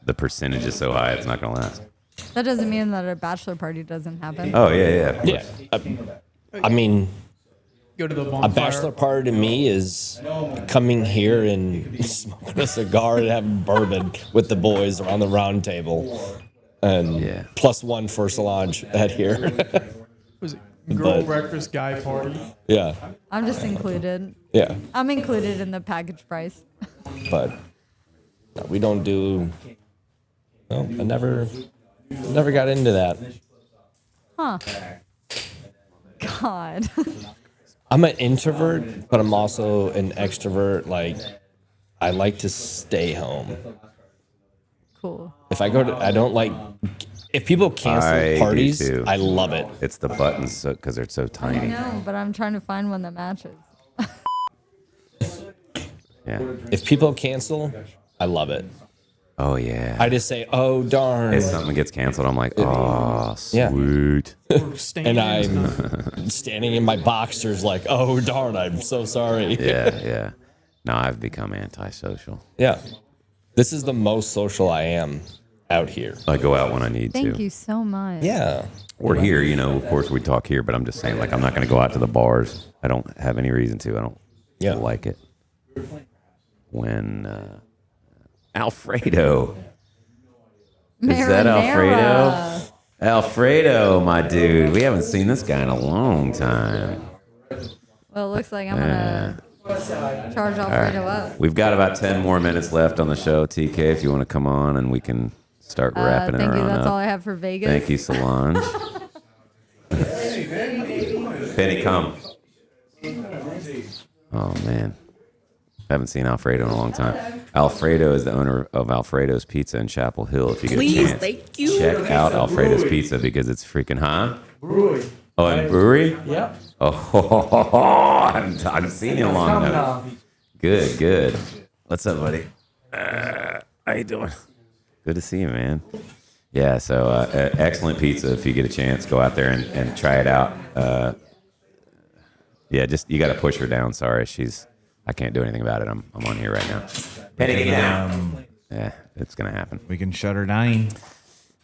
the percentage is so high it's not going to last? That doesn't mean that a bachelor party doesn't happen. Oh yeah. Yeah. I mean, Go to the a bonfire. bachelor party to me is coming here and smoking a cigar and having bourbon with the boys around the round table. And Yeah. +1 for Solange at here. Was it girl But- breakfast guy party? Yeah. I'm just included. Yeah. I'm included in the package price. But no, we don't do. No, I never got into that. Huh. God. I'm an introvert, but I'm also an extrovert. Like, I like to stay home. Cool. If I go to, I don't like. If people I cancel do parties, too. I love it. It's the buttons because they're so I tiny. know, but I'm trying to find one that matches. Yeah. If people cancel, I love it. Oh yeah. I just say, "Oh darn," If something gets canceled, I'm like, oh Yeah. sweet. Or stand and I'm standing in my boxers, like, "Oh darn, I'm so sorry." Yeah. Now I've become antisocial. Yeah. This is the most social I am out here. I go out when I need Thank to. you so much. Yeah. Or here, of course we talk here, but I'm just saying, like, I'm not going to go out to the bars. I don't have any reason to. I don't Yeah. like it. When Alfredo. Is that Alfredo? Alfredo, my dude. We haven't seen this guy in a long time. Well, it looks like I'm gonna charge Alfredo up. We've got about 10 more minutes left on the show. TK, if you want to come on and we can start wrapping it Thank you. around That's up. all I have for Vegas. Thank you, Solange. Penny, come. Oh, man. Haven't seen Alfredo in a long time. Alfredo is the owner of Alfredo's Pizza in Chapel Hill. If you get a chance, thank you. check out Alfredo's Pizza because it's freaking, Brewery. Oh, and brewery? Yep. Oh, I haven't seen you in a long time. Good. What's up, buddy? How you doing? Good to see you, man. Yeah, so excellent pizza. If you get a chance, go out there and try it out. Just you got to push her down. Sorry, I can't do anything about it. I'm on here right now. Penny, get down. Yeah, it's gonna happen. We can shut her down.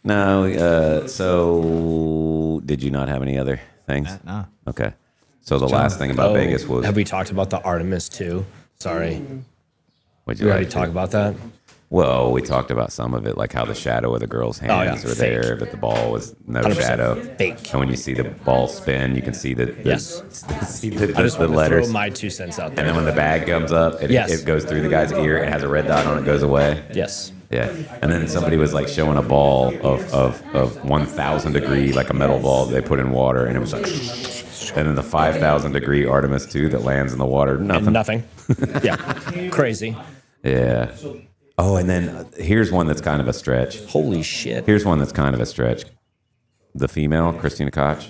No. So, did you not have any other things? Nah. Okay. So the last thing about Vegas was. Have we talked about the Artemis too? Sorry. What'd We you already like to- talked about that? Well, we talked about some of it, like how the shadow of the girl's hands yeah, were fake. there, but the ball was no 100% shadow. fake. And when you see the ball spin, you can see the Yes. see the I just want to letters. throw my 2 cents out And there. then when the bag comes up, Yes. it goes through the guy's ear. It has a red dot on it, goes away. Yes. Yeah. And then somebody was like showing a ball of 1,000 degree, like a metal ball they put in water, and it was like. And then the 5,000 degree Artemis 2 that lands in the water, nothing. Nothing. Yeah. Crazy. Yeah. Oh, and then here's one that's kind of a stretch. Holy shit. Here's one that's kind of a stretch. The female, Christina Koch,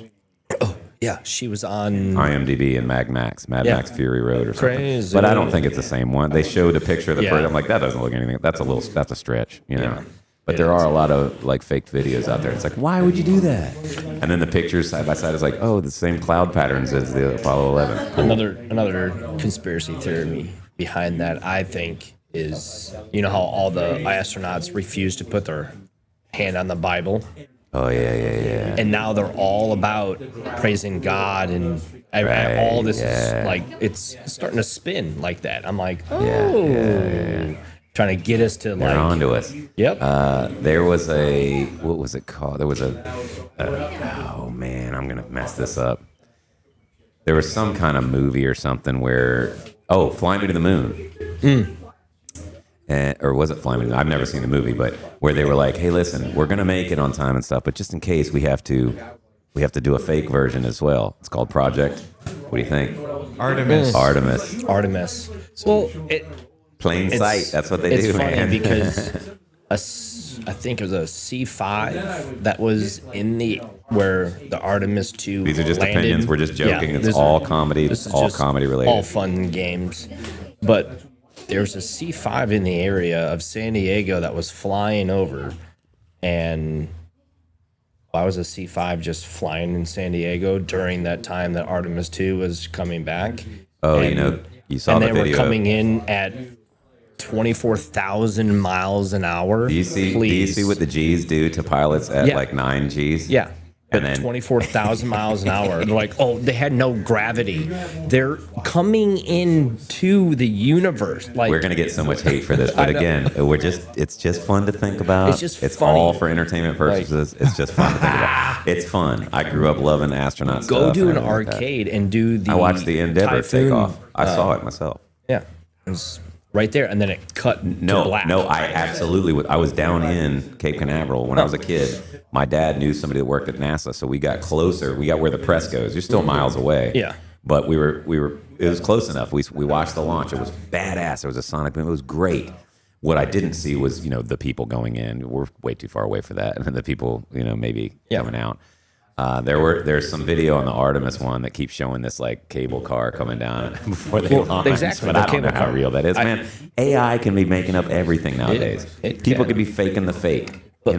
Yeah, she was on. IMDb and Mad Max Fury Road or something. Crazy. But I don't think it's the same one. They showed a picture of the Yeah. person. I'm like, that doesn't look anything. That's a stretch, Yeah. But It there is. are a lot of like fake videos out there. It's like, why would you do that? And then the pictures side by side is like, oh, the same cloud patterns as the Apollo 11. Another conspiracy theory behind that, I think, is how all the astronauts refuse to put their hand on the Bible. Oh yeah. And now they're all about praising God and all this is like it's starting to spin like that. I'm like, trying to get us to They're onto us. Yep. There was what was it called? There was oh man, I'm gonna mess this up. There was some kind of movie or something where Fly Me to the Moon. Or was it Fly Me to the Moon? I've never seen the movie, but where they were like, hey, listen, we're gonna make it on time and stuff, but just in case we have to do a fake version as well. It's called Project. What do you think? Artemis. Well, Plain sight. That's what they do, funny man. because I think it was a C5 that was in where the Artemis 2 These are just landed. opinions. We're just joking. Yeah, It's all comedy. This It's is all just comedy related. all fun games. But there's a C5 in the area of San Diego that was flying over, and why was a C5 just flying in San Diego during that time that Artemis 2 was coming back? Oh, And- you saw and the they video. were coming in at 24,000 miles an hour. Do you see what the G's do to pilots at Yeah. like 9 G's? Yeah. And At then 24,000 miles an hour. They're like, they had no gravity. They're coming into the universe. Like, we're gonna get so much hate for this, but again, it's just fun to think about. It's just it's funny. all for entertainment purposes. It's just fun to think about. It's fun. I grew up loving astronaut stuff. go to and an everything like that. arcade and do the I watched the Endeavor Typhoon. take off. I saw it myself. Yeah. It was right there. And then it cut to black. No, I absolutely would. I was down in Cape Canaveral when I was a kid. My dad knew somebody that worked at NASA, so we got closer. We got where the press goes. You're still miles away. Yeah. But we were. It was close enough. We watched the launch. It was badass. There was a sonic boom. It was great. What I didn't see was the people going in. We're way too far away for that, and then the people maybe coming out. There's some video on the Artemis one that keeps showing this like cable car coming down before they launch. exactly, But the I don't know cable how car. real that is, man. AI can be making up everything nowadays. it People can. could be faking the fake. But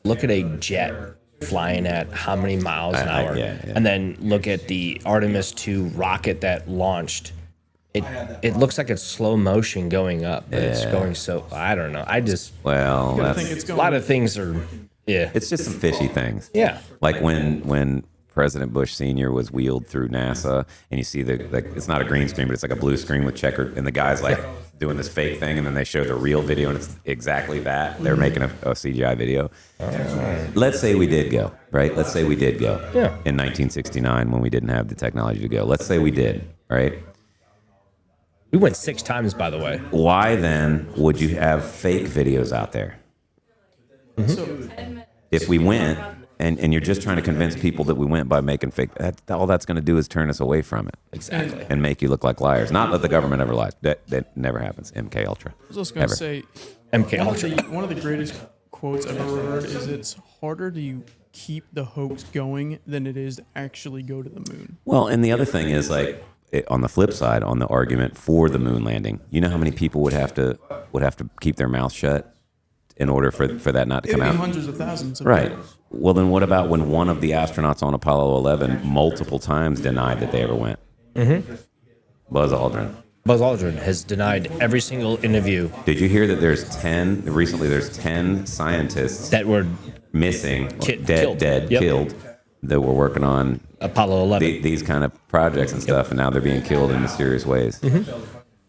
look at a jet flying at how many miles an hour? Yeah. And then look at the Artemis 2 rocket that launched. It looks like it's slow motion going up, but it's going so I don't know. Well, I think it's a going. lot of things are it's just some fishy things. Yeah. Like when President Bush Sr. was wheeled through NASA, and you see it's not a green screen, but it's like a blue screen with checkered, and the guy's like doing this fake thing, and then they show the real video, and it's exactly that. They're making a CGI video. Let's say we did go, right? Let's say we did go in 1969 when we didn't have the technology to go. Let's say we did, right? We went 6 times, by the way. Why then would you have fake videos out there? If we went and you're just trying to convince people that we went by making fake, all that's going to do is turn us away from it. Exactly. And make you look like liars. Not that the government ever lies. That never happens. MK Ultra. I was also going to Ever. say, MK Ultra. one of the greatest quotes I've ever heard is it's harder to keep the hoax going than it is to actually go to the moon. Well, and the other thing is on the flip side, on the argument for the moon landing, you know how many people would have to keep their mouth shut in order for that not to It'd come be out? hundreds of thousands of Right. people. Well, then what about when one of the astronauts on Apollo 11 multiple times denied that they ever went? Mm-hmm. Buzz Aldrin. Buzz Aldrin has denied every single interview Did you hear that there's 10 scientists that were missing, killed. dead, Yep. killed, that were working on Apollo 11. these kind of projects and stuff, and now they're being killed in mysterious ways.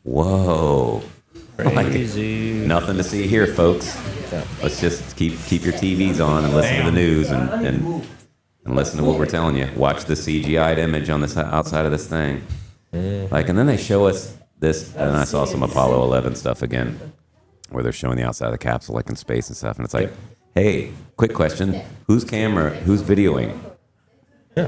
Whoa. Crazy. Nothing to see here, folks. Yeah. Let's just keep your TVs on and listen to the news and listen to what we're telling you. Watch the CGI'd image on the outside of this thing. And then they show us this, and I saw some Apollo 11 stuff again, where they're showing the outside of the capsule, like in space and stuff, and it's like, hey, quick question, who's videoing? Yeah.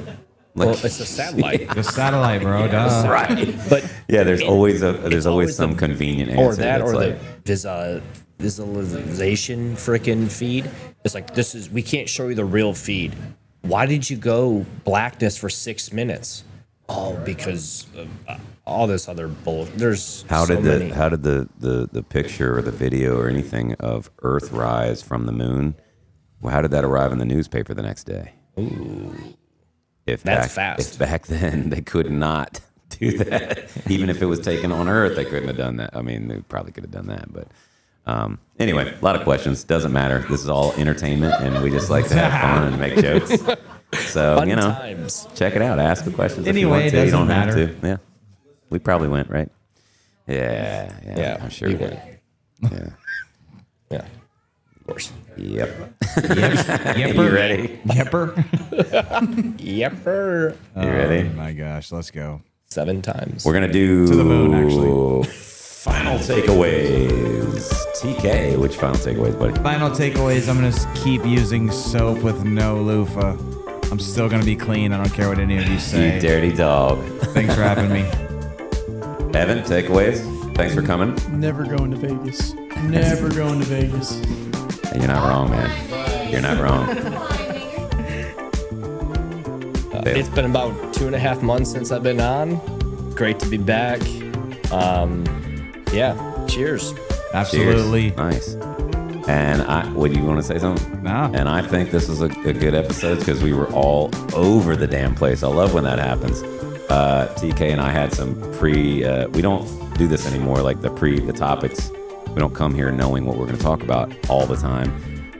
Like, Well, it's a satellite. The satellite, bro. Duh. right. But Yeah, there's always always some the- convenient answer. or that, that's or like, the visualization freaking feed. It's like, we can't show you the real feed. Why did you go blackness for 6 minutes? Oh, because of, all this other bull. There's How so did many. the picture or the video or anything of Earthrise from the moon? How did that arrive in the newspaper the next day? Ooh, If That's fast. If back then they could not do that, even if it was taken on Earth, they couldn't have done that. I mean, they probably could have done that, but Anyway, a lot of questions. Doesn't matter. This is all entertainment, and we just like to have fun and make jokes. So, Fun you know, times. check it out. Ask the questions if you Anyway, want it to. You doesn't don't have matter. to. Yeah. We probably went, right? Yeah. I'm sure we went. did. Yeah. Yeah, of course. Yep. Yepper. You ready? Yepper. Yepper. You ready? Oh my gosh, let's go. 7 times. We're going to do To the moon, actually. final takeaways. TK, which final takeaways, buddy? Final takeaways, I'm going to keep using soap with no loofah. I'm still going to be clean. I don't care what any of you say. You dirty dog. Thanks for having me. Evan, takeaways? Thanks for coming. Never going to Vegas. Never going to Vegas. You're not wrong, man. You're not wrong. It's been about 2.5 months since I've been on. Great to be back. Yeah, cheers. Absolutely. Cheers. Nice. And what do you want to say something? Nah. And I think this was a good episode because we were all over the damn place. I love when that happens. TK and I had some we don't do this anymore, like the topics. We don't come here knowing what we're going to talk about all the time.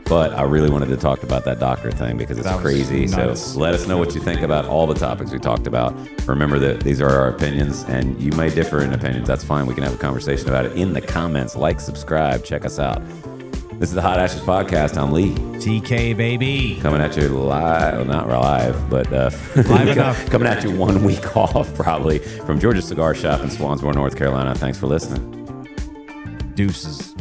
But I really wanted to talk about that doctor thing because it's That was crazy. nuts. So let us know what you think about all the topics we talked about. Remember that these are our opinions, and you may differ in opinions. That's fine. We can have a conversation about it in the comments. Like, subscribe, check us out. This is the Hot Ashes Podcast. I'm Lee. TK, baby. Coming at you live, well, not live, but Live enough. coming at you 1 week off probably from Georgia Cigar Shop in Swansboro, North Carolina. Thanks for listening. Deuces.